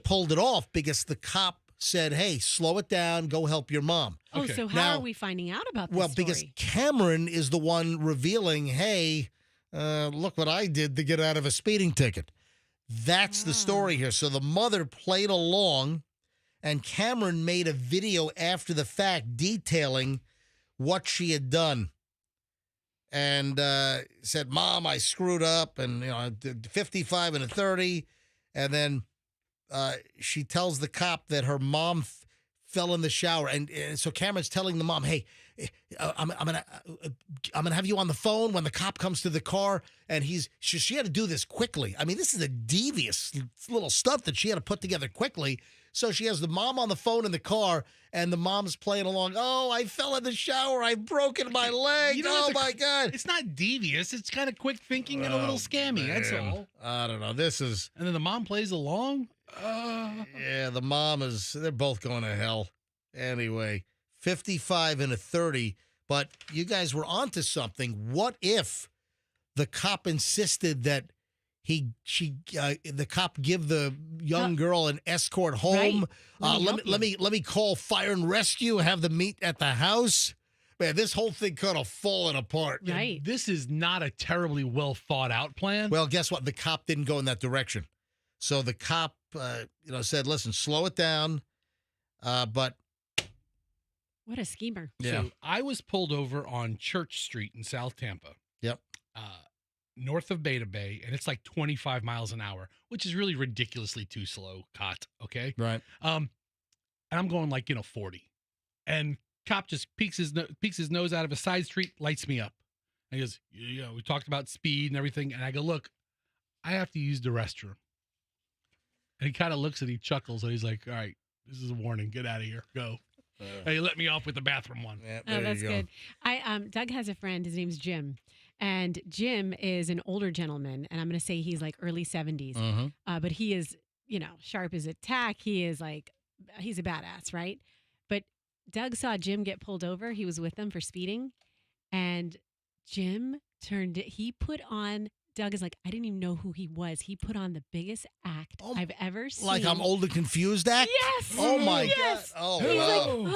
pulled it off because the cop said, hey, slow it down. Go help your mom. Oh, okay. So how are we finding out about this Well, story? because Cameron is the one revealing, hey, look what I did to get out of a speeding ticket. That's the story here. So the mother played along, and Cameron made a video after the fact detailing what she had done. And said, Mom, I screwed up, and I did 55 and a 30. And then she tells the cop that her mom fell in the shower. And so Cameron's telling the mom, hey, I'm gonna have you on the phone when the cop comes to the car. And she had to do this quickly. I mean, this is a devious little stuff that she had to put together quickly. So she has the mom on the phone in the car, and the mom's playing along. Oh, I fell in the shower. I've broken my leg. Oh, my God. It's not devious. It's kind of quick thinking and a little scammy. Man. That's all. I don't know. This is... And then the mom plays along? Yeah, the mom is... They're both going to hell. Anyway, 55 and a 30. But you guys were onto something. What if the cop insisted that the cop give the young girl an escort home? Right. Let me call fire and rescue, have them meet at the house. Man, this whole thing could have fallen apart. Right. This is not a terribly well thought out plan. Well, guess what? The cop didn't go in that direction. So the cop, said, "Listen, slow it down." But what a schemer! Yeah. So I was pulled over on Church Street in South Tampa. Yep. North of Beta Bay, and it's like 25 miles an hour, which is really ridiculously too slow, okay? Right. And I'm going 40. And cop just peeks his nose out of a side street, lights me up. And he goes, we talked about speed and everything. And I go, look, I have to use the restroom. And he kind of looks and he chuckles, and he's like, all right, this is a warning. Get out of here. Go. Hey, let me off with the bathroom one. Yeah, Oh, that's good. Doug has a friend. His name's Jim. And Jim is an older gentleman, and I'm going to say he's like early 70s. Mm-hmm. But he is, sharp as a tack. He is he's a badass, right? But Doug saw Jim get pulled over. He was with them for speeding. And Jim Doug is like, I didn't even know who he was. He put on the biggest act I've ever seen. Like I'm old and confused act? Yes. Oh, my yes. God. Oh, He's wow.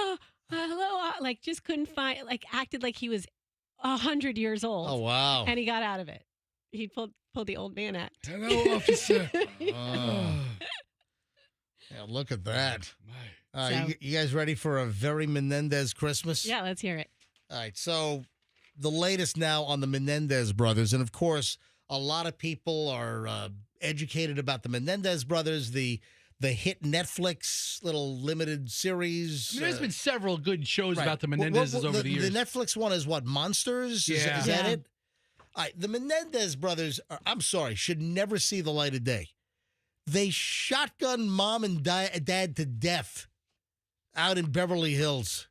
like, hello. Just couldn't find, acted like he was 100 years old. Oh, wow. And he got out of it. He pulled the old man act. Hello, officer. Yeah, look at that. You guys ready for a very Menendez Christmas? Yeah, let's hear it. All right. So the latest now on the Menendez brothers. And, of course, a lot of people are educated about the Menendez brothers, the hit Netflix little limited series. There's been several good shows about the Menendezes over the years. The Netflix one is what, Monsters? Yeah. Is that it? All right, the Menendez brothers, I'm sorry, should never see the light of day. They shotgun mom and dad to death out in Beverly Hills.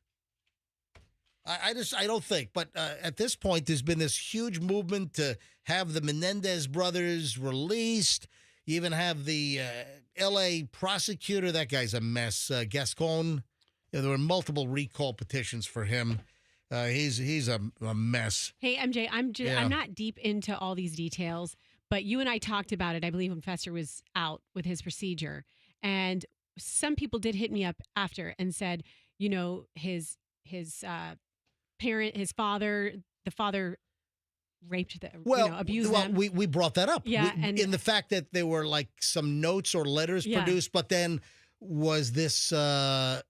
I don't think. But at this point, there's been this huge movement to have the Menendez brothers released. You even have the L.A. prosecutor. That guy's a mess. Gascon. There were multiple recall petitions for him. He's a mess. Hey, MJ, I'm not deep into all these details, but you and I talked about it, I believe, when Fester was out with his procedure. And some people did hit me up after and said, his his father, the father raped them, abused well, them. we brought that up. Yeah, and in the fact that there were like some notes or letters produced, but then was this an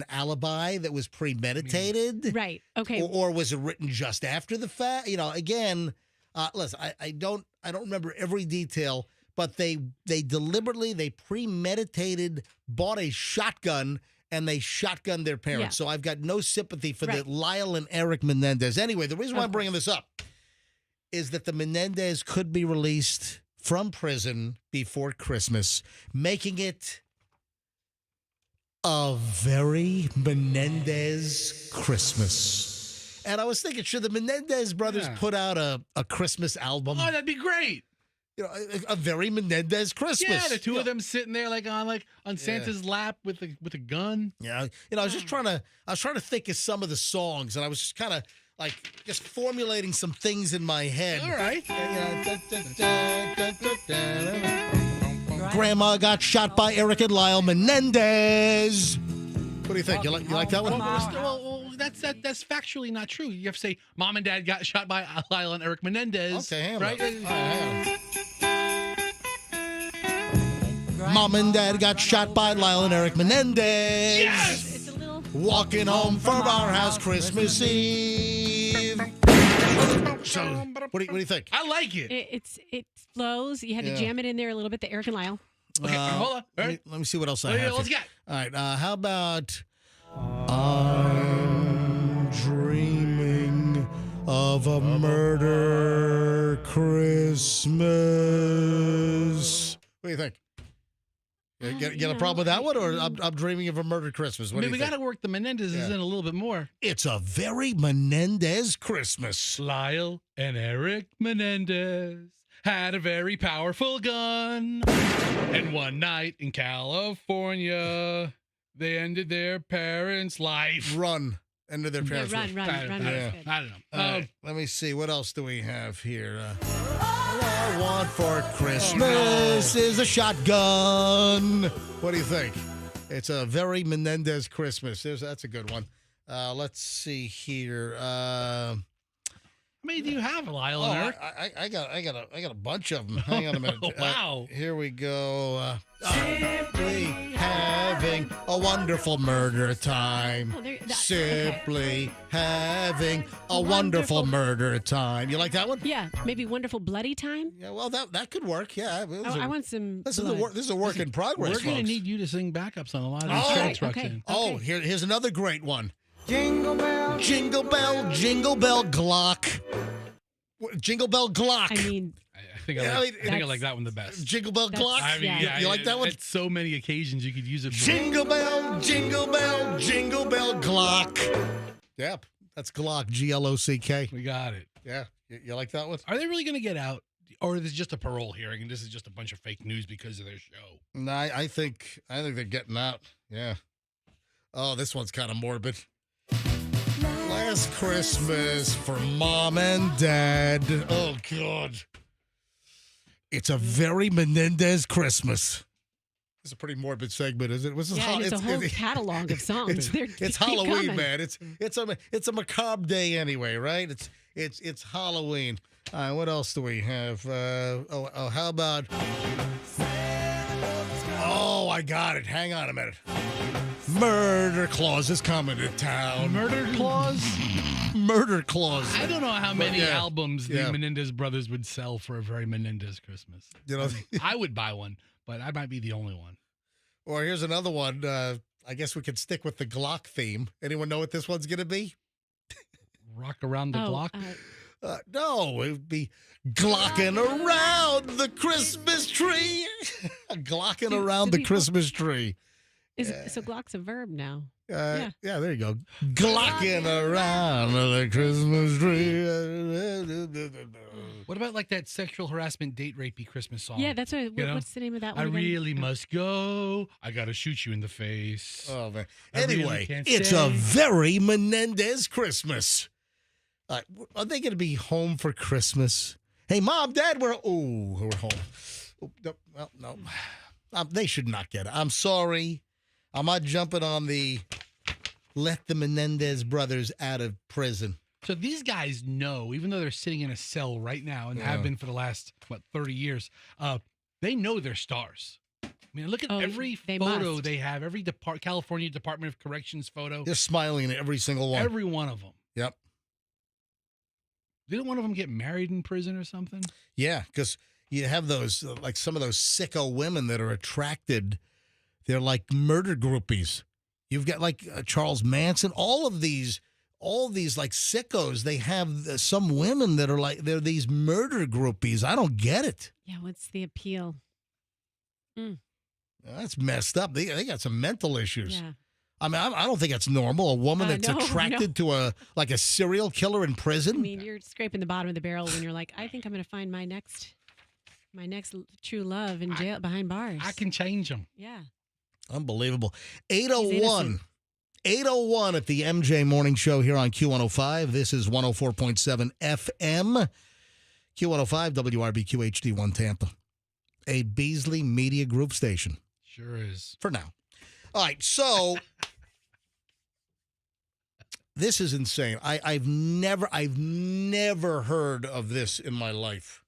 alibi that was premeditated? Right. Okay. Or was it written just after the fact? Again, listen, I don't remember every detail, but they premeditated, bought a shotgun, and they shotgunned their parents. Yeah. So I've got no sympathy for the Lyle and Eric Menendez. Anyway, the reason why I'm bringing this up is that the Menendez could be released from prison before Christmas, making it a very Menendez Christmas. And I was thinking, should the Menendez brothers put out a Christmas album? Oh, that'd be great. A very Menendez Christmas. Yeah, the two of them sitting there like on Santa's lap with a gun. Yeah, I was just trying to think of some of the songs, and I was just kind of just formulating some things in my head. All right. Grandma got shot by Eric and Lyle Menendez. What do you think? You like that one? Well, that's factually not true. You have to say Mom and Dad got shot by Lyle and Eric Menendez. Okay, right? Mom and Dad got shot by Lyle and Eric Menendez. Yes! It's a little. Walking home from our house Christmas Eve. So, what do you think? I like it. It flows. You had to jam it in there a little bit. The Eric and Lyle. Okay, hold on. Let me see what else I have. Let's here. get. All right. How about I'm dreaming of a murder Christmas. What do you think? Get a problem with that one, or I'm dreaming of a murder Christmas? What do you we think? got to work the Menendezes in a little bit more. It's a very Menendez Christmas. Lyle and Eric Menendez had a very powerful gun. And one night in California, they ended their parents' life. Ended their parents' life. Run. I don't know. Right, let me see. What else do we have here? All I want for Christmas is a shotgun. What do you think? It's a very Menendez Christmas. That's a good one. Let's see here. How many do you have, Lyle and Eric? I got a bunch of them. Hang on a minute. Wow. Here we go. Simply having a wonderful murder time. Simply having a wonderful murder time. You like that one? Yeah, maybe Wonderful Bloody Time. Yeah, well, that could work. Yeah. I want some. This is a work in progress. We're going to folks. need you to sing backups on a lot of these tracks, Roxanne. Oh, here's another great one. Jingle bell, jingle bell, jingle bell, Glock. Jingle bell, Glock. I think I like that one the best. Jingle bell, Glock. I mean, you like that one? At so many occasions you could use it for. Jingle bell, jingle bell, jingle bell, Glock. Yep, that's Glock, Glock. We got it. Yeah, you like that one? Are they really going to get out? Or is this just a parole hearing and this is just a bunch of fake news because of their show? No, I think they're getting out. Yeah. Oh, this one's kind of morbid. Last Christmas for Mom and Dad. Oh, God. It's a very Menendez Christmas. It's a pretty morbid segment, isn't it? It's a whole catalog of songs. It's Halloween, man. It's a macabre day anyway, right? It's Halloween. All right, what else do we have? How about? Oh, I got it. Hang on a minute. Murder Claus is coming to town. Murder Claus? Murder Claus. I don't know how many albums the Menendez brothers would sell for a very Menendez Christmas. I would buy one, but I might be the only one. Or here's another one. I guess we could stick with the Glock theme. Anyone know what this one's going to be? Rock Around the Block? No, it would be glocking around the Christmas tree. Glocking around the Christmas tree. So Glock's a verb now. Yeah, there you go. Glocking around the Christmas tree. What about like that sexual harassment, date rapey Christmas song? Yeah, that's what's the name of that one? I really must go. I got to shoot you in the face. Oh, man. Anyway, it's a very Menendez Christmas. Are they going to be home for Christmas? Hey, Mom, Dad, we're home. Oh, no. They should not get it. I'm sorry. I'm not jumping on the let the Menendez brothers out of prison. So these guys know, even though they're sitting in a cell right now and have been for the last, 30 years, they know they're stars. I mean, look at every photo they have, every California Department of Corrections photo. They're smiling at every single one. Every one of them. Yep. Didn't one of them get married in prison or something? Yeah, because you have those, like some of those sicko women that are attracted. They're like murder groupies. You've got like Charles Manson, all these like sickos. They have some women that are like, they're these murder groupies. I don't get it. Yeah, what's the appeal? That's messed up. They got some mental issues. Yeah. I mean, I don't think that's normal. A woman that's attracted to a serial killer in prison. I mean, you're scraping the bottom of the barrel when you're like, I think I'm going to find my next true love in jail behind bars. I can change them. Yeah. Unbelievable. 801 at the MJ Morning Show here on Q105. This is 104.7 FM. Q105 WRBQ HD1 Tampa. A Beasley Media Group station. Sure is. For now. All right, so this is insane. I've never heard of this in my life.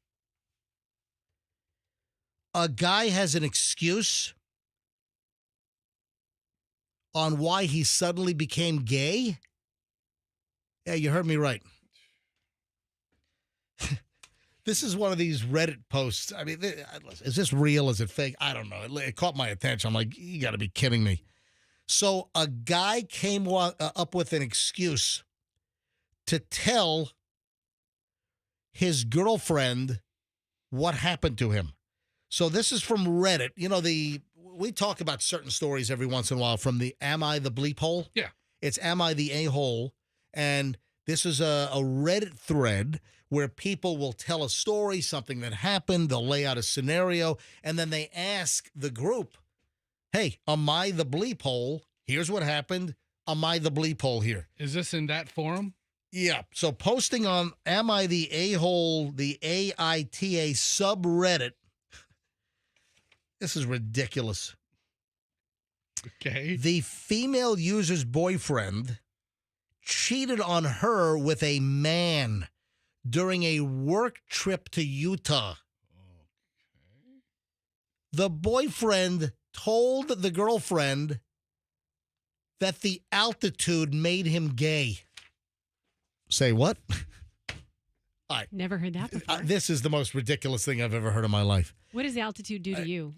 A guy has an excuse on why he suddenly became gay? Yeah, you heard me right. This is one of these Reddit posts. I mean, is this real? Is it fake? I don't know. It caught my attention. I'm like, you got to be kidding me. So a guy came up with an excuse to tell his girlfriend what happened to him. So this is from Reddit. You know, we talk about certain stories every once in a while from the Am I the Bleep Hole? Yeah. It's Am I the A-Hole? And this is a Reddit thread where people will tell a story, something that happened, they'll lay out a scenario, and then they ask the group, hey, am I the bleep hole? Here's what happened. Am I the bleep hole here? Is this in that forum? Yeah. So posting on Am I the A-Hole, the AITA subreddit. This is ridiculous. Okay. The female user's boyfriend cheated on her with a man during a work trip to Utah. Okay. The boyfriend told the girlfriend that the altitude made him gay. Say what? Never heard that before. This is the most ridiculous thing I've ever heard in my life. What does the altitude do to you?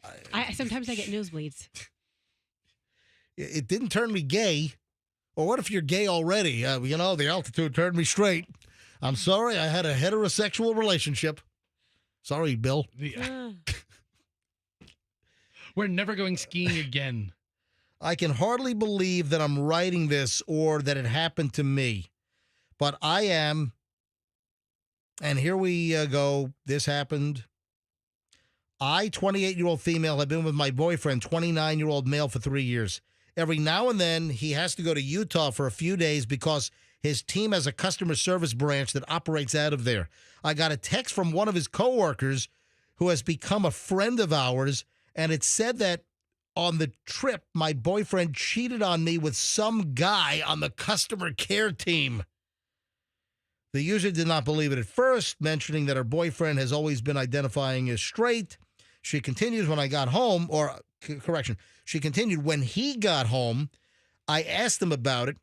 Sometimes I get nosebleeds. It didn't turn me gay. Or what if you're gay already? The altitude turned me straight. I'm sorry, I had a heterosexual relationship. Sorry, Bill. We're never going skiing again. I can hardly believe that I'm writing this or that it happened to me. But I am, and here we go. This happened. I, 28-year-old female, have been with my boyfriend, 29-year-old male, for 3 years. Every now and then, he has to go to Utah for a few days because his team has a customer service branch that operates out of there. I got a text from one of his coworkers who has become a friend of ours, and it said that on the trip, my boyfriend cheated on me with some guy on the customer care team. The user did not believe it at first, mentioning that her boyfriend has always been identifying as straight. She continues, when I got home, she continued, when he got home, I asked him about it,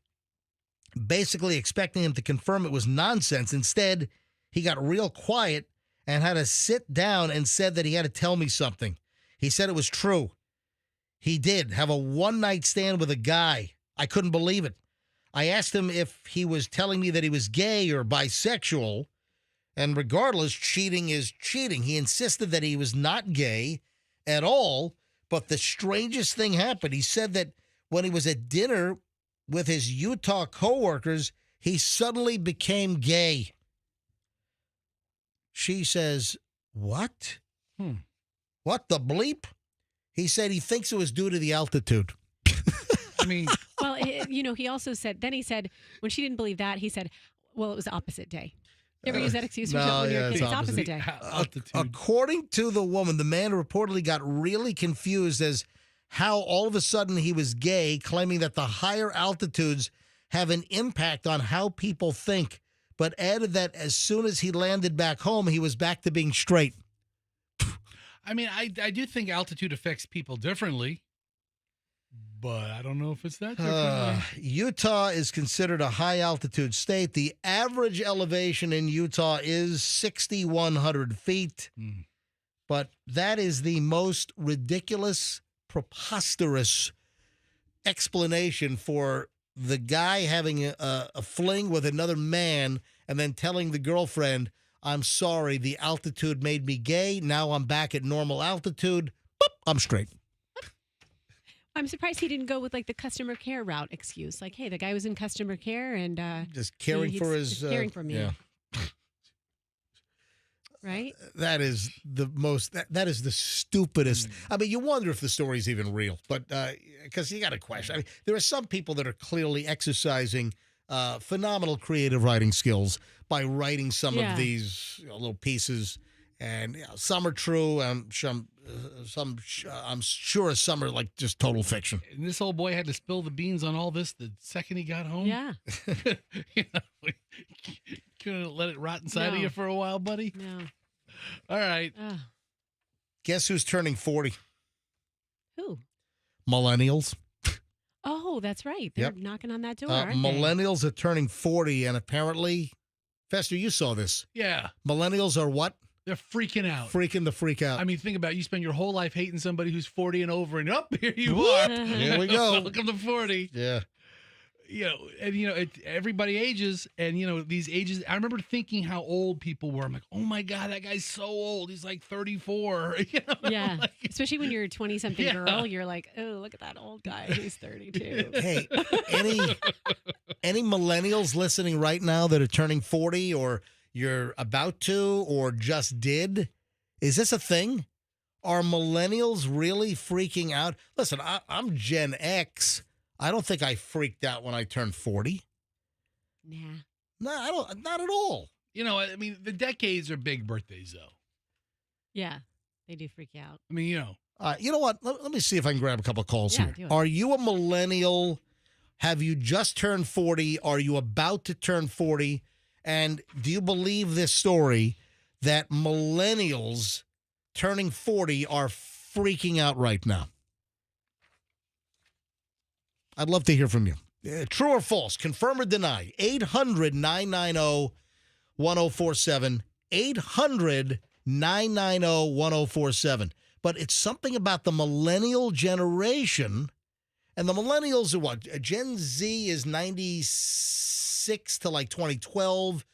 basically expecting him to confirm it was nonsense. Instead, he got real quiet and had to sit down and said that he had to tell me something. He said it was true. He did have a one-night stand with a guy. I couldn't believe it. I asked him if he was telling me that he was gay or bisexual, and regardless, cheating is cheating. He insisted that he was not gay at all, but the strangest thing happened. He said that when he was at dinner with his Utah coworkers, he suddenly became gay. She says, what? What the bleep? He said he thinks it was due to the altitude. I mean, well, he also said, then he said, when she didn't believe that, he said, well, it was the opposite day. You ever use that excuse for something when you're a kid? It's opposite day. According to the woman, the man reportedly got really confused as how all of a sudden he was gay, claiming that the higher altitudes have an impact on how people think, but added that as soon as he landed back home, he was back to being straight. I mean, I do think altitude affects people differently, but I don't know if it's that different. Utah is considered a high-altitude state. The average elevation in Utah is 6,100 feet, but that is the most ridiculous, preposterous explanation for the guy having a fling with another man and then telling the girlfriend, I'm sorry, the altitude made me gay. Now I'm back at normal altitude. Boop, I'm straight. I'm surprised he didn't go with like the customer care route excuse. Like, hey, the guy was in customer care and just caring for his caring for me. Yeah. Right? That is the most. That is the stupidest. I mean, you wonder if the story's even real, but because you got to question. I mean, there are some people that are clearly exercising phenomenal creative writing skills by writing some of these little pieces, and some are true. I'm sure some are like just total fiction. And this old boy had to spill the beans on all this the second he got home. Yeah. Couldn't let it rot inside of you for a while, buddy. No. All right. Guess who's turning 40? Who? Millennials. Oh, that's right. They're knocking on that door, aren't millennials are turning 40, and apparently, Fester, you saw this. Yeah. Millennials are what? They're freaking out. Freaking the freak out. I mean, think about it. You spend your whole life hating somebody who's 40 and over, and up here you are. Here we go. Welcome to 40. Yeah. Everybody ages, and these ages. I remember thinking how old people were. I'm like, oh my god, that guy's so old. He's like 34. Yeah, especially when you're a 20-something girl, you're like, oh, look at that old guy who's 32. Hey, any millennials listening right now that are turning 40, or you're about to, or just did? Is this a thing? Are millennials really freaking out? Listen, I'm Gen X. I don't think I freaked out when I turned 40. Nah. No, I don't. Not at all. I mean, the decades are big birthdays, though. Yeah, they do freak you out. I mean, you know what? Let me see if I can grab a couple of calls here. Do it. Are you a millennial? Have you just turned 40? Are you about to turn 40? And do you believe this story that millennials turning 40 are freaking out right now? I'd love to hear from you. True or false? Confirm or deny? 800-990-1047. 800-990-1047. But it's something about the millennial generation. And the millennials are what? Gen Z is 96 to like 2012.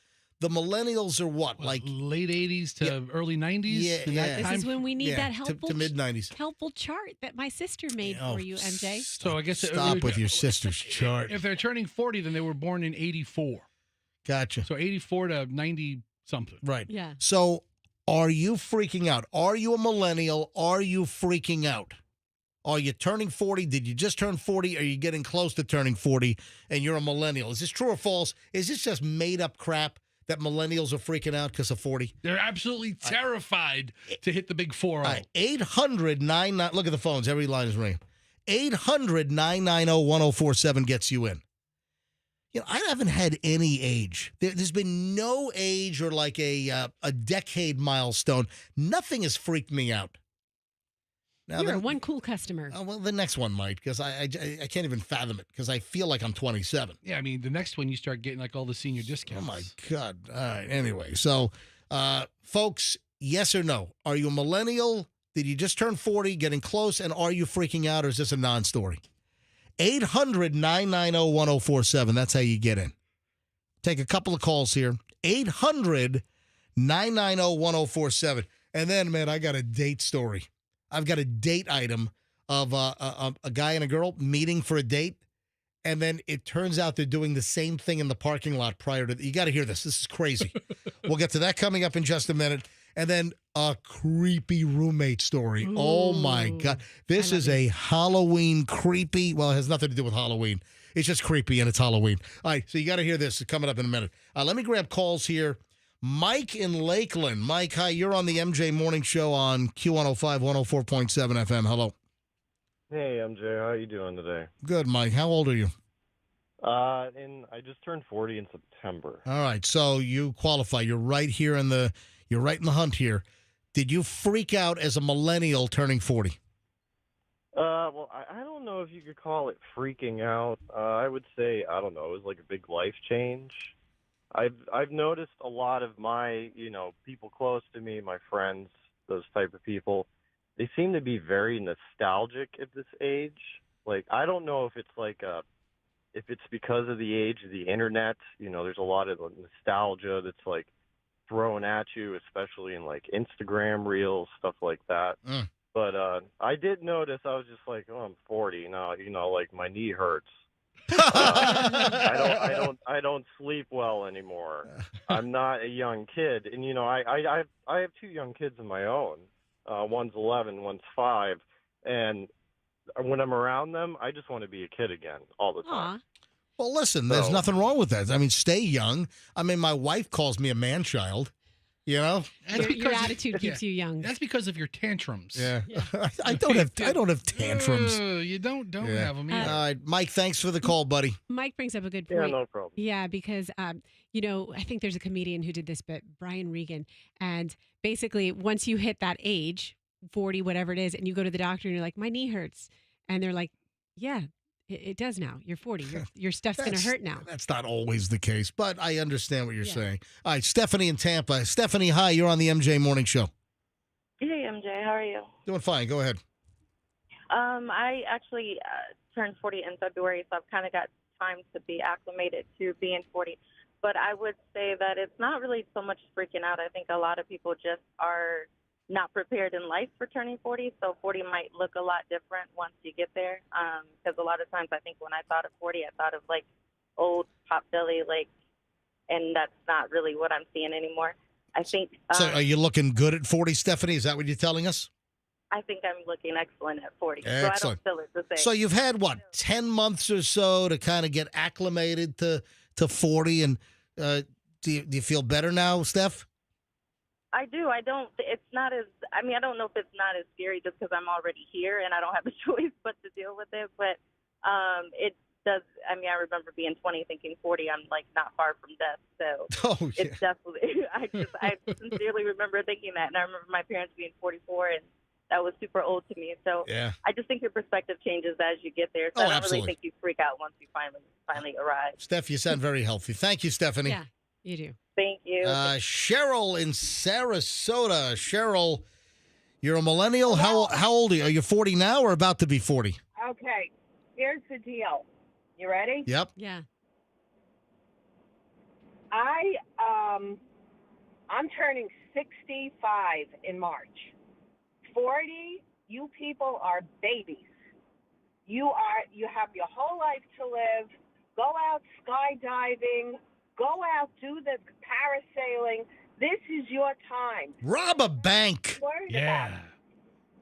The millennials are what? Like late 80s to early 90s? Yeah. This is when we need that helpful to mid-90s. helpful chart that my sister made for you, MJ. So I guess stop with your sister's chart. If they're turning 40, then they were born in 84. Gotcha. So 84 to 90 something. Right. Yeah. So are you freaking out? Are you a millennial? Are you freaking out? Are you turning 40? Did you just turn 40? Are you getting close to turning 40 and you're a millennial? Is this true or false? Is this just made up crap that millennials are freaking out because of 40? They're absolutely terrified to hit the big 4-0. 800-99, look at the phones. Every line is ringing. 800-990-1047 gets you in. I haven't had any age. There's been no age or like a decade milestone. Nothing has freaked me out. Now, You're one cool customer. Well, the next one might, because I can't even fathom it, because I feel like I'm 27. Yeah, I mean, the next one you start getting like all the senior discounts. Oh, my God. All right. Anyway, so, folks, yes or no? Are you a millennial? Did you just turn 40, getting close, and are you freaking out, or is this a non-story? 800-990-1047. That's how you get in. Take a couple of calls here. 800-990-1047. And then, man, I got a date story. I've got a date item of a guy and a girl meeting for a date, and then it turns out they're doing the same thing in the parking lot prior to. You got to hear this. This is crazy. We'll get to that coming up in just a minute. And then a creepy roommate story. Ooh. Oh, my God. This is a Halloween creepy. Well, it has nothing to do with Halloween. It's just creepy, and it's Halloween. All right, so you got to hear this. It's coming up in a minute. Let me grab calls here. Mike in Lakeland. Mike, hi. You're on the MJ Morning Show on Q105, 104.7 FM. Hello. Hey, MJ, how you doing today? Good, Mike. How old are you? And I just turned 40 in September. All right, so you qualify. You're right here you're right in the hunt here. Did you freak out as a millennial turning 40? Well, I don't know if you could call it freaking out. I would say, I don't know, it was like a big life change. I've noticed a lot of my, people close to me, my friends, those type of people, they seem to be very nostalgic at this age. Like, I don't know if it's like if it's because of the age of the internet. There's a lot of nostalgia that's like thrown at you, especially in like Instagram reels, stuff like that. But I did notice, I was just like, oh, I'm 40 now, like my knee hurts. I don't sleep well anymore. I'm not a young kid, and I have two young kids of my own. One's 11, one's 5, and when I'm around them, I just want to be a kid again all the time. Aw. Well, listen, there's nothing wrong with that. I mean, stay young. I mean, my wife calls me a man-child. Your attitude keeps you young. That's because of your tantrums. Yeah. I don't have tantrums. You don't have them either. All right, Mike, thanks for the call, buddy. Mike brings up a good point. Yeah, no problem. Yeah, because I think there's a comedian who did this, but Brian Regan, and basically once you hit that age, 40, whatever it is, and you go to the doctor and you're like, my knee hurts, and they're like, yeah, it does now. You're 40. Your stuff's going to hurt now. That's not always the case, but I understand what you're saying. All right, Stephanie in Tampa. Stephanie, hi. You're on the MJ Morning Show. Hey, MJ. How are you? Doing fine. Go ahead. I actually turned 40 in February, so I've kind of got time to be acclimated to being 40. But I would say that it's not really so much freaking out. I think a lot of people just are not prepared in life for turning 40, so 40 might look a lot different once you get there. Because a lot of times I think when I thought of 40, I thought of like old pop belly, and that's not really what I'm seeing anymore. I think. So are you looking good at 40, Stephanie? Is that what you're telling us? I think I'm looking excellent at 40. Excellent. So I don't feel it the same. So you've had, 10 months or so to kind of get acclimated to 40, and do you feel better now, Steph? I do. I don't know if it's not as scary just because I'm already here and I don't have a choice but to deal with it. But it does. I remember being 20 thinking 40, I'm like not far from death. So it's definitely, I sincerely remember thinking that. And I remember my parents being 44, and that was super old to me. So I just think your perspective changes as you get there. So I don't really think you freak out once you finally arrive. Steph, you sound very healthy. Thank you, Stephanie. Yeah, you do. Thank you. Cheryl in Sarasota. Cheryl, you're a millennial. How old are you? Are you 40 now or about to be 40? Okay, here's the deal. You ready? Yep. Yeah. I'm turning 65 in March. 40, you people are babies. You have your whole life to live. Go out skydiving. Go out, do the parasailing. This is your time. Rob a bank. Yeah.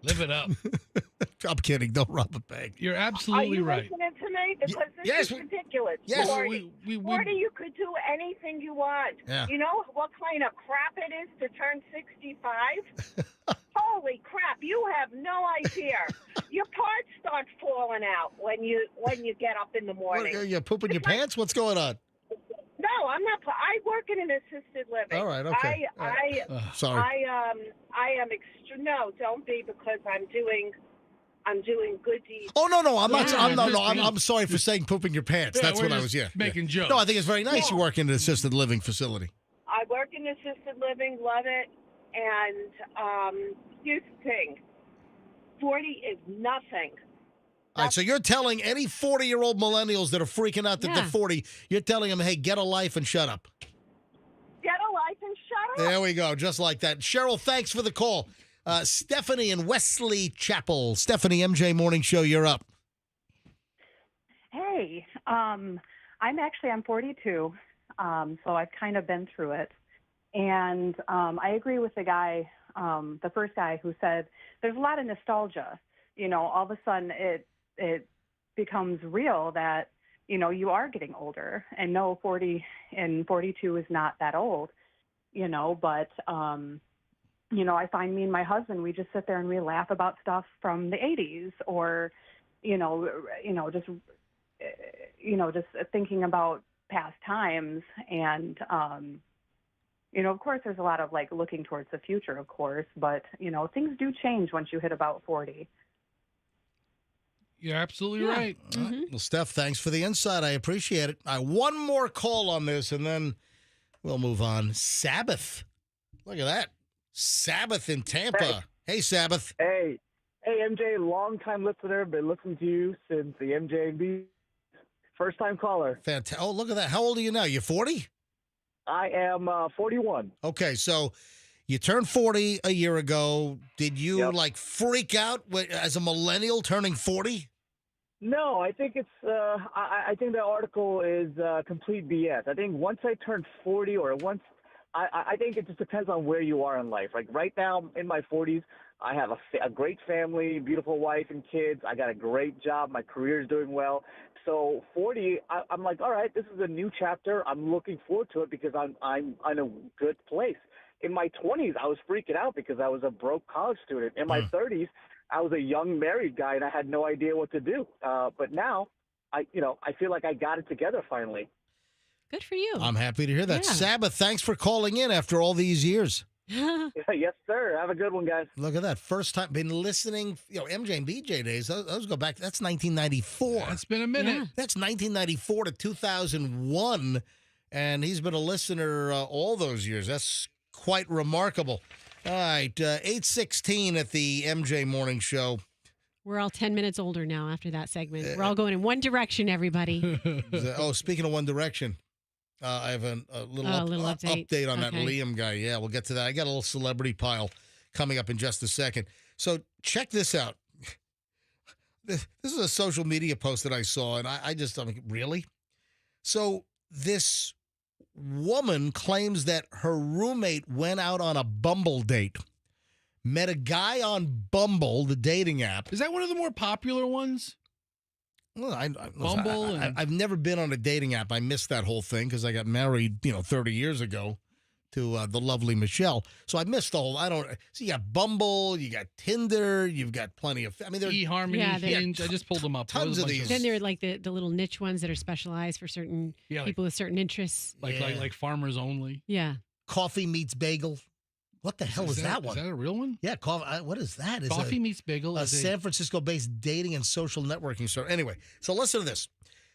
Live it up. I'm kidding. Don't rob a bank. You're absolutely right. Are you listening to me? Because this is ridiculous. Yes. 40, 40, you could do anything you want. Yeah. You know what kind of crap it is to turn 65? Holy crap, you have no idea. Your parts start falling out when you get up in the morning. What, are you pooping your pants? What's going on? No, I'm not. I work in an assisted living. All right, okay. Sorry. I am no, don't be, because I'm doing good deeds. Oh no, I'm sorry for saying pooping your pants. That's what I was. Making jokes. No, I think it's very nice you work in an assisted living facility. I work in assisted living, love it, and here's the thing: 40 is nothing. All right, so you're telling any 40-year-old millennials that are freaking out that they're 40, you're telling them, hey, get a life and shut up. Get a life and shut up. There we go, just like that. Cheryl, thanks for the call. Stephanie in Wesley Chapel. Stephanie, MJ Morning Show, you're up. Hey, I'm 42, so I've kind of been through it. And I agree with the guy, the first guy who said there's a lot of nostalgia. All of a sudden it becomes real that, you are getting older. And no, 40 and 42 is not that old, but, I find me and my husband, we just sit there and we laugh about stuff from the 80s or, just thinking about past times. And, of course, there's a lot of like looking towards the future, of course, but, things do change once you hit about 40. You're absolutely right. Right. Well, Steph, thanks for the insight. I appreciate it. One more call on this, and then we'll move on. Sabbath. Look at that. Sabbath in Tampa. Hey Sabbath. Hey, MJ, long-time listener. Been listening to you since the MJ&B. First-time caller. Fantastic. Oh, look at that. How old are you now? You 40? I am 41. Okay, so you turned 40 a year ago. Did you freak out as a millennial turning 40? No, I think it's. I think that article is complete BS. I think once I turned 40, or once, I think it just depends on where you are in life. Like right now, in my 40s, I have a great family, beautiful wife and kids. I got a great job. My career is doing well. So 40, I'm like, all right, this is a new chapter. I'm looking forward to it because I'm in a good place. In my 20s, I was freaking out because I was a broke college student. In my 30s, I was a young married guy and I had no idea what to do. But now, I feel like I got it together finally. Good for you. I'm happy to hear that. Yeah. Sabbath, thanks for calling in after all these years. Yes, sir. Have a good one, guys. Look at that. First time. Been listening, MJ and BJ days. Those go back. That's 1994. It's been a minute. Yeah. That's 1994 to 2001. And he's been a listener all those years. That's quite remarkable. All right. 8:16 at the MJ Morning Show. We're all 10 minutes older now after that segment. We're all going in one direction, everybody. Speaking of One Direction, I have a little update on that Liam guy. Yeah, we'll get to that. I got a little celebrity pile coming up in just a second. So check this out. This is a social media post that I saw, and I'm like, really? So this woman claims that her roommate went out on a Bumble date. Met a guy on Bumble, the dating app. Is that one of the more popular ones? Well, Bumble. I've never been on a dating app. I missed that whole thing because I got married, 30 years ago to the lovely Michelle. So I missed the whole. So you got Bumble, you got Tinder, you've got plenty of. I mean, eHarmony, Hinge. I just pulled them up. Tons of these. Then there are like the little niche ones that are specialized for certain people with certain interests. Like farmers only. Yeah. Coffee Meets Bagel. What the hell is that one? Is that a real one? Yeah, what is that? Coffee Meets Bagel. A San Francisco-based dating and social networking store. Anyway, so listen to this.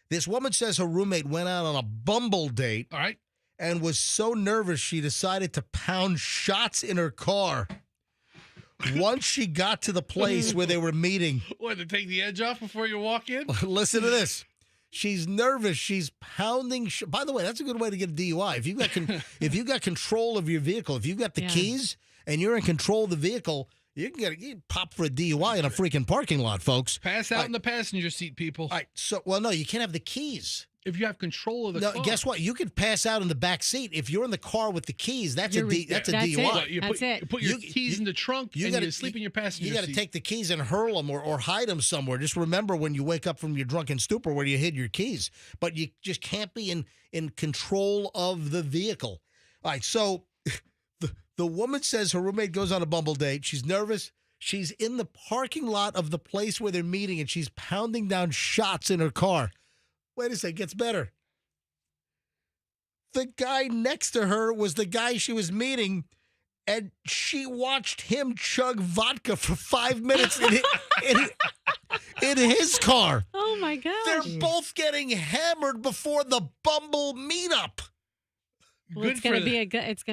This woman says her roommate went out on a Bumble date. All right. And was so nervous she decided to pound shots in her car. Once she got to the place where they were meeting. What, to take the edge off before you walk in? Listen to this. She's nervous. She's pounding. By the way, that's a good way to get a DUI. If you got control of your vehicle, if you've got the keys and you're in control of the vehicle, you can pop for a DUI in a freaking parking lot, folks. Pass out in the passenger seat, people. All right. So, no, you can't have the keys. If you have control of the car. Guess what? You could pass out in the back seat. If you're in the car with the keys, that's a DUI. You put your keys in the trunk and you sleep in your passenger seat. You got to take the keys and hurl them or hide them somewhere. Just remember when you wake up from your drunken stupor where you hid your keys. But you just can't be in control of the vehicle. All right, so the woman says her roommate goes on a Bumble date. She's nervous. She's in the parking lot of the place where they're meeting, and she's pounding down shots in her car. Wait a second, it gets better. The guy next to her was the guy she was meeting, and she watched him chug vodka for 5 minutes in his car. Oh, my gosh. They're both getting hammered before the Bumble meetup. Well, it's gonna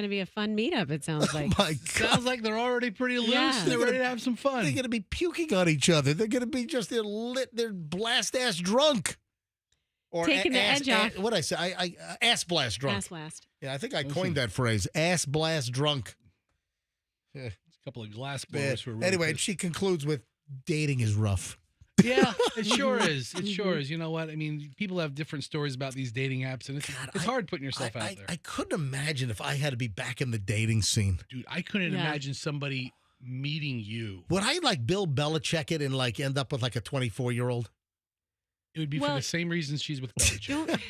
be a fun meetup. It sounds like. Oh my God. Sounds like they're already pretty loose. Yeah. They're ready to have some fun. They're gonna be puking on each other. They're gonna be they're blast ass drunk. Or taking the edge off. What I say? I ass blast drunk. Ass blast. Yeah, I think I coined that phrase. Ass blast drunk. Yeah. A couple of glass blowers. Anyway, and she concludes with, dating is rough. Yeah, it sure is. It sure is. You know what? I mean, people have different stories about these dating apps, and it's hard putting yourself out there. I couldn't imagine if I had to be back in the dating scene. Dude, I couldn't imagine somebody meeting you. Would I Bill Belichick it and end up with a 24-year-old? It would be for the same reasons she's with Belichick.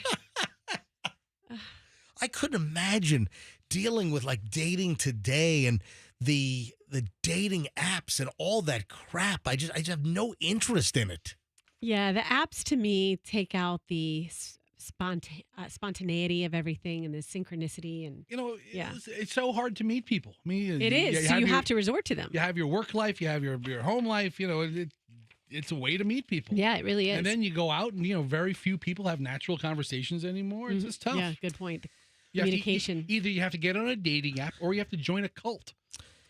I couldn't imagine dealing with dating today and the dating apps and all that crap. I just have no interest in it. Yeah, the apps to me take out the spontaneity of everything and the synchronicity and yeah, it's so hard to meet people. I mean, it is. So you have to resort to them. You have your work life, you have your home life. It's a way to meet people. Yeah, it really is. And then you go out, and very few people have natural conversations anymore. It's just tough. Yeah, good point. Communication. Either you have to get on a dating app, or you have to join a cult.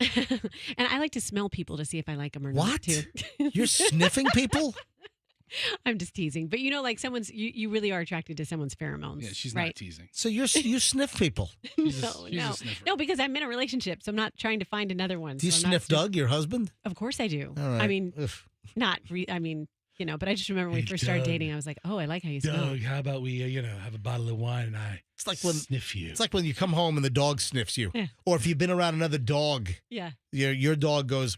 And I like to smell people to see if I like them or not too. You're sniffing people? I'm just teasing, but like you really are attracted to someone's pheromones. Yeah, she's right? not teasing. So you sniff people? No, because I'm in a relationship, so I'm not trying to find another one. Do you sniff Doug, your husband? Of course I do. All right. I mean, but I just remember when we first started dating, I was like, oh, I like how you smell. Doug, how about we, have a bottle of wine and I sniff you? It's like when you come home and the dog sniffs you, Yeah. or if you've been around another dog. Yeah. Your dog goes,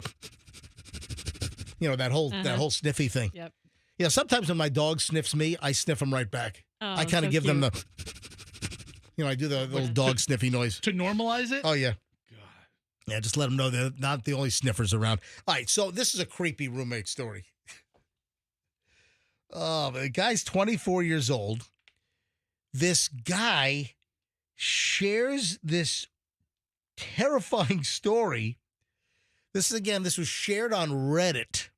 that whole sniffy thing. Yep. Yeah, sometimes when my dog sniffs me, I sniff him right back. Oh, I kind of so give them cute. the, I do the little dog sniffy noise. To normalize it? Oh, yeah. Yeah, just let them know they're not the only sniffers around. All right, so this is a creepy roommate story. Oh, the guy's 24 years old. This guy shares this terrifying story. This was shared on Reddit.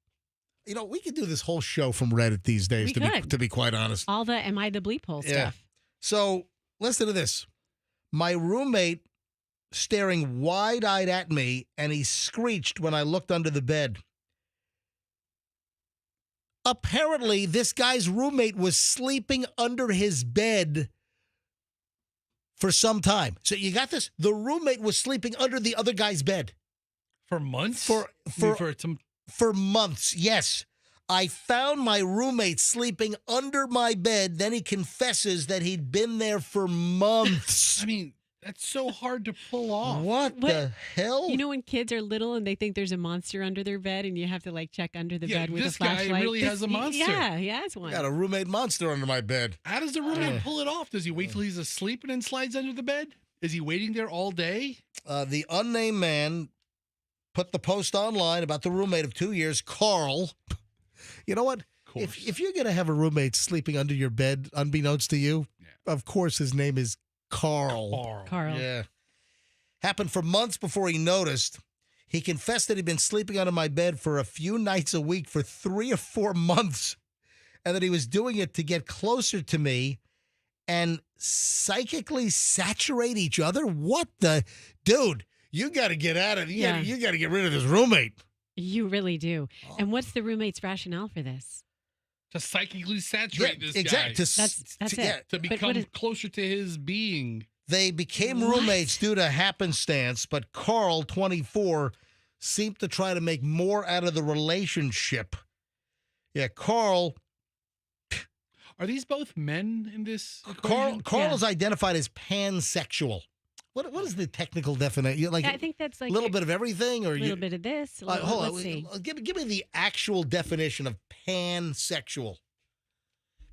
We could do this whole show from Reddit these days, to be quite honest. All the Am I the Bleep Hole stuff. So listen to this. My roommate staring wide-eyed at me, and he screeched when I looked under the bed. Apparently, this guy's roommate was sleeping under his bed for some time. So you got this? The roommate was sleeping under the other guy's bed. For months? For months, yes. I found my roommate sleeping under my bed. Then he confesses that he'd been there for months. I mean, that's so hard to pull off. What the hell? When kids are little and they think there's a monster under their bed and you have to check under the bed with a this flashlight. guy really has a monster. Yeah, he has one. Got a roommate monster under my bed. How does the roommate pull it off? Does he wait till he's asleep and then slides under the bed? Is he waiting there all day? The unnamed man put the post online about the roommate of 2 years, Carl. You know what? If you're going to have a roommate sleeping under your bed, unbeknownst to you, of course his name is Carl. Carl. Yeah. Happened for months before he noticed. He confessed that he'd been sleeping under my bed for a few nights a week for 3 or 4 months, and that he was doing it to get closer to me and psychically saturate each other. What the? Dude, you got to get out of it. You got to get rid of this roommate. You really do. And what's the roommate's rationale for this? To psychically saturate this guy. Exactly. That's it. To become closer to his being. They became roommates due to happenstance, but Carl, 24, seemed to try to make more out of the relationship. Yeah, Carl. Are these both men in this Carl equation? is identified as pansexual. What is the technical definition? I think that's a little bit of everything, or a little bit of this. Hold let's see. on. Give me the actual definition of pansexual.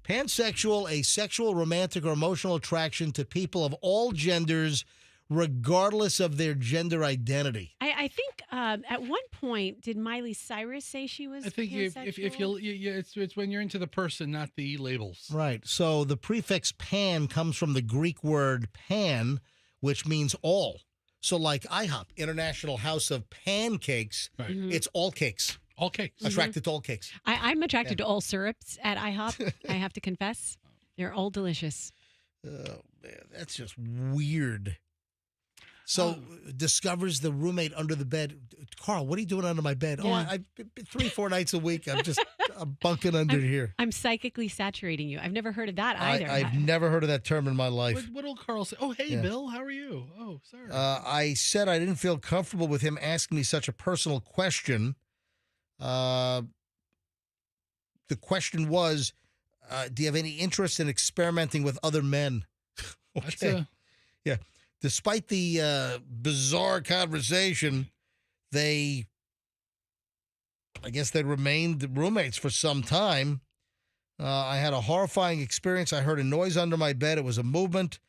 Pansexual, a sexual, romantic, or emotional attraction to people of all genders, regardless of their gender identity. I think at one point, did Miley Cyrus say she was? I think it's when you're into the person, not the labels. Right. So the prefix pan comes from the Greek word pan, which means all. So like IHOP, International House of Pancakes, it's all cakes. All cakes. Attracted to all cakes. I'm attracted to all syrups at IHOP. I have to confess. They're all delicious. Oh, man, that's just weird. So discovers the roommate under the bed. Carl, what are you doing under my bed? Yeah. I 3-4 nights a week. I'm bunking under here. I'm psychically saturating you. I've never heard of that either. I've never heard of that term in my life. What will Carl say? Oh, hey, Bill, how are you? Oh, sorry. I said I didn't feel comfortable with him asking me such a personal question. The question was, do you have any interest in experimenting with other men? Okay. Yeah. Despite the bizarre conversation, I guess they remained roommates for some time. I had a horrifying experience. I heard a noise under my bed. It was a movement.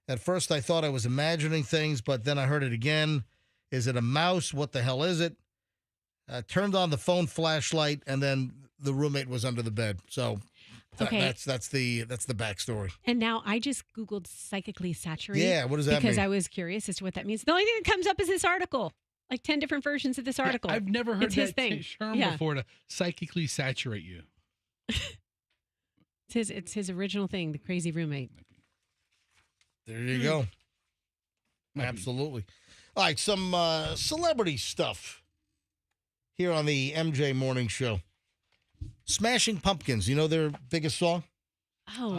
At first, I thought I was imagining things, but then I heard it again. Is it a mouse? What the hell is it? Turned on the phone flashlight, and then the roommate was under the bed. So Okay. that's the backstory. And now I just Googled psychically saturate. Yeah, what does that because mean? I was curious as to what that means. The only thing that comes up is this article. Like 10 different versions of this article. I've never heard It's his that thing. term Yeah. before, to psychically saturate you. It's his original thing, the crazy roommate. There you go. Absolutely. All right, some celebrity stuff here on the MJ Morning Show. Smashing Pumpkins, you know their biggest song? Oh,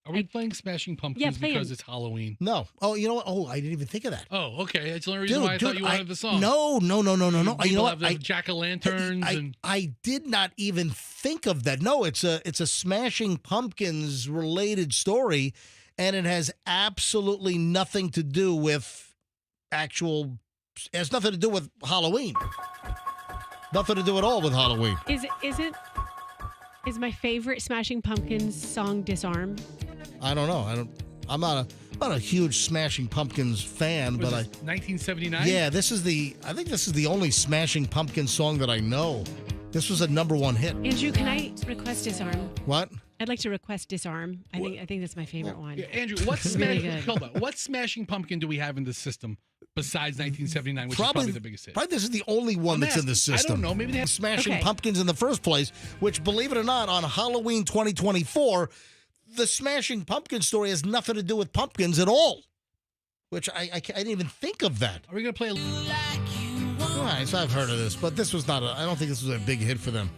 Are we playing Smashing Pumpkins play because 'em. it's Halloween? No. Oh, you know what? Oh, I didn't even think of that. Oh, okay. That's the only reason why I thought you wanted the song. No. You know People what? have the jack-o'-lanterns I did not even think of that. No, it's a Smashing Pumpkins related story, and it has absolutely nothing to do with it has nothing to do with Halloween. Nothing to do at all with Halloween. Is my favorite Smashing Pumpkins song Disarm? I don't know. I'm not a huge Smashing Pumpkins fan, but 1979? Yeah, I think this is the only Smashing Pumpkins song that I know. This was a #1 hit. Andrew, can I request Disarm? What? I'd like to request Disarm. I think that's my favorite one. Yeah, Andrew, what Smashing Pumpkin do we have in the system besides 1979, which is probably the biggest hit? Probably this is the only one that's in the system. I don't know. Maybe they have Smashing Pumpkins in the first place, which, believe it or not, on Halloween 2024, the Smashing Pumpkins story has nothing to do with pumpkins at all, which I didn't even think of that. Are we going to play All right, so I've heard of this, but this was not I don't think this was a big hit for them.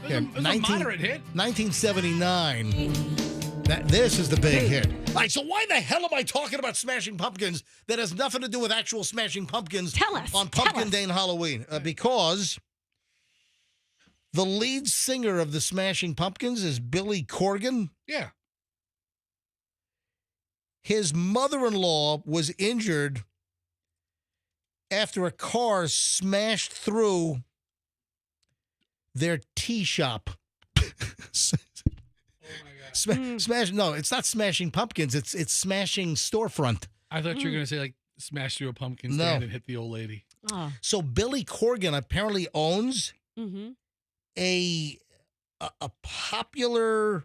It was a moderate hit. 1979. This is the big hit. All right, so why the hell am I talking about Smashing Pumpkins that has nothing to do with actual Smashing Pumpkins on Pumpkin Day and Halloween? Because the lead singer of the Smashing Pumpkins is Billy Corgan. Yeah. His mother-in-law was injured after a car smashed through their tea shop. Smash! No, it's not Smashing Pumpkins. It's Smashing Storefront. I thought you were going to say, like, smash through a pumpkin stand and hit the old lady. Oh. So Billy Corgan apparently owns a popular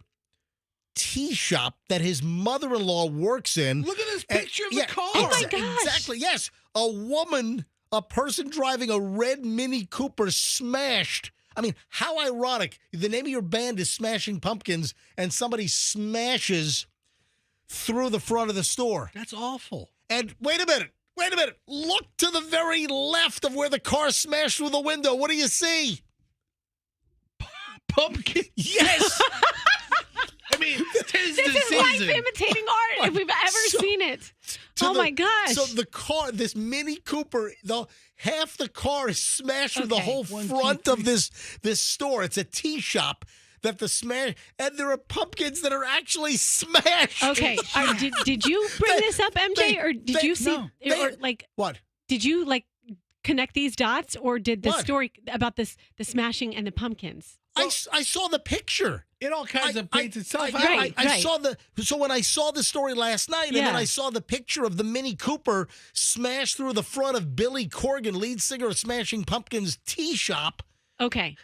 tea shop that his mother-in-law works in. Look at this picture of the car. Oh my gosh. Exactly. Yes, a person driving a red Mini Cooper smashed. I mean, how ironic. The name of your band is Smashing Pumpkins, and somebody smashes through the front of the store. That's awful. And wait a minute. Look to the very left of where the car smashed through the window. What do you see? Pumpkin. Yes. I mean, this is life imitating art if we've ever seen it. Oh my gosh. So the car, this Mini Cooper, half the car is smashed through the whole front of this store. It's a tea shop that and there are pumpkins that are actually smashed. Okay. Did you bring this up, MJ, or did you see what? Did you connect these dots, or did the story about the smashing and the pumpkins? I saw the picture. It all kinds of paints itself out. I saw so when I saw the story last night, and then I saw the picture of the Mini Cooper smashed through the front of Billy Corgan, lead singer of Smashing Pumpkins' tea shop. Okay.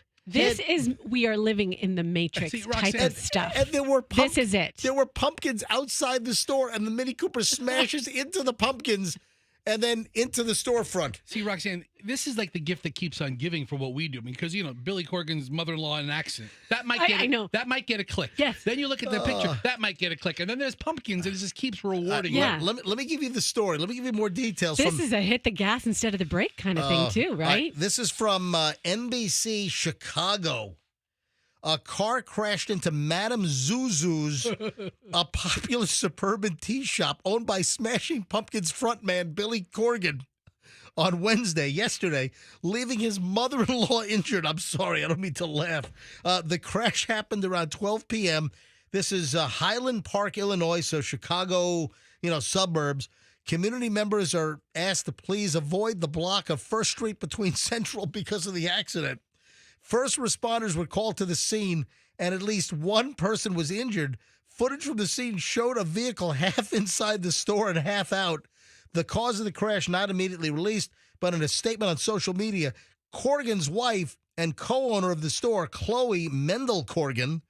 We are living in the Matrix type of stuff. And there were this is it. There were pumpkins outside the store, and the Mini Cooper smashes into the pumpkins and then into the storefront. See, Roxanne, this is like the gift that keeps on giving for what we do. I mean, because, Billy Corgan's mother-in-law in an accident. That might get I know. That might get a click. Yes. Then you look at the picture. That might get a click. And then there's pumpkins, and it just keeps rewarding you. Let me give you the story. Let me give you more details. This is a hit the gas instead of the brake kind of thing, too, right? This is from NBC Chicago. A car crashed into Madame Zuzu's, a popular suburban tea shop owned by Smashing Pumpkins frontman Billy Corgan, on yesterday, leaving his mother-in-law injured. I'm sorry, I don't mean to laugh. The crash happened around 12 p.m. This is Highland Park, Illinois, so Chicago, suburbs. Community members are asked to please avoid the block of First Street between Central because of the accident. First responders were called to the scene, and at least one person was injured. Footage from the scene showed a vehicle half inside the store and half out. The cause of the crash not immediately released, but in a statement on social media, Corgan's wife and co-owner of the store, Chloe Mendel Corrigan,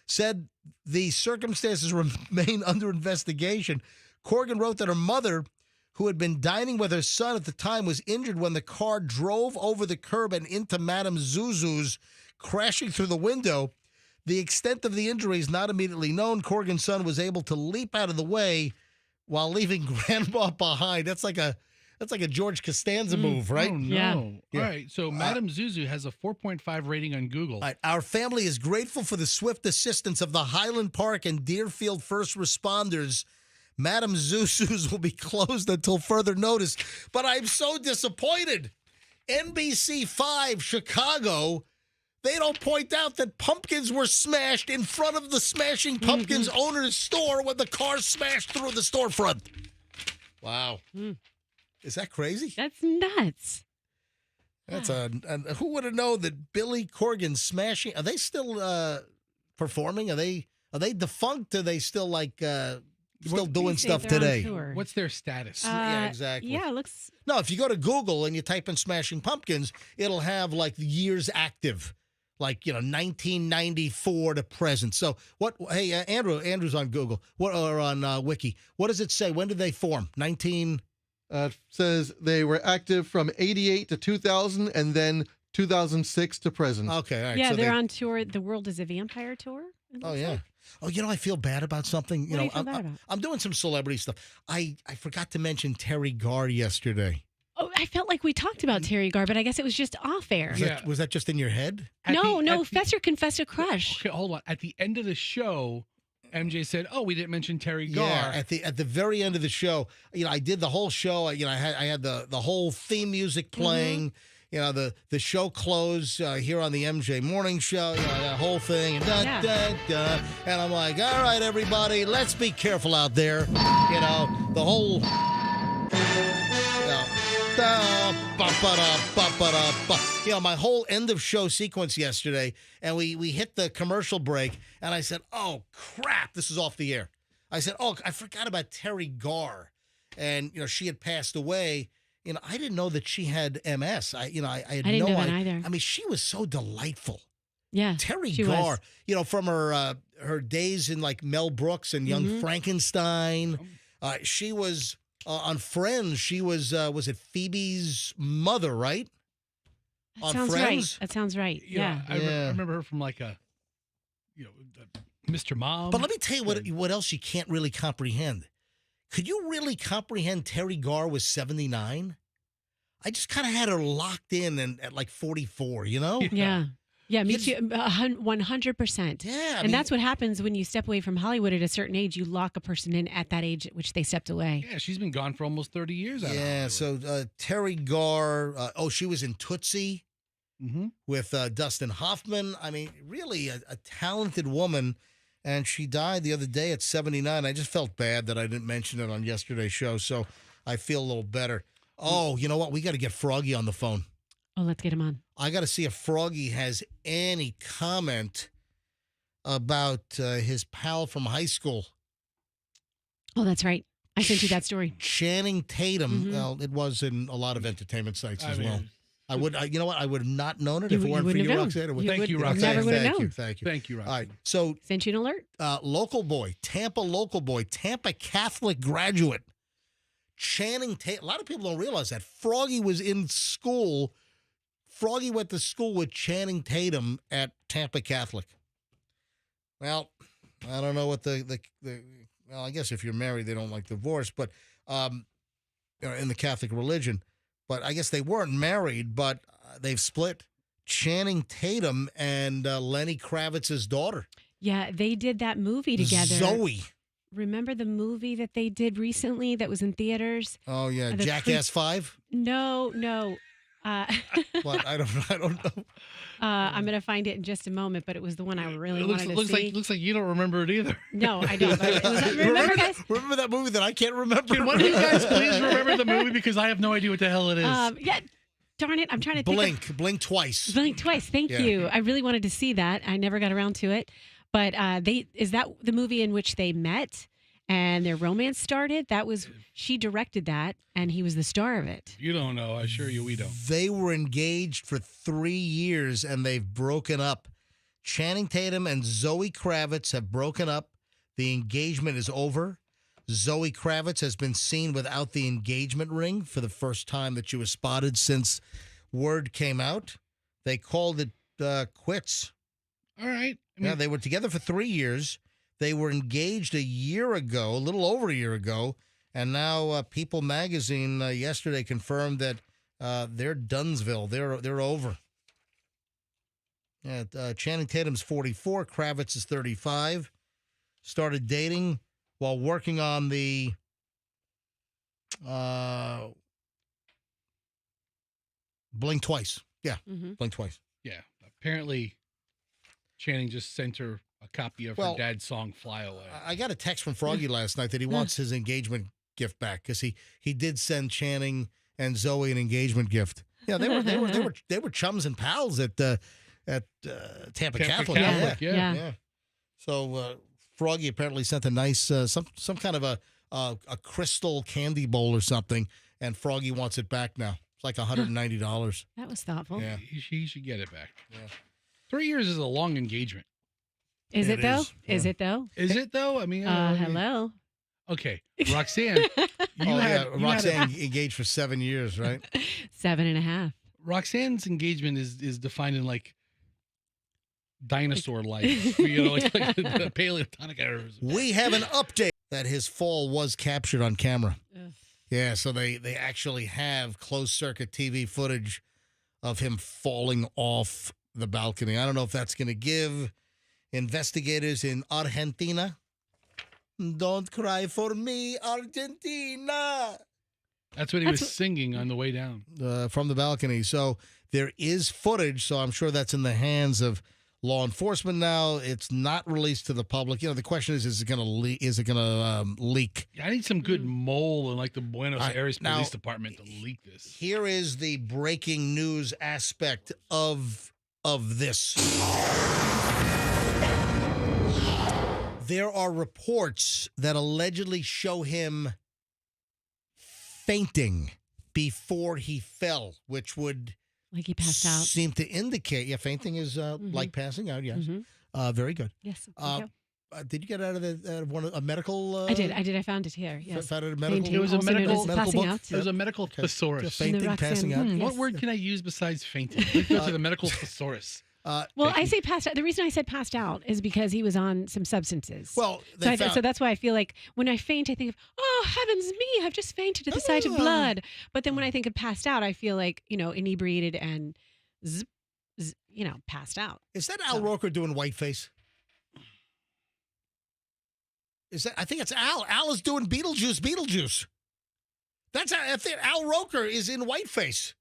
said the circumstances remain under investigation. Corrigan wrote that her mother, who had been dining with her son at the time, was injured when the car drove over the curb and into Madame Zuzu's, crashing through the window. The extent of the injury is not immediately known. Corrigan's son was able to leap out of the way while leaving Grandma behind. That's like a George Costanza move, right? Oh, no. Yeah. All right. So Madame Zuzu has a 4.5 rating on Google. All right. Our family is grateful for the swift assistance of the Highland Park and Deerfield first responders. Madame Zuzu's will be closed until further notice. But I'm so disappointed. NBC5 Chicago, they don't point out that pumpkins were smashed in front of the Smashing Pumpkins owner's store when the car smashed through the storefront. Wow. Is that crazy? That's nuts. That's who would have known that Billy Corgan's Smashing? Are they still performing? Are they defunct? Are they still still doing stuff today? What's their status? Yeah, exactly. Yeah, it looks. No, if you go to Google and you type in Smashing Pumpkins, it'll have like the years active, 1994 to present. So what? Hey, Andrew's on Google. What or on Wiki? What does it say? When did they form? 19. It says they were active from 88 to 2000 and then 2006 to present. Okay, all right. Yeah, so they're on tour. The World is a Vampire tour. Oh, yeah. Oh, I feel bad about something. What do you feel bad about? I'm doing some celebrity stuff. I forgot to mention Terry Garr yesterday. Oh, I felt like we talked about Terry Garr, but I guess it was just off air. Was that just in your head? No, Fester confessed a crush. Okay, hold on. At the end of the show, MJ said, "Oh, we didn't mention Terry Garr." Yeah, at the very end of the show, I did the whole show. I had the whole theme music playing. The show closed here on the MJ Morning Show. That whole thing, and and I'm like, all right, everybody, let's be careful out there. The whole. My whole end of show sequence yesterday, and we hit the commercial break, and I said, oh, crap, this is off the air. I said, oh, I forgot about Terry Garr, and, she had passed away. I didn't know that she had MS. I didn't know that either. I mean, she was so delightful. Yeah, Terry Garr, from her days in like Mel Brooks and Young Frankenstein. She was on Friends. She was it Phoebe's mother, right? That sounds right. That sounds right. Yeah. I remember her from Mr. Mom. But let me tell you what else you can't really comprehend. Could you really comprehend Terry Garr was 79? I just kind of had her locked in at like 44, Yeah. Yeah, me too. 100%. Yeah. And that's what happens when you step away from Hollywood at a certain age. You lock a person in at that age at which they stepped away. Yeah, she's been gone for almost 30 years. Yeah, so Terry Garr, she was in Tootsie with Dustin Hoffman. I mean, really a talented woman. And she died the other day at 79. I just felt bad that I didn't mention it on yesterday's show, so I feel a little better. Oh, you know what? We got to get Froggy on the phone. Oh, let's get him on. I got to see if Froggy has any comment about his pal from high school. Oh, that's right. I sent you that story. Channing Tatum. Well, it was in a lot lot of entertainment sites as well. I would, you know what? I would have not known it if it weren't for you, Roxanne. Thank you, Roxanne. Never would have known. Thank you. Thank you, Roxanne. All right. So, sent you an alert. Local boy, Tampa Catholic graduate, Channing Tatum. A lot of people don't realize that Froggy was in school. Froggy went to school with Channing Tatum at Tampa Catholic. Well, I don't know what well, I guess if you're married, they don't like divorce, but in the Catholic religion. But I guess they weren't married, but they've split. Channing Tatum and Lenny Kravitz's daughter. Yeah, they did that movie together. Zoe. Remember the movie that they did recently that was in theaters? Oh, yeah. Jackass 5? No. What? I don't know. I'm going to find it in just a moment, but it was the one I really wanted to see. Looks like you don't remember it either. No, I don't. Remember, guys? Remember that movie that I can't remember? Can one of you guys please remember the movie, because I have no idea what the hell it is. Yeah, darn it. I'm trying to think. Blink twice. Blink twice. Thank you. I really wanted to see that. I never got around to it. But is that the movie in which they met? and their romance started. She directed that, and he was the star of it. You don't know. I assure you we don't. They were engaged for 3 years, and they've broken up. Channing Tatum and Zoe Kravitz have broken up. The engagement is over. Zoe Kravitz has been seen without the engagement ring for the first time that she was spotted since word came out. They called it quits. All right. Yeah, they were together for 3 years. They were engaged a year ago, a little over a year ago, and now People Magazine yesterday confirmed that they're Dunsville. They're over. Yeah, Channing Tatum's 44, Kravitz is 35. Started dating while working on the Blink Twice. Yeah, Blink Twice. Yeah. Apparently, Channing just sent her a copy of her dad's song "Fly Away." I got a text from Froggy last night that he wants his engagement gift back because he did send Channing and Zoe an engagement gift. Yeah, they were chums and pals at Tampa Catholic. Yeah. So Froggy apparently sent a nice some kind of a crystal candy bowl or something, and Froggy wants it back now. It's like $190. That was thoughtful. Yeah, he should get it back. Yeah. 3 years is a long engagement. Is it though? Yeah. Is it though? Is it though? I mean, hello. Okay, Roxanne. Roxanne engaged for 7 years, right? 7.5. Roxanne's engagement is defined in like dinosaur life, like the Paleontonic era. We have an update that his fall was captured on camera. Yeah, so they actually have closed circuit TV footage of him falling off the balcony. I don't know if that's going to give investigators in Argentina. Don't cry for me, Argentina. That's what he was singing on the way down. From the balcony. So there is footage, so I'm sure that's in the hands of law enforcement now. It's not released to the public. The question is it going to leak? Yeah, I need some good mole in like the Buenos Aires Police Department to leak this. Here is the breaking news aspect of this. There are reports that allegedly show him fainting before he fell, which would like he passed out. Seem to indicate, fainting is like passing out. Yes, very good. Yes. Did you get out of a medical? I did. I found it here. Yes. Found it a medical. It was a medical book. It was a medical thesaurus. Fainting, passing out. What word can I use besides fainting? Let's go to the medical thesaurus. Well, I say passed out. The reason I said passed out is because he was on some substances. Well, so that's why I feel like when I faint, I think of, oh, heavens me, I've just fainted at the sight of blood. But then when I think of passed out, I feel like, inebriated and, passed out. Is that Al Roker doing whiteface? I think it's Al. Al is doing Beetlejuice. That's I think Al Roker is in whiteface.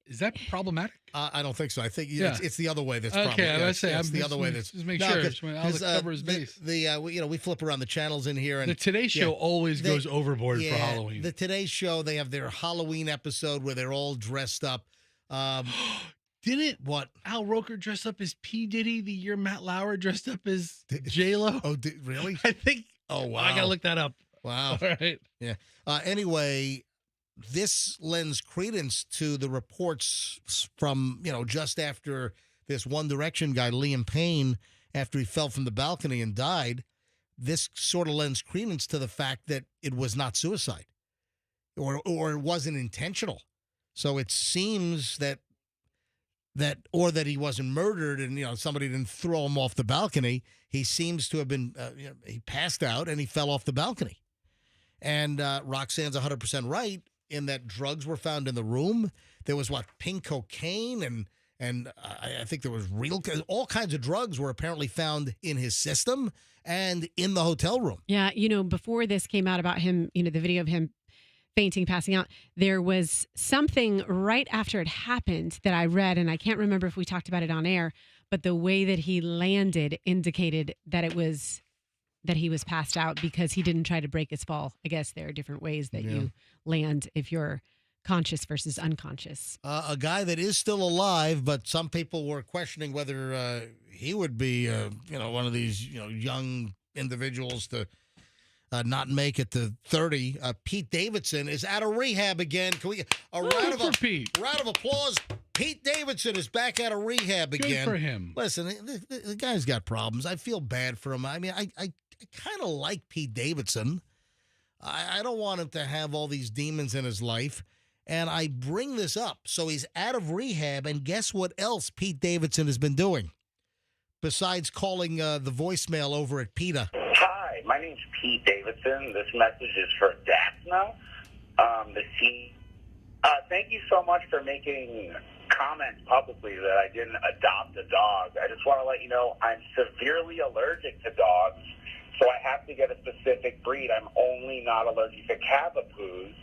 Is that problematic? I don't think so. I think it's the other way that's okay. problematic. I say it's the other way that's just make sure. I'll cover his base. We flip around the channels in here, and the Today Show always goes overboard for Halloween. The Today Show, they have their Halloween episode where they're all dressed up. Didn't Al Roker dress up as P. Diddy the year Matt Lauer dressed up as J-Lo? Oh, really? I think. Oh, wow. I gotta look that up. Wow. All right. Yeah. Anyway, this lends credence to the reports from, just after this One Direction guy, Liam Payne, after he fell from the balcony and died. This sort of lends credence to the fact that it was not suicide or it wasn't intentional. So it seems that he wasn't murdered and, somebody didn't throw him off the balcony. He seems to have been, he passed out and he fell off the balcony. And Roxanne's 100% right in that drugs were found in the room. There was pink cocaine and I think there was all kinds of drugs were apparently found in his system and in the hotel room. Yeah. Before this came out about him, the video of him fainting, passing out, there was something right after it happened that I read, and I can't remember if we talked about it on air, but the way that he landed indicated that he was passed out because he didn't try to break his fall. I guess there are different ways that you land if you're conscious versus unconscious. A guy that is still alive, but some people were questioning whether he would be, one of these, young individuals to not make it to 30. Pete Davidson is out of rehab again. Can we a round of applause? Pete Davidson is back out of rehab again. Good for him. Listen, the guy's got problems. I feel bad for him. I mean, I kind of like Pete Davidson. I don't want him to have all these demons in his life. And I bring this up. So he's out of rehab, and guess what else Pete Davidson has been doing? Besides calling the voicemail over at PETA. Hi, my name's Pete Davidson. This message is for Daphna. Thank you so much for making comments publicly that I didn't adopt a dog. I just want to let you know I'm severely allergic to dogs, so I have to get a specific breed. I'm only not allergic to Cavapoos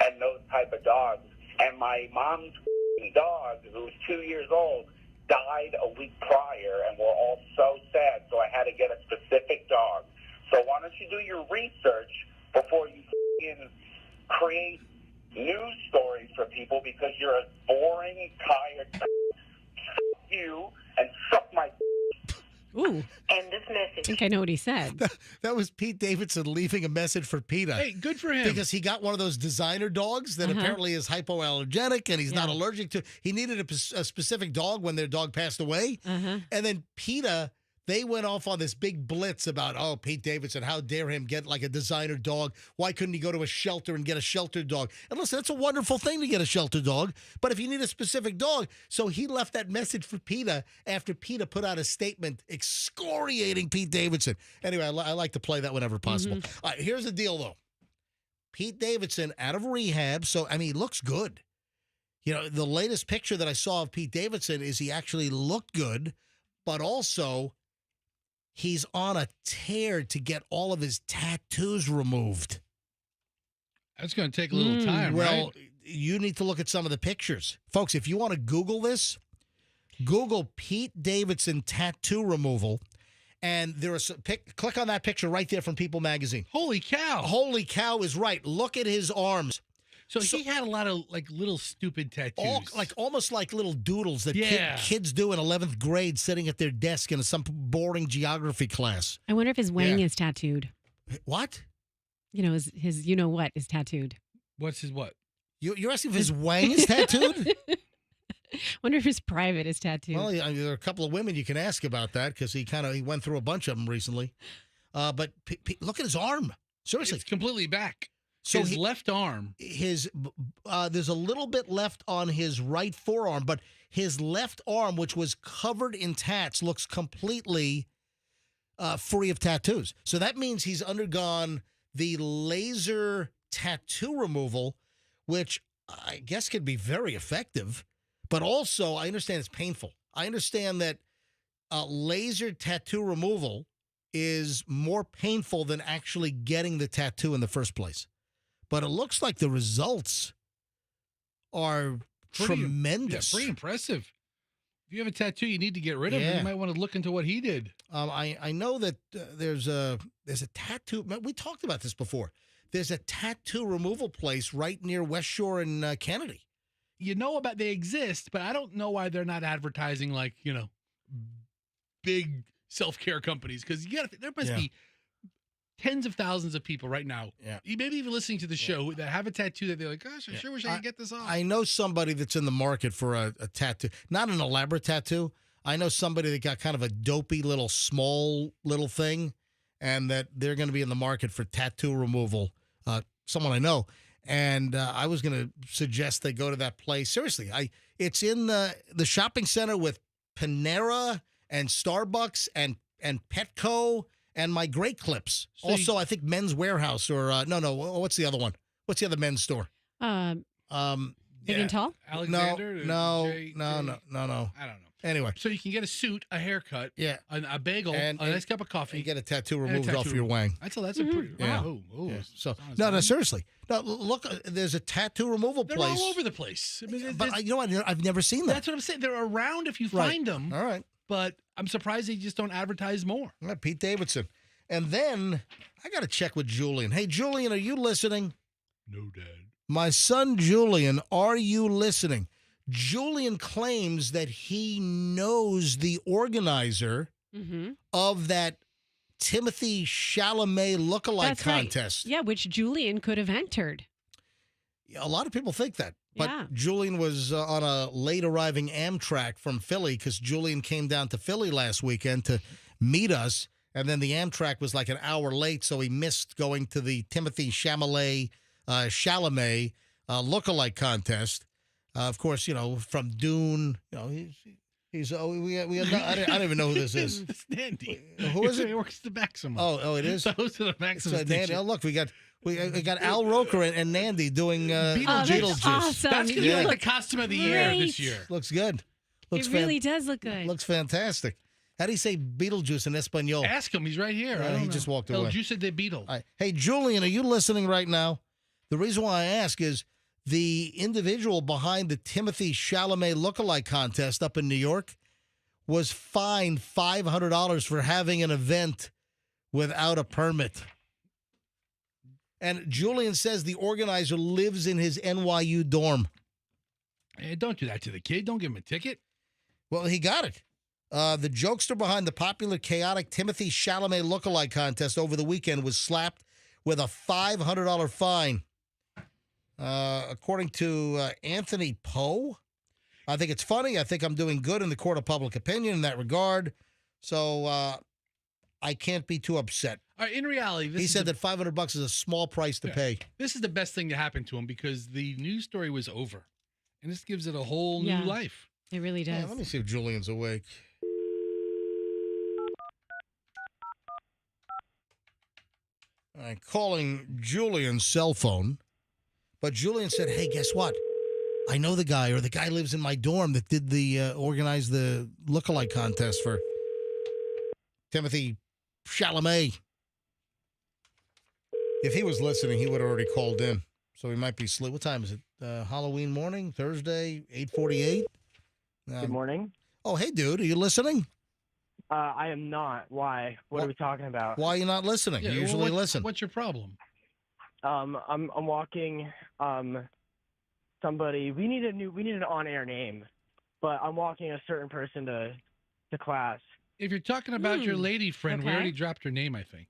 and those type of dogs. And my mom's dog, who was 2 years old, died a week prior, and we're all so sad, so I had to get a specific dog. So why don't you do your research before you create news stories for people, because you're a boring, tired you, and suck my Ooh. End this message. I think I know what he said. That was Pete Davidson leaving a message for PETA. Hey, good for him. Because he got one of those designer dogs that apparently is hypoallergenic and he's not allergic to. He needed a specific dog when their dog passed away. And then PETA, they went off on this big blitz about, oh, Pete Davidson, how dare him get like a designer dog? Why couldn't he go to a shelter and get a sheltered dog? And listen, that's a wonderful thing to get a sheltered dog, but if you need a specific dog, so he left that message for PETA after PETA put out a statement excoriating Pete Davidson. Anyway, I like to play that whenever possible. All right, here's the deal, though. Pete Davidson out of rehab, so, I mean, he looks good. You know, the latest picture that I saw of Pete Davidson is he actually looked good, but also he's on a tear to get all of his tattoos removed. That's going to take a little time, well, right? You need to look at some of the pictures. Folks, if you want to Google this, Google Pete Davidson tattoo removal, and there is click on that picture right there from People Magazine. Holy cow. Holy cow is right. Look at his arms. So he had a lot of like little stupid tattoos. Almost like little doodles that kids do in 11th grade sitting at their desk in some boring geography class. I wonder if his wang is tattooed. What? You know, his you know what is tattooed. What's his what? You're asking if his wang is tattooed? Wonder if his private is tattooed. Well, there are a couple of women you can ask about that because he went through a bunch of them recently. But look at his arm. Seriously. It's completely back. So his left arm. There's a little bit left on his right forearm, but his left arm, which was covered in tats, looks completely free of tattoos. So that means he's undergone the laser tattoo removal, which I guess could be very effective. But also, I understand it's painful. I understand that laser tattoo removal is more painful than actually getting the tattoo in the first place. But it looks like the results are tremendous. Yeah, pretty impressive. If you have a tattoo you need to get rid of, you might want to look into what he did. I know that there's a tattoo. We talked about this before. There's a tattoo removal place right near West Shore and Kennedy. You know about they exist, but I don't know why they're not advertising like, big self-care companies, because there must be tens of thousands of people right now, maybe even listening to the show, that have a tattoo that they're like, gosh, I sure wish I could get this off. I know somebody that's in the market for a tattoo, not an elaborate tattoo. I know somebody that got kind of a dopey little small little thing, and that they're going to be in the market for tattoo removal. Someone I know. And I was going to suggest they go to that place. Seriously, it's in the shopping center with Panera and Starbucks and Petco and my Great Clips. So also, I think Men's Warehouse or what's the other one? What's the other men's store? Big and Tall? Alexander? No. I don't know. Anyway. So you can get a suit, a haircut, a bagel, and a nice cup of coffee. And get a tattoo removed off your wang. That's a pretty... Yeah. Wow. Yeah. So, no, seriously. No, look, there's a tattoo removal They're place. all over the place. I mean, but you know what? I've never seen them. That's what I'm saying. They're around if you find them. All right. But I'm surprised they just don't advertise more. Pete Davidson. And then I got to check with Julian. Hey, Julian, are you listening? No, Dad. My son, Julian, are you listening? Julian claims that he knows the organizer of that Timothy Chalamet lookalike That's right. contest. Yeah, which Julian could have entered. A lot of people think that. But Yeah. Julian was on a late arriving Amtrak from Philly because Julian came down to Philly last weekend to meet us. And then the Amtrak was like an hour late, so he missed going to the Timothy Chalamet lookalike contest. Of course, from Dune, he's I don't even know who this is. It's Nandy. Who is it? He works the Maximum. Oh, it is? Those are the Maximum So Nandy, look, we got Al Roker and Nandy doing Beetlejuice. Awesome. That's going to be like the costume of the year Great. this year. Looks good. It really does look good. Looks fantastic. How do you say Beetlejuice in Espanol? Ask him. He's right here. I don't He know. just walked El away. Juice de Beetle. All right. Hey, Julian, are you listening right now? The reason why I ask is the individual behind the Timothy Chalamet lookalike contest up in New York was fined $500 for having an event without a permit. And Julian says the organizer lives in his NYU dorm. Hey, don't do that to the kid. Don't give him a ticket. Well, he got it. The jokester behind the popular chaotic Timothy Chalamet lookalike contest over the weekend was slapped with a $500 fine. According to Anthony Poe, I think it's funny. I think I'm doing good in the court of public opinion in that regard. So I can't be too upset. All right, in reality, He said that $500 is a small price to pay. This is the best thing to happen to him because the news story was over. And this gives it a whole new life. It really does. Yeah, let me see if Julian's awake. All right, calling Julian's cell phone. But Julian said, hey, guess what? I know the guy, or the guy lives in my dorm that did the organized the lookalike contest for Timothy Chalamet. If he was listening, he would have already called in. So he might be asleep. What time is it? Halloween morning, Thursday, 8:48. Good morning. Oh, hey, dude, are you listening? I am not. Why? What are we talking about? Why are you not listening? Yeah, you usually listen. What's your problem? I'm walking. Somebody. We need an on-air name, but I'm walking a certain person to class. If you're talking about your lady friend, we already dropped her name, I think.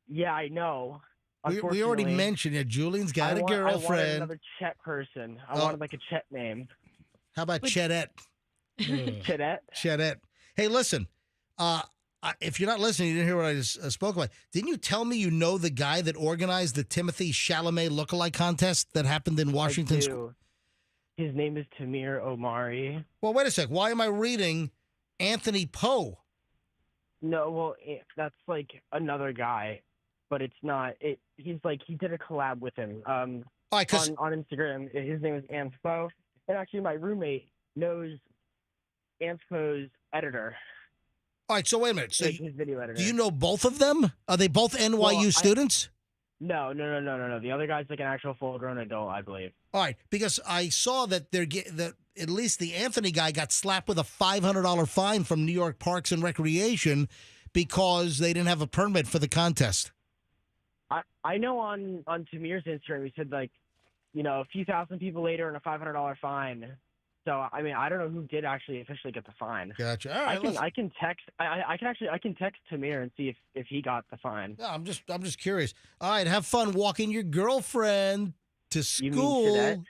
Yeah, I know. We already Unfortunately, mentioned it. Julian's got a girlfriend. I wanted another Chet person. I wanted like a Chet name. How about Chetette? Chetette? Chetette. Hey, listen. If you're not listening, you didn't hear what I just spoke about. Didn't you tell me you know the guy that organized the Timothy Chalamet lookalike contest that happened in Washington? I do. His name is Tamir Omari. Well, wait a sec. Why am I reading Anthony Poe? No, well, that's like another guy, but it's not. He's like he did a collab with him. On Instagram. His name is Anspo, and actually my roommate knows Anspo's editor. All right, so wait a minute. So his video editor. Do you know both of them? Are they both NYU students? No. The other guy's like an actual full-grown adult, I believe. All right, because I saw that at least the Anthony guy got slapped with a $500 fine from New York Parks and Recreation because they didn't have a permit for the contest. I know on Tamir's Instagram he said like, a few thousand people later and a $500 fine. So I mean I don't know who did actually officially get the fine. Gotcha. All right, I can text Tamir and see if he got the fine. Yeah, I'm just curious. All right, have fun walking your girlfriend to school. You mean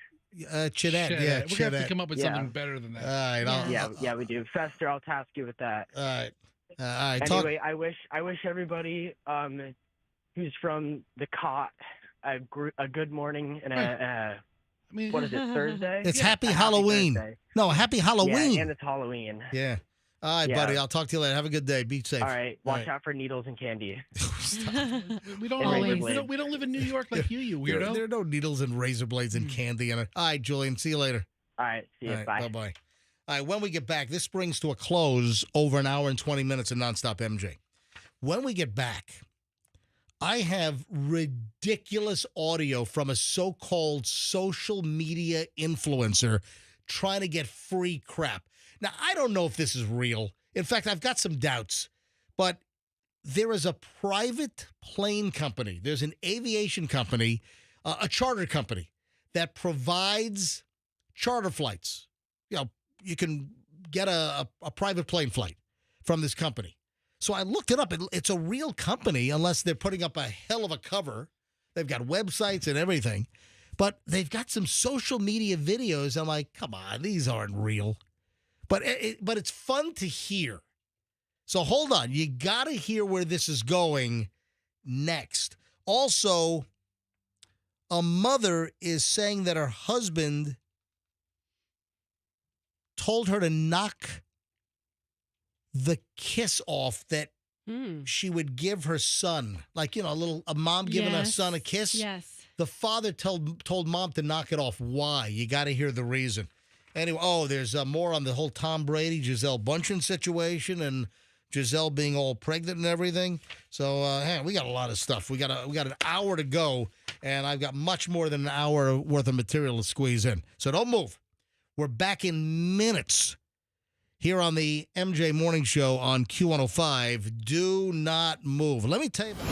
Chetette. Yeah, We're gonna have to come up with something better than that. All right. Yeah, we do. Fester, I'll task you with that. All right. All right. Anyway, I wish everybody who's from the cot a good morning and what is it, Thursday? It's Happy Halloween. No, Happy Halloween. Yeah, and it's Halloween. Yeah. All right, buddy. I'll talk to you later. Have a good day. Be safe. All right. Watch out for needles and candy. We don't live in New York like you weirdo. There are no needles and razor blades and candy in it. All right, Julian. See you later. All right. See you. All right, Bye. Bye-bye. All right, when we get back, this brings to a close over an hour and 20 minutes of Nonstop MJ. When we get back, I have ridiculous audio from a so-called social media influencer trying to get free crap. Now, I don't know if this is real. In fact, I've got some doubts. But there is a private plane company. There's an aviation company, a charter company that provides charter flights. You can get a private plane flight from this company. So I looked it up. It's a real company, unless they're putting up a hell of a cover. They've got websites and everything. But they've got some social media videos. I'm like, come on, these aren't real. But it's fun to hear. So hold on. You got to hear where this is going next. Also, a mother is saying that her husband told her to knock the kiss off that she would give her son. Like, a mom giving her son a kiss. Yes. The father told mom to knock it off. Why? You got to hear the reason. Anyway, there's more on the whole Tom Brady, Gisele Bundchen situation and Gisele being all pregnant and everything. So, we got a lot of stuff. We got an hour to go, and I've got much more than an hour worth of material to squeeze in. So don't move. We're back in minutes here on the MJ Morning Show on Q105. Do not move. Let me tell you about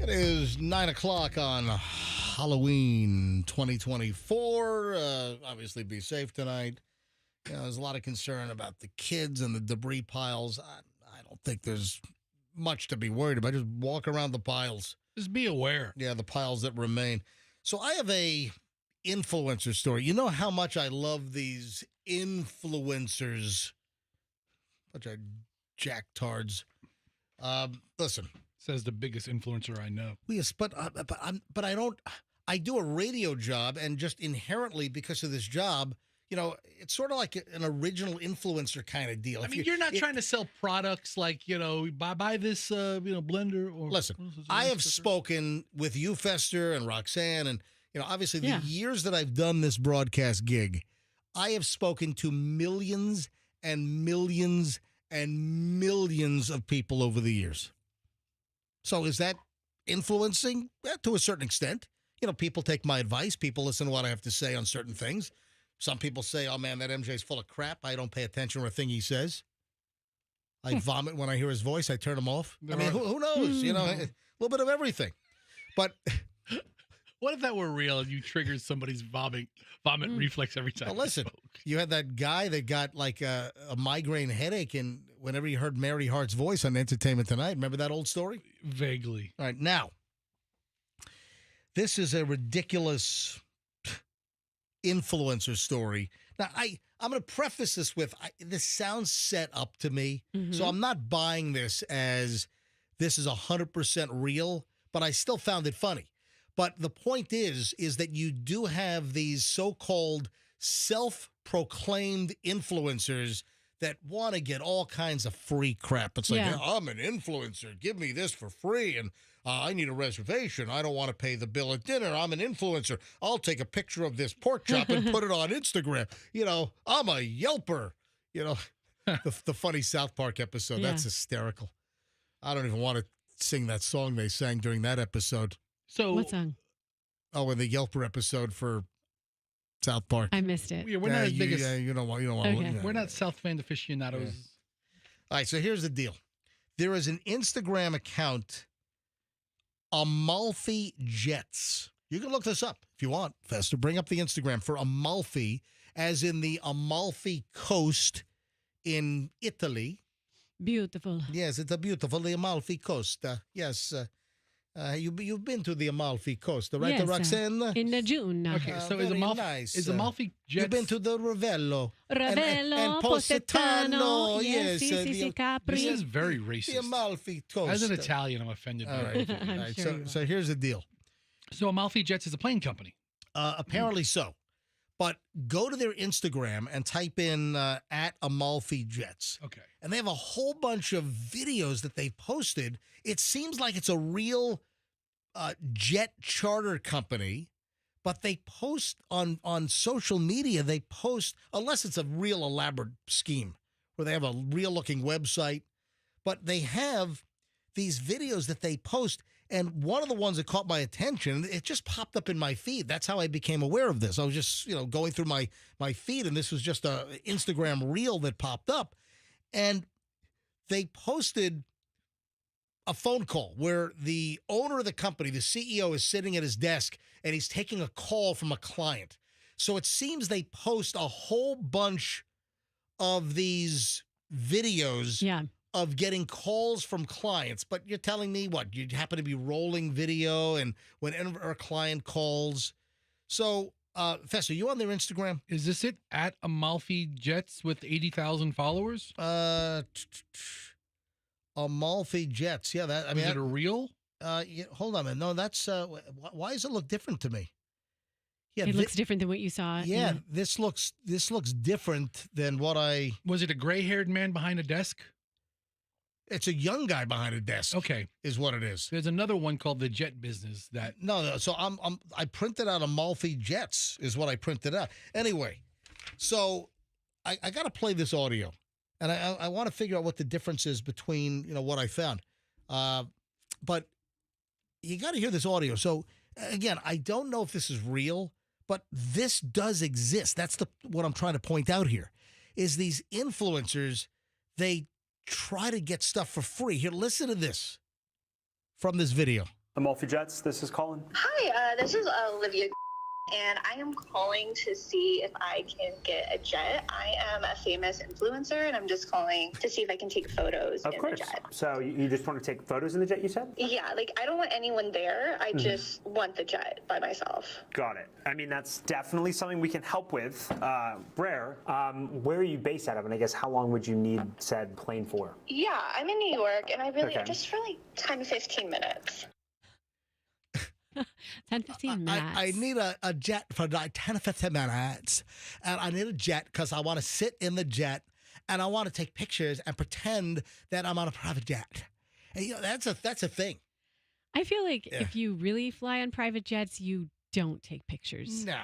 It is 9 o'clock on Halloween 2024. Obviously, be safe tonight. You know, there's a lot of concern about the kids and the debris piles. I don't think there's much to be worried about. Just walk around the piles. Just be aware. Yeah, the piles that remain. So I have a influencer story. You know how much I love these influencers. Bunch of jacktards. Listen. Says the biggest influencer I know. Yes, but I don't. I do a radio job, and just inherently because of this job, you know, it's sort of like an original influencer kind of deal. I mean, you're not trying to sell products like, you know, buy this, blender or. Listen, I have spoken with you, Fester, and Roxanne, and obviously the years that I've done this broadcast gig, I have spoken to millions and millions and millions of people over the years. So is that influencing? To a certain extent. You know, people take my advice. People listen to what I have to say on certain things. Some people say, oh, man, that MJ's full of crap. I don't pay attention to a thing he says. I vomit when I hear his voice. I turn him off. I mean, who knows? You know, a little bit of everything. But what if that were real and you triggered somebody's vomit reflex every time? Well, listen, you had that guy that got like a migraine headache, and whenever you heard Mary Hart's voice on Entertainment Tonight, remember that old story? Vaguely. All right, now, this is a ridiculous influencer story. Now, I'm going to preface this with, this sounds set up to me, so I'm not buying this as this is 100% real, but I still found it funny. But the point is that you do have these so-called self-proclaimed influencers that want to get all kinds of free crap. It's like, I'm an influencer. Give me this for free. And I need a reservation. I don't want to pay the bill at dinner. I'm an influencer. I'll take a picture of this pork chop and put it on Instagram. You know, I'm a Yelper. You know, the funny South Park episode. That's hysterical. I don't even want to sing that song they sang during that episode. So what song? Oh, in the Yelper episode for South Park. I missed it. Yeah, we're not as big as you don't want to. We're not South fan aficionados. Yeah. All right, so here's the deal. There is an Instagram account, Amalfi Jets. You can look this up if you want, Fester. Bring up the Instagram for Amalfi, as in the Amalfi Coast in Italy. Beautiful. Yes, it's a beautiful the Amalfi Coast. Yes. You've been to the Amalfi Coast, right, Yes, Roxanne? In June. Okay, so is very Amalfi nice. is Amalfi Jets? You've been to the Ravello. Ravello, and Positano. Yes, Sì, Capri. This is very racist. The Amalfi Coast. As an Italian, I'm offended by All it. right. I'm All right. sure you So here's the deal. So Amalfi Jets is a plane company. Apparently so. But go to their Instagram and type in at Amalfi Jets. Okay. And they have a whole bunch of videos that they've posted. It seems like it's a real jet charter company, but they post on social media, they post, unless it's a real elaborate scheme where they have a real looking website, but they have these videos that they post. And one of the ones that caught my attention, it just popped up in my feed. That's how I became aware of this. I was just, going through my feed, and this was just a Instagram reel that popped up. And they posted a phone call where the owner of the company, the CEO, is sitting at his desk, and he's taking a call from a client. So it seems they post a whole bunch of these videos of getting calls from clients. But you're telling me what? You happen to be rolling video and whenever a client calls. So, Fester, you on their Instagram? Is this it? At Amalfi Jets with 80,000 followers? Amalfi Jets. Yeah, that. I mean, is it a real? Hold on a minute. No, that's. Why does it look different to me? Yeah, it looks different than what you saw. Yeah, this looks different than what I. Was it a gray-haired man behind a desk? It's a young guy behind a desk. Okay, is what it is. There's another one called the Jet Business that. No. So I printed out Amalfi Jets is what I printed out. Anyway, so I got to play this audio, and I want to figure out what the difference is between what I found. But you got to hear this audio. So again, I don't know if this is real, but this does exist. That's what I'm trying to point out here. Is these influencers, they try to get stuff for free. Here, listen to this from this video. Amalfi Jets, this is Colin. Hi, this is Olivia, and I am calling to see if I can get a jet. I am a famous influencer, and I'm just calling to see if I can take photos in the jet. So you just want to take photos in the jet, you said? Yeah, I don't want anyone there. I just want the jet by myself. Got it. I mean, that's definitely something we can help with. Rare. Where are you based out of? And I guess how long would you need said plane for? Yeah, I'm in New York, and I really, just for 10, 15 minutes. 10, 15 minutes. I need a jet for 10 or 15 minutes. And I need a jet because I want to sit in the jet and I want to take pictures and pretend that I'm on a private jet. And, that's a thing. I feel like if you really fly on private jets, you don't take pictures. Nah.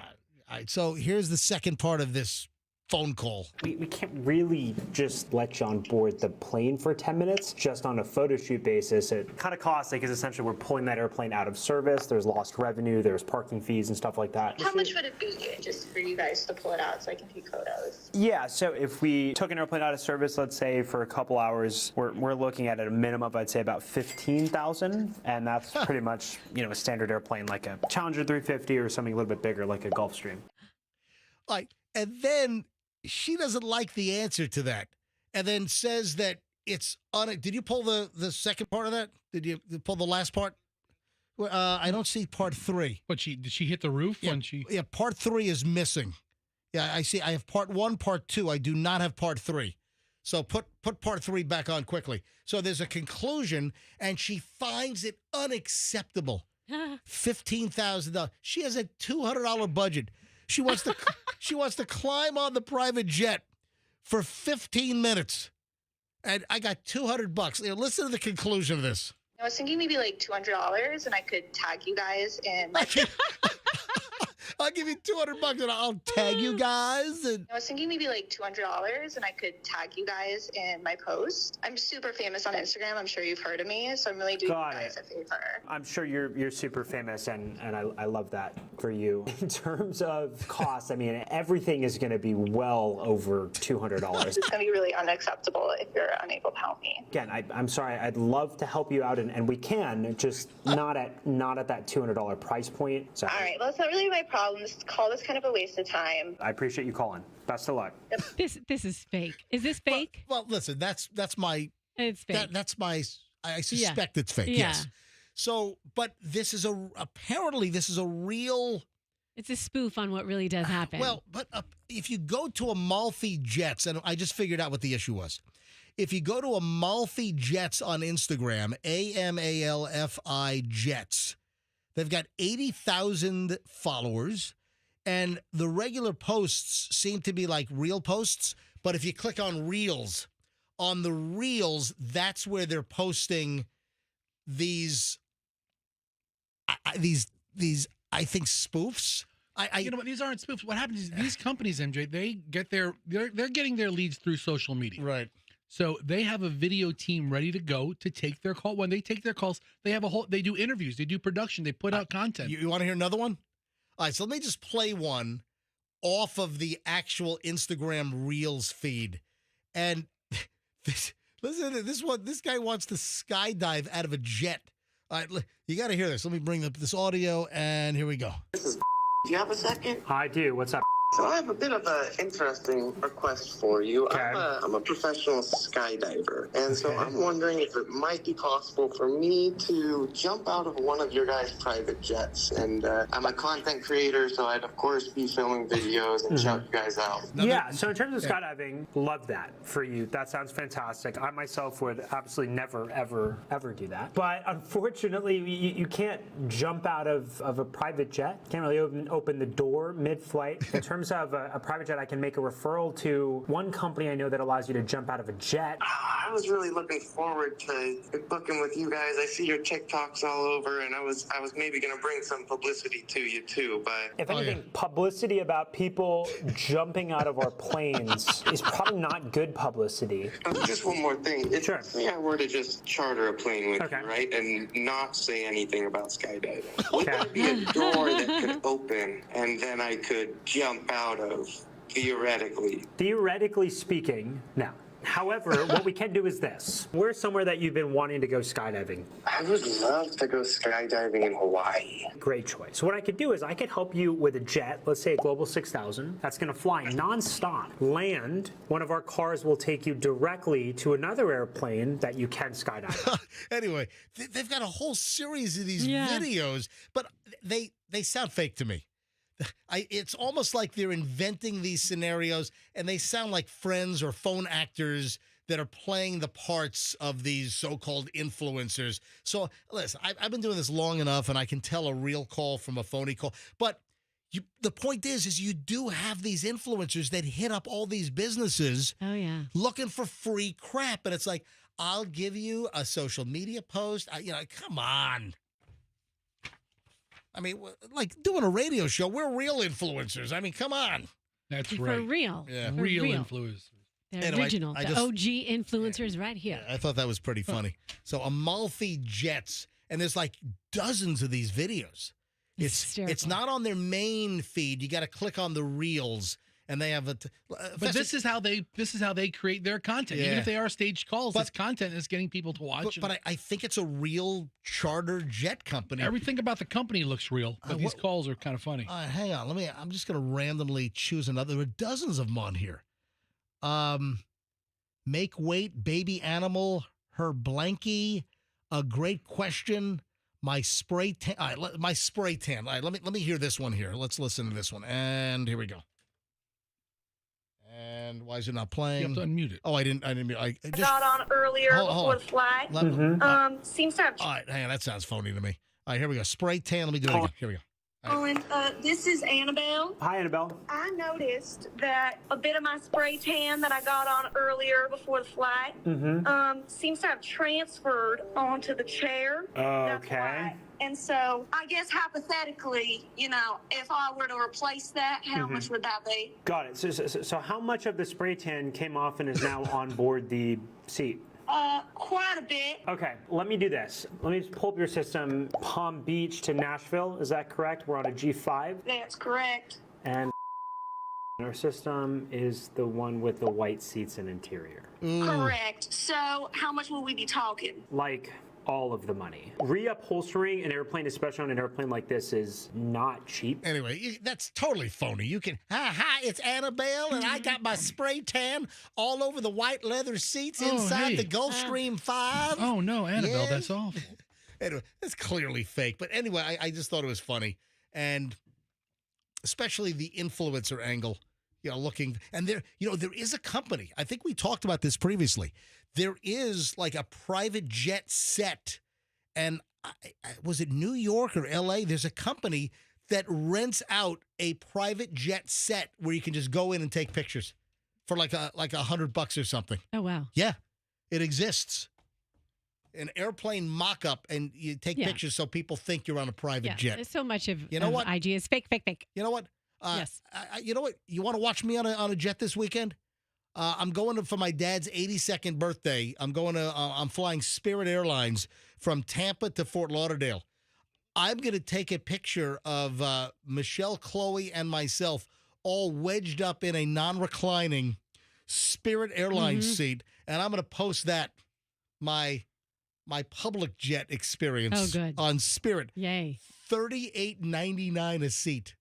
All right. So here's the second part of this phone call. We can't really just let you on board the plane for 10 minutes just on a photo shoot basis. It kind of costly because essentially we're pulling that airplane out of service. There's lost revenue, there's parking fees and stuff like that. How much would it be just for you guys to pull it out so I can take photos? Yeah, so if we took an airplane out of service, let's say for a couple hours, we're looking at a minimum, I'd say about $15,000, and that's pretty much a standard airplane like a Challenger 350 or something a little bit bigger like a Gulfstream. And then she doesn't like the answer to that, and then says that it's on it. Did you pull the second part of that? Did you pull the last part? I don't see part 3. But did she hit the roof when she? Yeah, part 3 is missing. Yeah, I see. I have part 1, part 2. I do not have part 3. So put part 3 back on quickly. So there's a conclusion, and she finds it unacceptable. $15,000. She has a $200 budget. She wants to climb on the private jet for 15 minutes. And I got $200. Listen to the conclusion of this. I was thinking maybe $200 and I could tag you guys in I'll give you $200 and I'll tag you guys. And I was thinking maybe $200 and I could tag you guys in my post. I'm super famous on Instagram. I'm sure you've heard of me, so I'm really doing you guys a favor. I'm sure you're super famous, and I love that for you. In terms of cost, I mean, everything is going to be well over $200. It's going to be really unacceptable if you're unable to help me. Again, I'm sorry. I'd love to help you out, and we can, just not at that $200 price point. So. All right, well, it's not really my problem. This call is kind of a waste of time. I appreciate you calling. Best of luck. This is fake. Is this fake? Well, listen, that's my It's fake. That's my. I suspect it's fake. Yeah. Yes. So, but apparently this is a real. It's a spoof on what really does happen. Well, but if you go to Amalfi Jets, and I just figured out what the issue was. If you go to Amalfi Jets on Instagram, AMALFI Jets, they've got 80,000 followers, and the regular posts seem to be like real posts. But if you click on Reels, on the Reels, that's where they're posting these. I think spoofs. You know what? These aren't spoofs. What happens is these companies, MJ, they're getting their leads through social media. Right. So they have a video team ready to go to take their call. When they take their calls, they do interviews, they do production, they put out content. You want to hear another one? All right, so let me just play one off of the actual Instagram Reels feed. And listen to this one. This guy wants to skydive out of a jet. All right, you got to hear this. Let me bring up this audio, and here we go. Do you have a second? I do. What's up? So I have a bit of an interesting request for you. Okay. I'm a professional skydiver, and so I'm wondering if it might be possible for me to jump out of one of your guys' private jets. And I'm a content creator, so I'd of course be filming videos and shout you guys out. Yeah, so in terms of skydiving, love that for you. That sounds fantastic. I myself would absolutely never, ever, ever do that. But unfortunately, you can't jump out of a private jet. Can't really open the door mid-flight. In terms of a private jet, I can make a referral to one company I know that allows you to jump out of a jet. I was really looking forward to booking with you guys. I see your TikToks all over, and I was maybe going to bring some publicity to you too. But if anything, publicity about people jumping out of our planes is probably not good publicity. Just one more thing. Sure. Say I were to just charter a plane with you, right, and not say anything about skydiving. Would there be a door that could open, and then I could jump out of, theoretically? Theoretically speaking, no. However, what we can do is this. Where's somewhere that you've been wanting to go skydiving? I would love to go skydiving in Hawaii. Great choice. So what I could do is I could help you with a jet, let's say a Global 6000, that's going to fly nonstop. Land, one of our cars will take you directly to another airplane that you can skydive. Anyway, they've got a whole series of these videos, but they sound fake to me. It's almost like they're inventing these scenarios, and they sound like friends or phone actors that are playing the parts of these so-called influencers. So, listen, I've been doing this long enough, and I can tell a real call from a phony call. But the point is you do have these influencers that hit up all these businesses looking for free crap. And it's like, I'll give you a social media post. Come on. I mean, like doing a radio show, we're real influencers. I mean, come on. That's For right. real. Yeah. For real real. influencers. The original, the OG influencers right here. I thought that was pretty funny. So Amalfi Jets, and there's like dozens of these videos. It's not on their main feed. You got to click on the Reels, and they have but this is how they create their content. Even if they are staged calls, it's content that's getting people to watch. But I think it's a real charter jet company. Everything about the company looks real, but these calls are kind of funny. Hang on, I'm just going to randomly choose another. There are dozens of them on here. Make weight, baby animal, her blankie, a great question. My spray tan. All right, my spray tan. All right, let me hear this one here. Let's listen to this one. And here we go. And why is it not playing? You have to unmute it. Oh, I didn't mute. I just got on earlier before the flight. Seems to have. All right, hang on. That sounds phony to me. All right, here we go. Spray tan. Let me do it again. Here we go. Colin, this is Annabelle. Hi, Annabelle. I noticed that a bit of my spray tan that I got on earlier before the flight seems to have transferred onto the chair. Okay. And so I guess hypothetically, if I were to replace that, how much would that be? Got it. So how much of the spray tan came off and is now on board the seat? Quite a bit. Okay, let me do this. Let me just pull up your system. Palm Beach to Nashville, is that correct? We're on a G5. That's correct. And our system is the one with the white seats and interior. Correct. So how much will we be talking? Like all of the money. Reupholstering an airplane, especially on an airplane like this, is not cheap. Anyway, that's totally phony. You can, hi, it's Annabelle, and I got my spray tan all over the white leather seats inside the Gulfstream 5. Oh, no, Annabelle, that's awful. Anyway, that's clearly fake. But anyway, I just thought it was funny. And especially the influencer angle, looking. And there is a company. I think we talked about this previously. There is like a private jet set. And was it New York or L.A.? There's a company that rents out a private jet set where you can just go in and take pictures for like $100 or something. Oh, wow. Yeah, it exists. An airplane mock-up, and you take pictures so people think you're on a private jet. There's so much of what? IG is fake. You know what? Yes. You know what? You want to watch me on a jet this weekend? I'm going for my dad's 82nd birthday. I'm flying Spirit Airlines from Tampa to Fort Lauderdale. I'm going to take a picture of Michelle, Chloe, and myself all wedged up in a non-reclining Spirit Airlines seat, and I'm going to post that, my public jet experience on Spirit. Yay. $38.99 a seat.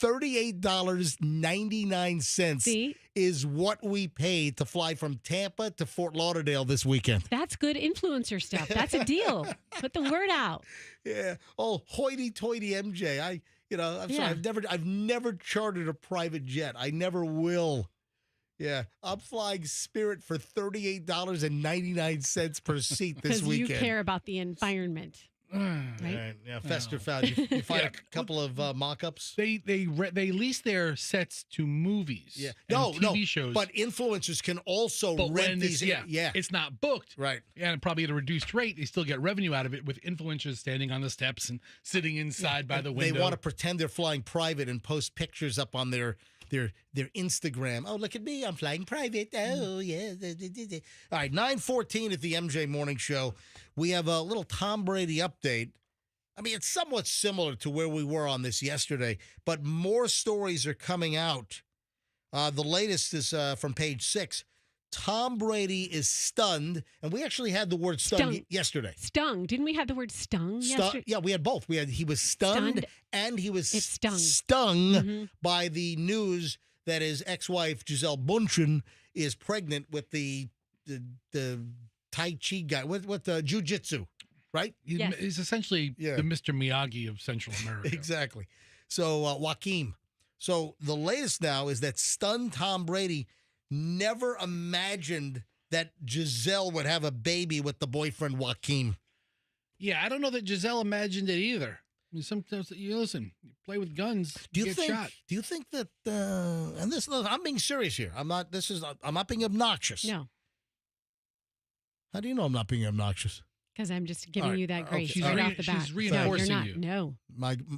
$38.99 is what we paid to fly from Tampa to Fort Lauderdale this weekend. That's good influencer stuff. That's a deal. Put the word out. Yeah. Oh, hoity-toity MJ. I'm sorry. I've never chartered a private jet. I never will. Yeah, I'm flying Spirit for $38.99 per seat this weekend. Because you care about the environment. Right? Yeah, Fester found you find a couple of mock-ups. They lease their sets to movies. Yeah, TV shows. But influencers can also rent these. It's not booked. Right. Yeah, and probably at a reduced rate. They still get revenue out of it with influencers standing on the steps and sitting inside by the window. They want to pretend they're flying private and post pictures up on their Instagram. Oh, look at me. I'm flying private. Oh, yeah. All right, 9:14 at the MJ Morning Show. We have a little Tom Brady update. I mean, it's somewhat similar to where we were on this yesterday, but more stories are coming out. The latest is from page 6. Tom Brady is stunned, and we actually had the word stung yesterday. Stung. Didn't we have the word stung yesterday? Yeah, we had both. He was stunned. And he was stung by the news that his ex-wife, Gisele Bündchen, is pregnant with the Tai Chi guy, with the jiu-jitsu, right? He's essentially the Mr. Miyagi of Central America. Exactly. So, Joaquin. So, the latest now is that stunned Tom Brady never imagined that Gisele would have a baby with the boyfriend, Joaquin. Yeah, I don't know that Gisele imagined it either. I mean, sometimes you play with guns, get shot. Do you think that? And this, I'm being serious here. I'm not being obnoxious. No. How do you know I'm not being obnoxious? Because I'm just giving you that grace She's right off the bat. She's reinforcing you're not. you. No.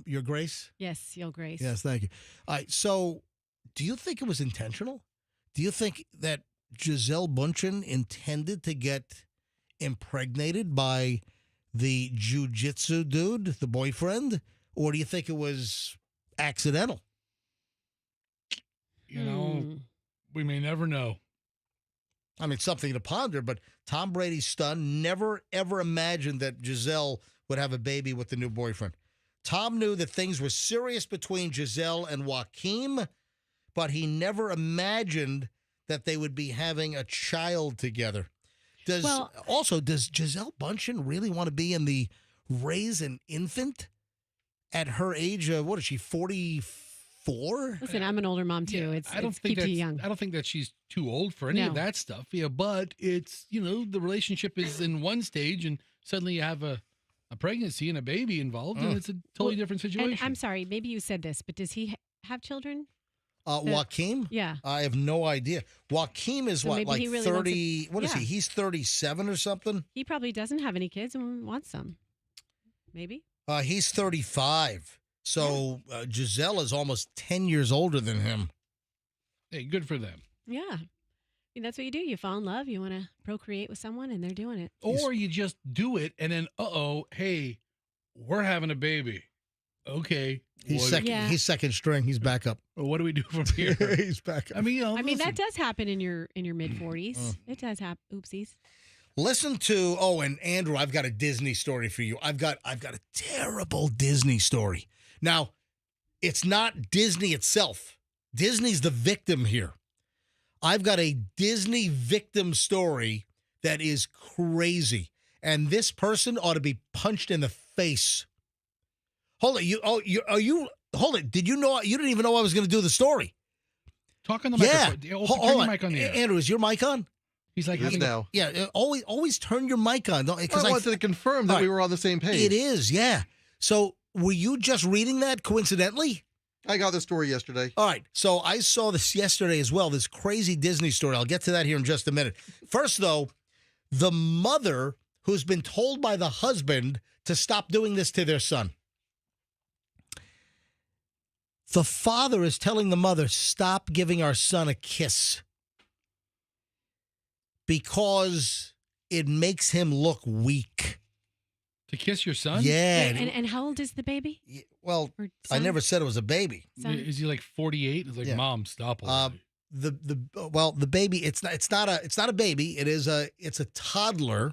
Your grace. Yes, your grace. Yes, thank you. All right. So, do you think it was intentional? Do you think that Gisele Bündchen intended to get impregnated by the jiu-jitsu dude, the boyfriend, or do you think it was accidental? We may never know. I mean, something to ponder, but Tom Brady's stunned, never, ever imagined that Gisele would have a baby with the new boyfriend. Tom knew that things were serious between Gisele and Joaquin, but he never imagined that they would be having a child together. Does Gisele Bündchen really want to be in the raise an infant at her age of, what is she, 44? Listen, I'm an older mom too. I don't think keep you young. I don't think that she's too old for any of that stuff. Yeah, but it's, the relationship is in one stage and suddenly you have a pregnancy and a baby involved and it's a totally different situation. And I'm sorry, maybe you said this, but does he have children? Joaquin? Yeah. I have no idea. Joaquin is like really 30. What is he? He's 37 or something? He probably doesn't have any kids and wants some. Maybe. He's 35. So Gisele is almost 10 years older than him. Hey, good for them. Yeah. I mean, that's what you do. You fall in love. You want to procreate with someone, and they're doing it. Or you just do it, and then, hey, we're having a baby. Okay. He's second string. He's back up. Well, what do we do from here? He's back up. I mean, that does happen in your mid 40s. It does happen. Oopsies. Listen to and Andrew, I've got a Disney story for you. I've got a terrible Disney story. Now, it's not Disney itself. Disney's the victim here. I've got a Disney victim story that is crazy. And this person ought to be punched in the face. Hold it. Hold it. Did you know? You didn't even know I was going to do the story. Talk on the microphone. Yeah. Turn your mic on the air. Andrew, is your mic on? He's like, now. Yeah. Always turn your mic on. Because I wanted to confirm that we were on the same page. It is. Yeah. So were you just reading that coincidentally? I got the story yesterday. All right. So I saw this yesterday as well, this crazy Disney story. I'll get to that here in just a minute. First, though, the mother who's been told by the husband to stop doing this to their son. The father is telling the mother, stop giving our son a kiss because it makes him look weak. To kiss your son? Yeah. And how old is the baby? Well, I never said it was a baby. Son? Is he like 48? It's like, Yeah. Mom, stop already. The baby, it's not a baby. It's a toddler.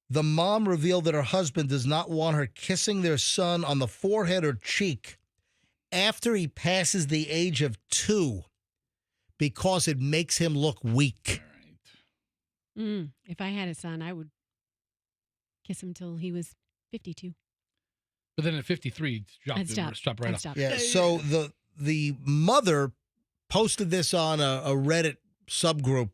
The mom revealed that her husband does not want her kissing their son on the forehead or cheek after he passes the age of 2 because it makes him look weak. If I had a son, I would kiss him till he was 52. But then at 53, stop right off. Yeah. So the mother posted this on a Reddit subgroup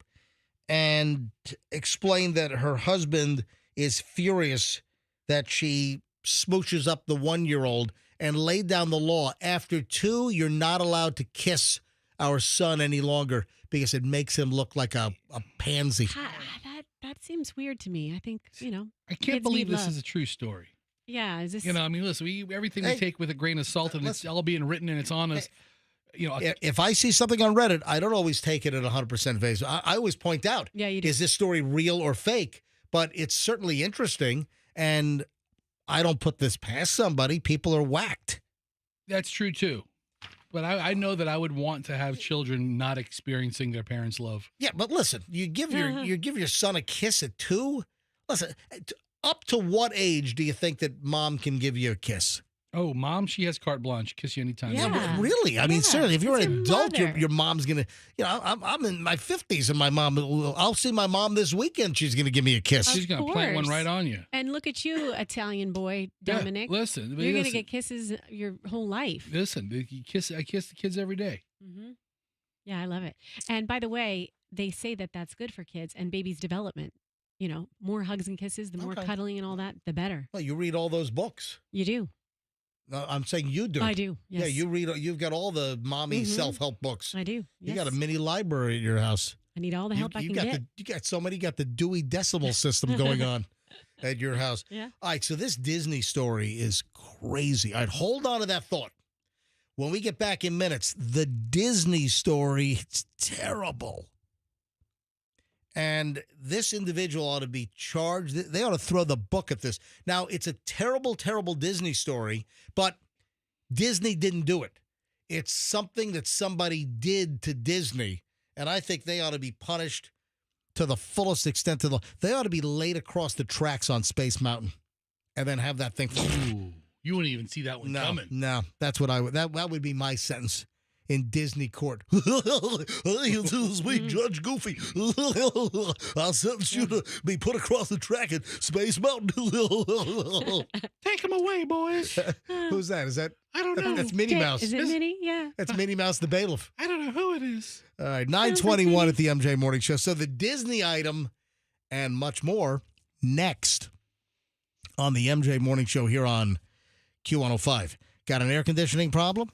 and explained that her husband is furious that she smooches up the 1-year-old and laid down the law. After 2, you're not allowed to kiss our son any longer because it makes him look like a pansy. That seems weird to me. I think, I can't believe this is a true story. Yeah, is this? I mean, listen, everything we take with a grain of salt, and it's all being written and it's on us. If I see something on Reddit, I don't always take it at 100% face. I always point out, is this story real or fake? But it's certainly interesting, and I don't put this past somebody. People are whacked. That's true, too. But I know that I would want to have children not experiencing their parents' love. Yeah, but listen, you give your son a kiss at 2? Listen, up to what age do you think that mom can give you a kiss? Oh, Mom, she has carte blanche. Kiss you anytime. Yeah, really? I mean, seriously, if you're an adult, your mom's going to, I'm in my 50s and my mom, I'll see my mom this weekend. She's going to give me a kiss. She's going to plant one right on you. And look at you, Italian boy, Dominic. Yeah, listen. You're going to get kisses your whole life. Listen, I kiss the kids every day. Mm-hmm. Yeah, I love it. And by the way, they say that that's good for kids and babies' development. More hugs and kisses, the more cuddling and all that, the better. Well, you read all those books. You do. No, I'm saying you do. I do. Yes. Yeah, you read. You've got all the mommy self-help books. I do. You got a mini library at your house. I need all the help I can get. You got so many. You got the Dewey Decimal System going on at your house. Yeah. All right. So this Disney story is crazy. All right. Hold on to that thought. When we get back in minutes, the Disney story, it's terrible. And this individual ought to be charged. They ought to throw the book at this. Now, it's a terrible, terrible Disney story, but Disney didn't do it. It's something that somebody did to Disney, and I think they ought to be punished to the fullest extent. They ought to be laid across the tracks on Space Mountain and then have that thing. Ooh, you wouldn't even see that one coming. No, that's what I would. That would be my sentence. In Disney court. Sweet Judge Goofy. I'll sentence you to be put across the track at Space Mountain. Take him away, boys. Who's that? Is that? I don't know. That's Minnie Mouse. Is it Minnie? Yeah. That's Minnie Mouse the bailiff. I don't know who it is. All right, 9:21 at the MJ Morning Show. So the Disney item and much more next on the MJ Morning Show here on Q105. Got an air conditioning problem?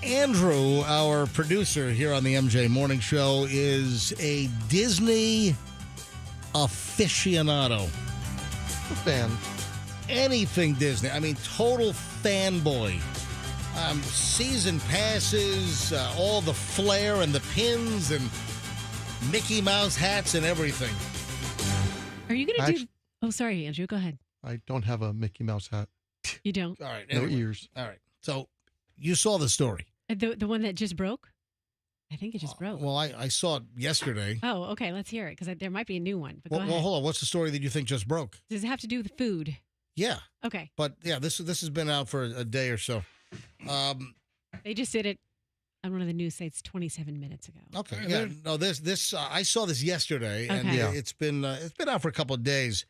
Andrew, our producer here on the MJ Morning Show, is a Disney aficionado. A fan. Anything Disney. I mean, total fanboy. Season passes, all the flair and the pins and Mickey Mouse hats and everything. Are you going to do... Oh, sorry, Andrew. Go ahead. I don't have a Mickey Mouse hat. You don't? All right. No anyway. ears. All right. So you saw the story. The one that just broke? I think it just broke. Well, I saw it yesterday. Oh, okay. Let's hear it because there might be a new one. But go ahead. Well, hold on. What's the story that you think just broke? Does it have to do with food? Yeah. Okay. But yeah, this has been out for a day or so. They just did it on one of the news sites 27 minutes ago. Okay. Yeah. No. This I saw this yesterday, and it's been out for a couple of days.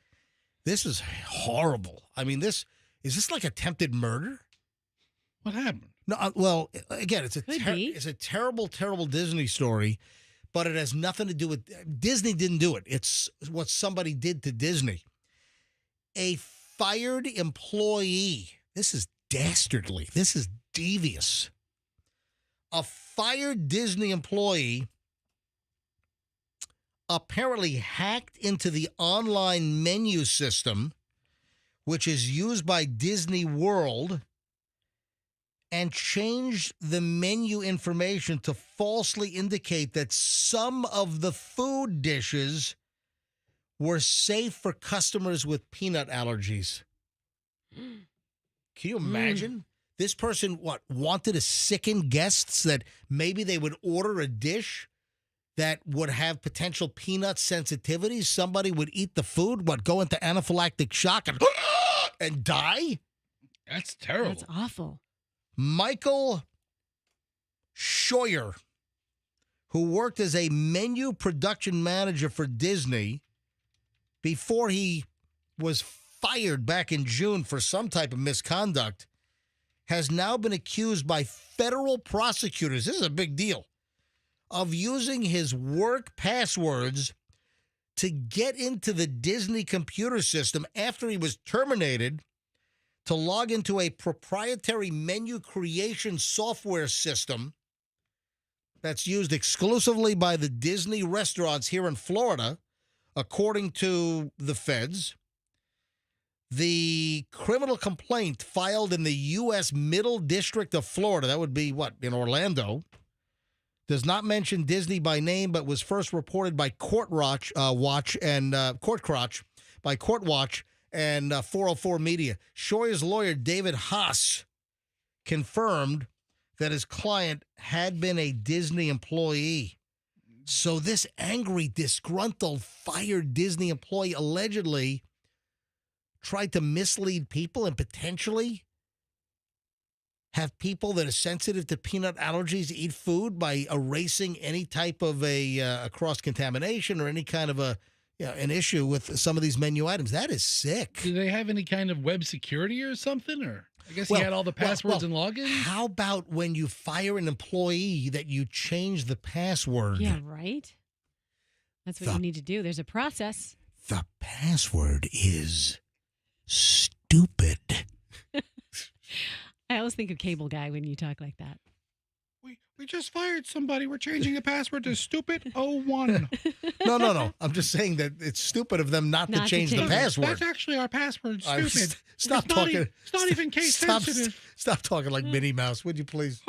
This is horrible. I mean, is this like attempted murder? What happened? No. Well, again, it's a terrible, terrible Disney story, but it has nothing to do with Disney. Didn't do it. It's what somebody did to Disney. A fired employee. This is dastardly. This is devious. A fired Disney employee apparently hacked into the online menu system, which is used by Disney World, and changed the menu information to falsely indicate that some of the food dishes were safe for customers with peanut allergies. Can you imagine? This person, wanted to sicken guests that maybe they would order a dish that would have potential peanut sensitivities. Somebody would eat the food, go into anaphylactic shock and die? That's terrible. That's awful. Michael Scheuer, who worked as a menu production manager for Disney before he was fired back in June for some type of misconduct, has now been accused by federal prosecutors, this is a big deal, of using his work passwords to get into the Disney computer system after he was terminated to log into a proprietary menu creation software system that's used exclusively by the Disney restaurants here in Florida, according to the feds. The criminal complaint filed in the U.S. Middle District of Florida, that would be what, in Orlando, does not mention Disney by name, but was first reported by Court Watch and 404 Media. Shoyer's lawyer, David Haas, confirmed that his client had been a Disney employee. So this angry, disgruntled, fired Disney employee allegedly tried to mislead people and potentially have people that are sensitive to peanut allergies eat food by erasing any type of a cross-contamination or any kind of an issue with some of these menu items. That is sick. Do they have any kind of web security or something? Or I guess he had all the passwords and logins? How about when you fire an employee that you change the password? Yeah, right? That's what you need to do. There's a process. The password is stupid. I always think of Cable Guy when you talk like that. We just fired somebody. We're changing the password to stupid01. No. I'm just saying that it's stupid of them not to change the password. That's actually our password. Stupid. Stop talking. It's not even case sensitive. Stop talking like Minnie Mouse, would you please?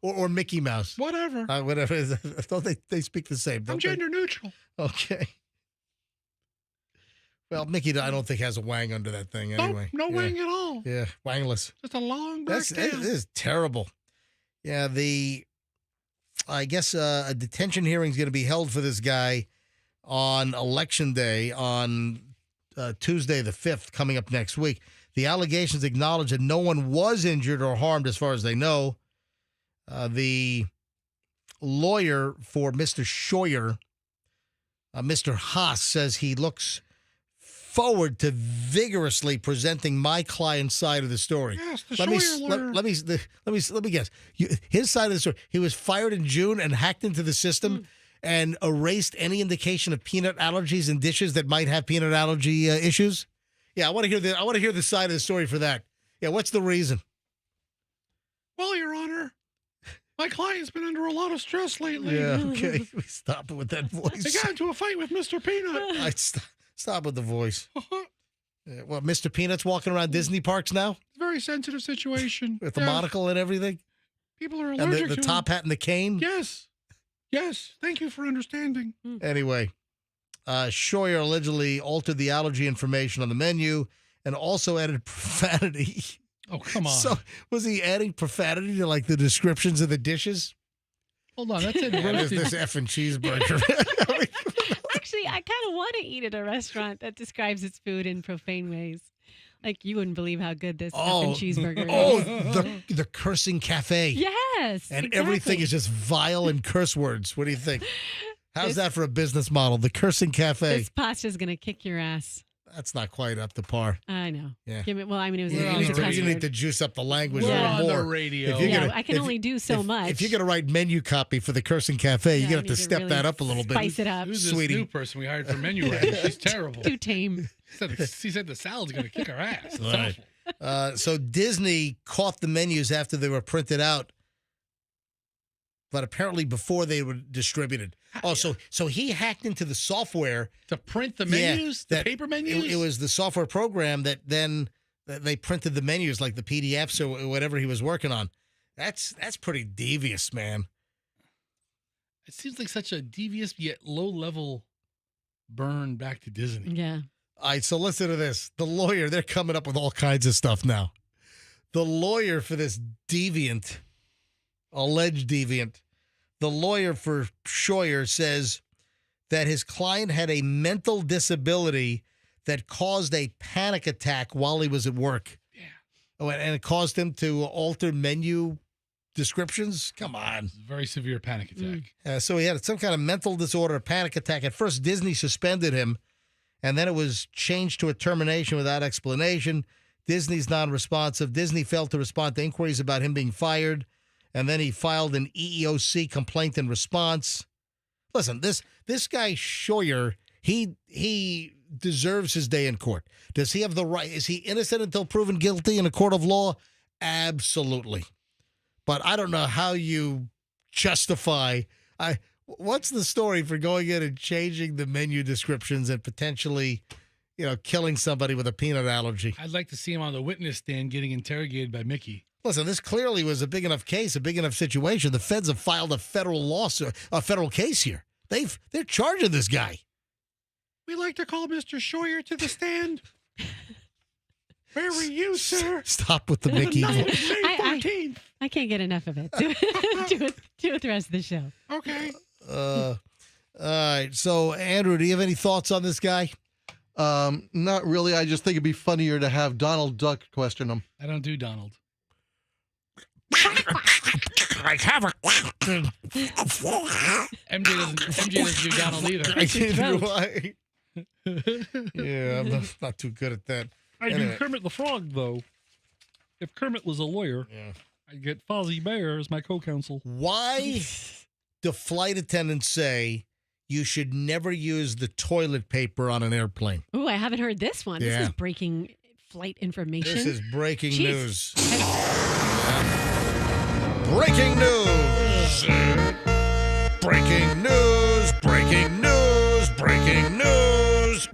Or Mickey Mouse. Whatever. Whatever. Don't they speak the same? I'm gender neutral. Okay. Well, Mickey, I don't think has a wang under that thing anyway. No wang at all. Yeah, wangless. Just a long It is terrible. Yeah, I guess a detention hearing is going to be held for this guy on Election Day on Tuesday the 5th, coming up next week. The allegations acknowledge that no one was injured or harmed as far as they know. The lawyer for Mr. Shoyer, Mr. Haas, says he looks forward to vigorously presenting my client's side of the story. Yes, the Shoyer lawyer. Let me guess. His side of the story. He was fired in June and hacked into the system and erased any indication of peanut allergies in dishes that might have peanut allergy issues. Yeah, I want to hear the side of the story for that. Yeah, what's the reason? Well, Your Honor, my client's been under a lot of stress lately. Yeah, okay. Stop it with that voice. They got into a fight with Mr. Peanut. Stop with the voice. What, Mr. Peanut's walking around Disney parks now? It's a very sensitive situation. With the monocle and everything? People are allergic and the top hat and the cane? Yes. Thank you for understanding. Anyway, Shoyer allegedly altered the allergy information on the menu and also added profanity. Oh, come on. So was he adding profanity to like the descriptions of the dishes? Hold on, that's it. There's this effing cheeseburger. Actually, I kind of want to eat at a restaurant that describes its food in profane ways. Like, you wouldn't believe how good this effing cheeseburger is. Oh, the cursing cafe. Yes, and everything is just vile and curse words. What do you think? How's that for a business model? The cursing cafe. This pasta's going to kick your ass. That's not quite up to par. I know. Yeah. It was you need to juice up the language a little more. On the radio. I can only do so much. If you're going to write menu copy for the Cursing Cafe, you're going to have to step really that up a little bit. Spice it up. Who's Sweetie. this new person we hired for menu writing? She's terrible. Too tame. She said the salad's going to kick her ass. Right. So Disney caught the menus after they were printed out, but apparently before they were distributed. Oh, so he hacked into the software to print the menus, the paper menus? It was the software program that then they printed the menus, like the PDFs or whatever he was working on. That's pretty devious, man. It seems like such a devious yet low-level burn back to Disney. Yeah. All right, so listen to this. The lawyer, they're coming up with all kinds of stuff now. The lawyer for this deviant, alleged deviant, the lawyer for Shoyer says that his client had a mental disability that caused a panic attack while he was at work. Yeah. Oh, and it caused him to alter menu descriptions? Come on. Very severe panic attack. So he had some kind of mental disorder, panic attack. At first, Disney suspended him, and then it was changed to a termination without explanation. Disney's non-responsive. Disney failed to respond to inquiries about him being fired. And then he filed an EEOC complaint in response. Listen, this guy Shoyer, he deserves his day in court. Does he have the right? Is he innocent until proven guilty in a court of law? Absolutely. But I don't know how you justify. What's the story for going in and changing the menu descriptions and potentially, killing somebody with a peanut allergy. I'd like to see him on the witness stand getting interrogated by Mickey. Listen, this clearly was a big enough case, a big enough situation. The feds have filed a federal lawsuit, a federal case here. They're charging this guy. We like to call Mr. Scheuer to the stand. Where were you, sir? Stop with the Mickey. I can't get enough of it. Do it the rest of the show. Okay. All right. So, Andrew, do you have any thoughts on this guy? Not really. I just think it'd be funnier to have Donald Duck question him. I don't do Donald. I have a question. MJ doesn't do Donald either. Yeah, I'm not too good at that. I do Kermit the Frog, though. If Kermit was a lawyer, I'd get Fozzie Bear as my co-counsel. Why do flight attendants say you should never use the toilet paper on an airplane? Ooh, I haven't heard this one. Yeah. This is breaking flight information. This is breaking Jeez. news. Breaking news. Breaking news. Breaking news. Breaking news.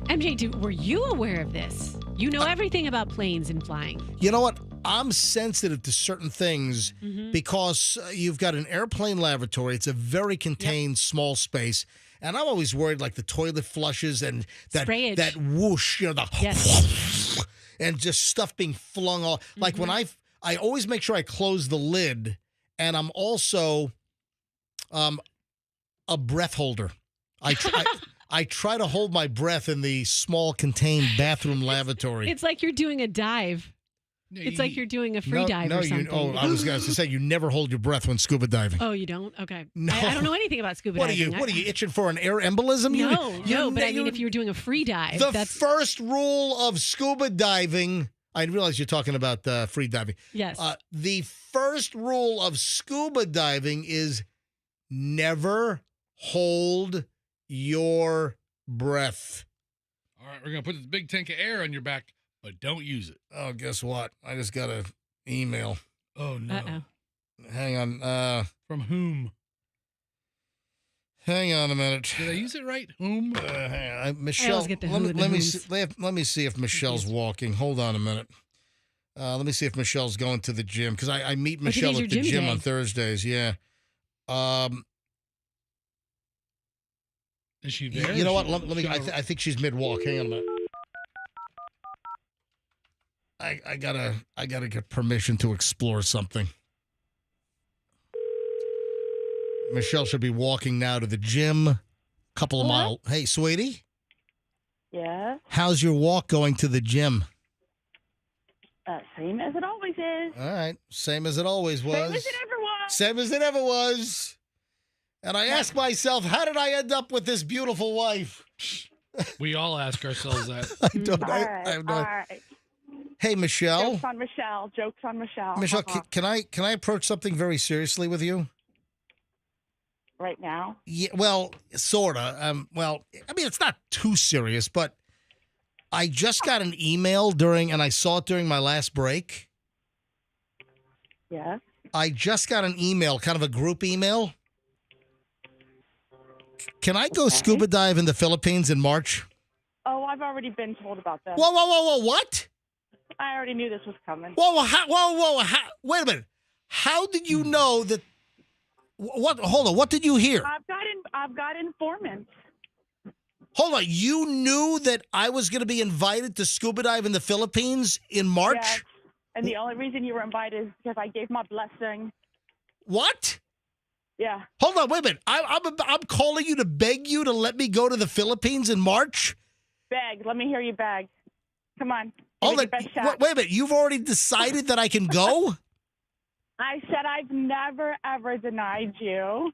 MJ, were you aware of this? You know everything about planes and flying. You know what? I'm sensitive to certain things because you've got an airplane lavatory. It's a very contained, small space. And I'm always worried, like the toilet flushes and that whoosh, and just stuff being flung off. Like when I always make sure I close the lid, and I'm also a breath holder. I try to hold my breath in the small contained bathroom lavatory. It's like you're doing a dive. It's like you're doing a free dive or something. I was going to say, you never hold your breath when scuba diving. Oh, you don't? Okay. No. I don't know anything about scuba diving. What are you itching for, an air embolism? No, but I mean, if you're doing a free dive. The first rule of scuba diving, I realize you're talking about free diving. Yes. The first rule of scuba diving is never hold your breath. All right, we're going to put this big tank of air on your back, but don't use it. Oh, guess what? I just got an email. Oh, no. Uh-oh. Hang on. From whom? Hang on a minute. Did I use it right? Whom? Michelle. Let me see if Michelle's walking. Hold on a minute. Let me see if Michelle's going to the gym, because I meet Michelle at the gym on Thursdays. Yeah. Is she there? You know what? Let me. I think she's mid walk. Hang on a minute. I gotta get permission to explore something. Michelle should be walking now to the gym. Couple of miles. Hey, sweetie. Yeah. How's your walk going to the gym? Same as it always is. All right. Same as it always was. Same as it ever was. Same as it ever was. And I ask myself, how did I end up with this beautiful wife? We all ask ourselves that. I don't know. All right. Hey, Michelle. Jokes on Michelle. Jokes on Michelle. Michelle, can I approach something very seriously with you? Right now? Yeah, well, sort of. Well, I mean, it's not too serious, but I just got an email and I saw it during my last break. Yeah. I just got an email, kind of a group email. Can I go scuba dive in the Philippines in March? Oh, I've already been told about this. Whoa, what? I already knew this was coming. Whoa, wait a minute. How did you know that? What? Hold on. What did you hear? I've got informants. Hold on. You knew that I was going to be invited to scuba dive in the Philippines in March? Yes. And the only reason you were invited is because I gave my blessing. What? Yeah. Hold on. Wait a minute. I'm calling you to beg you to let me go to the Philippines in March? Beg. Let me hear you beg. Come on. Wait a minute. You've already decided that I can go? I said I've never, ever denied you,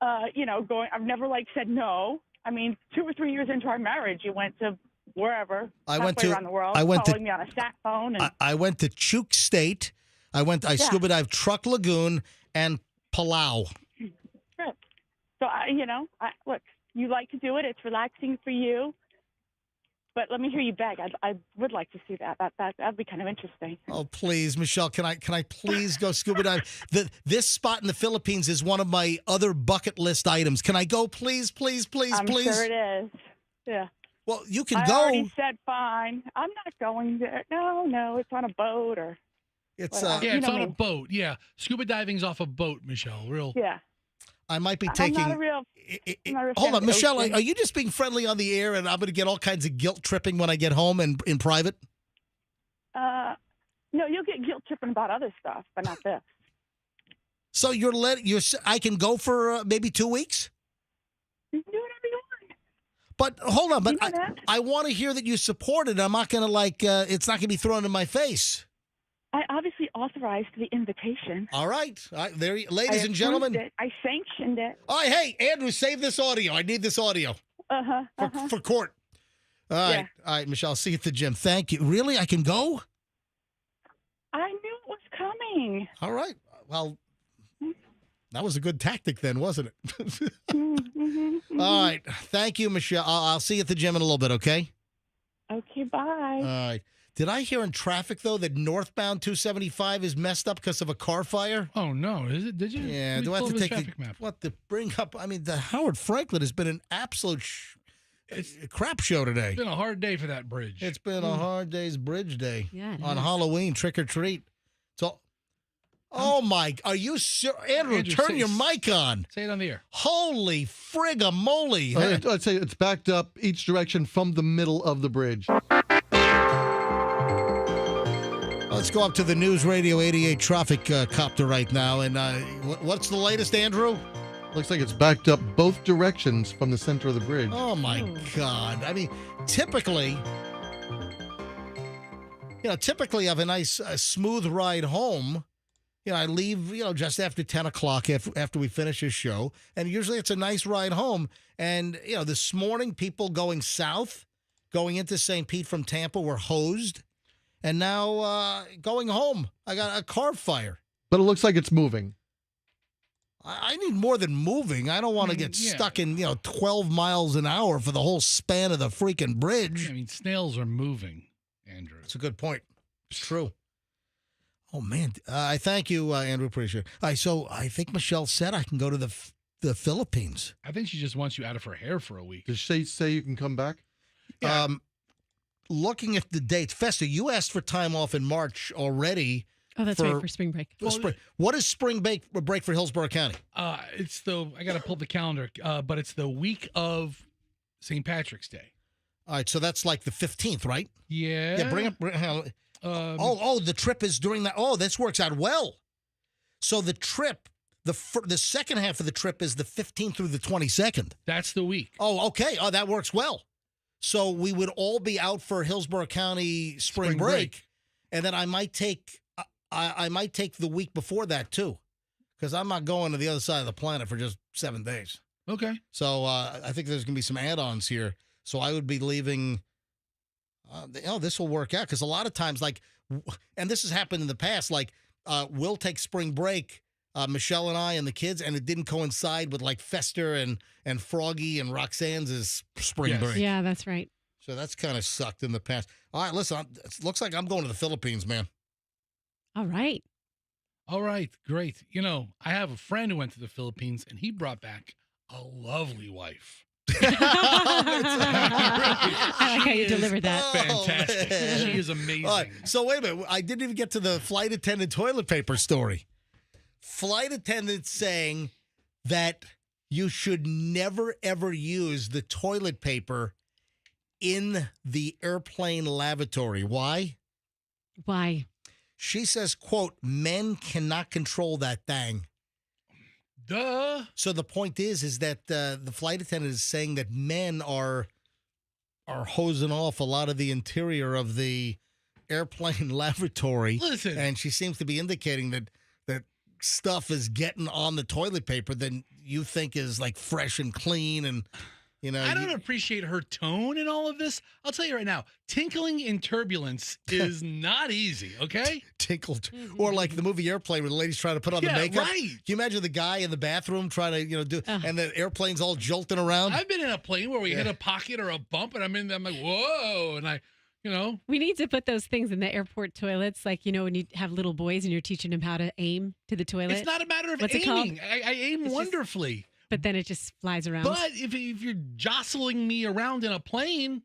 going. I've never, said no. I mean, 2 or 3 years into our marriage, you went to wherever. Halfway around the world, calling me on a sat phone. And I went to Chuk State. I scuba dived Truck Lagoon and Palau. Good. So, look, you like to do it. It's relaxing for you. But let me hear you beg. I would like to see that. That'd be kind of interesting. Oh, please, Michelle, can I please go scuba dive? This spot in the Philippines is one of my other bucket list items. Can I go, please? I'm sure it is. Yeah. Well, you can I go. already said fine. I'm not going there. No, it's on a boat or. It's whatever. Yeah, You it's know on a me. boat. Yeah, scuba diving's off a boat, Michelle. Yeah. I might be I'm taking. not a real. I'm not a real Hold fan on, of the Michelle. ocean. Are you just being friendly on the air, and I'm going to get all kinds of guilt tripping when I get home and in private? No, you'll get guilt tripping about other stuff, but not this. So I can go for maybe 2 weeks. You can do whatever you want. But hold on, but You know that? I want to hear that you support it. I'm not going to it's not going to be thrown in my face. I obviously authorized the invitation. All right. There, ladies and gentlemen. I sanctioned it. Oh, hey, Andrew, save this audio. I need this audio for court. All right. Yeah. All right, Michelle, see you at the gym. Thank you. Really? I can go? I knew it was coming. All right. Well, that was a good tactic then, wasn't it? All right. Thank you, Michelle. I'll see you at the gym in a little bit, okay? Okay, bye. All right. Did I hear in traffic, though, that northbound 275 is messed up because of a car fire? Oh, no. Is it? Did you? Yeah. Let me Do I have pull to up his take traffic map. what to bring up? I mean, the Howard Franklin has been an absolute crap show today. It's been a hard day for that bridge. It's been a hard day's bridge day. Yeah, it on has. Halloween, trick or treat. So, oh my, are you Andrew, turn your mic on. Say it on the air. Holy frigamoly. I'd say it's backed up each direction from the middle of the bridge. Let's go up to the News Radio 88 traffic copter right now. And what's the latest, Andrew? Looks like it's backed up both directions from the center of the bridge. Oh, my God. I mean, typically, I have a nice smooth ride home. I leave, just after 10 o'clock after we finish this show. And usually it's a nice ride home. And, this morning, people going south, going into St. Pete from Tampa were hosed. And now going home, I got a car fire. But it looks like it's moving. I need more than moving. I don't want to get stuck in, 12 miles an hour for the whole span of the freaking bridge. I mean, snails are moving, Andrew. That's a good point. It's true. Oh, man. I thank you, Andrew. Appreciate it. All right, so I think Michelle said I can go to the Philippines. I think she just wants you out of her hair for a week. Does she say you can come back? Yeah. Looking at the dates, Festa, you asked for time off in March already. Oh, that's right, for spring break. What is spring break for Hillsborough County? I got to pull up the calendar, but it's the week of St. Patrick's Day. All right, so that's like the 15th, right? Yeah. Yeah, bring up. The trip is during that. Oh, this works out well. So the trip, the second half of the trip is the 15th through the 22nd. That's the week. Oh, okay. Oh, that works well. So we would all be out for Hillsborough County spring break, and then I might take the week before that too, because I'm not going to the other side of the planet for just 7 days. Okay. So I think there's going to be some add-ons here. So I would be leaving. This will work out because a lot of times, and this has happened in the past, we'll take spring break, Michelle and I and the kids, and it didn't coincide with Fester and Froggy and Roxanne's spring break. Yeah, that's right. So that's kind of sucked in the past. All right, listen, it looks like I'm going to the Philippines, man. All right. All right, great. I have a friend who went to the Philippines, and he brought back a lovely wife. I like how you delivered that. Fantastic. She is amazing. All right, so wait a minute. I didn't even get to the flight attendant toilet paper story. Flight attendants saying that you should never, ever use the toilet paper in the airplane lavatory. Why? Why? She says, quote, men cannot control that thing. Duh. So the point is that the flight attendant is saying that men are hosing off a lot of the interior of the airplane lavatory. Listen. And she seems to be indicating that stuff is getting on the toilet paper that you think is fresh and clean and I don't appreciate her tone in all of this. I'll tell you right now, tinkling in turbulence is not easy, okay? Tinkle. Or like the movie Airplane where the lady's trying to put on the makeup. Right. Can you imagine the guy in the bathroom trying to, do, and the airplane's all jolting around? I've been in a plane where we hit a pocket or a bump, and I'm like, whoa, and We need to put those things in the airport toilets, when you have little boys and you're teaching them how to aim to the toilet. It's not a matter of What's it aiming. called? I aim wonderfully. But then it just flies around. But if you're jostling me around in a plane,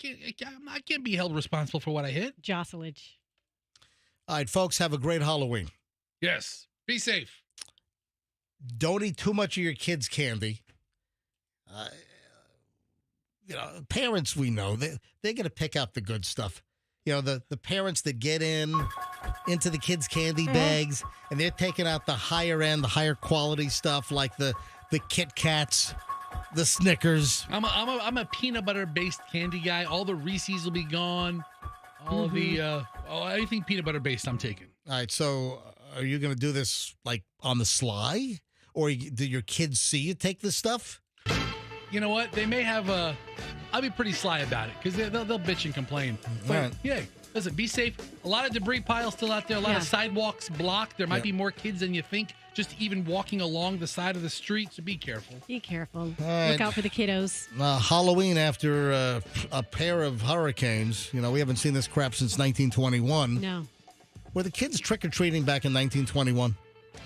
I can't be held responsible for what I hit. Jostlage. All right, folks, have a great Halloween. Yes. Be safe. Don't eat too much of your kids' candy. Parents, we know, they're going to pick out the good stuff. The parents that get into the kids' candy bags, and they're taking out the higher end, the higher quality stuff like the Kit Kats, the Snickers. I'm a peanut butter based candy guy. All the Reese's will be gone. All of the anything peanut butter based, I'm taking. All right, so are you going to do this like on the sly, or do your kids see you take this stuff? You know what? They may have I'll be pretty sly about it because they'll bitch and complain. But, right. Yeah, listen, be safe. A lot of debris piles still out there. A lot of sidewalks blocked. There might be more kids than you think just even walking along the side of the street, so be careful. Be careful. Right. Look out for the kiddos. Halloween after a pair of hurricanes. We haven't seen this crap since 1921. No. Were the kids trick-or-treating back in 1921?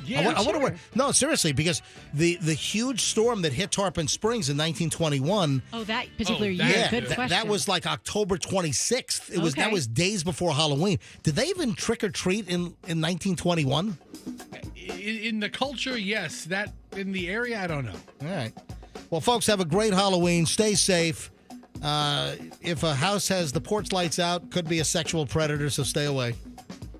Yeah, I wonder where. No, seriously, because the huge storm that hit Tarpon Springs in 1921. Oh, that particular year. Good question. That was like October 26th. That was days before Halloween. Did they even trick or treat in 1921? In the culture, yes. That in the area, I don't know. All right. Well, folks, have a great Halloween. Stay safe. If a house has the porch lights out, could be a sexual predator, so stay away.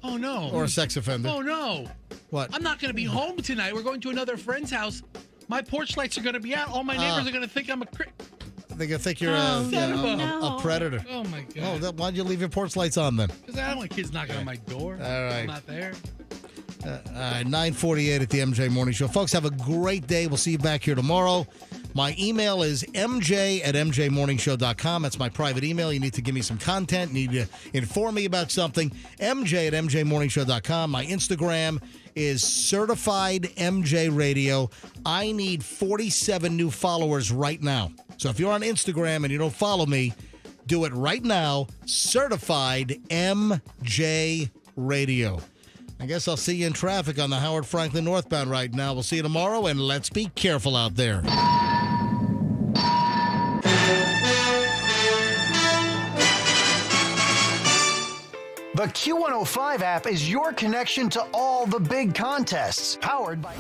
Oh no. Or a sex offender. Oh no. What? I'm not going to be home tonight. We're going to another friend's house. My porch lights are going to be out. All my neighbors are going to think I'm a They're going to think you're a predator. Oh, my God. Oh, why'd you leave your porch lights on then? Because I don't want kids knocking on my door. All right. I'm not there. 9:48 at the MJ Morning Show. Folks, have a great day. We'll see you back here tomorrow. My email is mj@mjmorningshow.com. That's my private email. You need to give me some content. You need to inform me about something. mj@mjmorningshow.com. My Instagram is Certified MJ Radio. I need 47 new followers right now. So if you're on Instagram and you don't follow me, do it right now. Certified MJ Radio. I guess I'll see you in traffic on the Howard Franklin northbound right now. We'll see you tomorrow, and let's be careful out there. The Q105 app is your connection to all the big contests, powered by...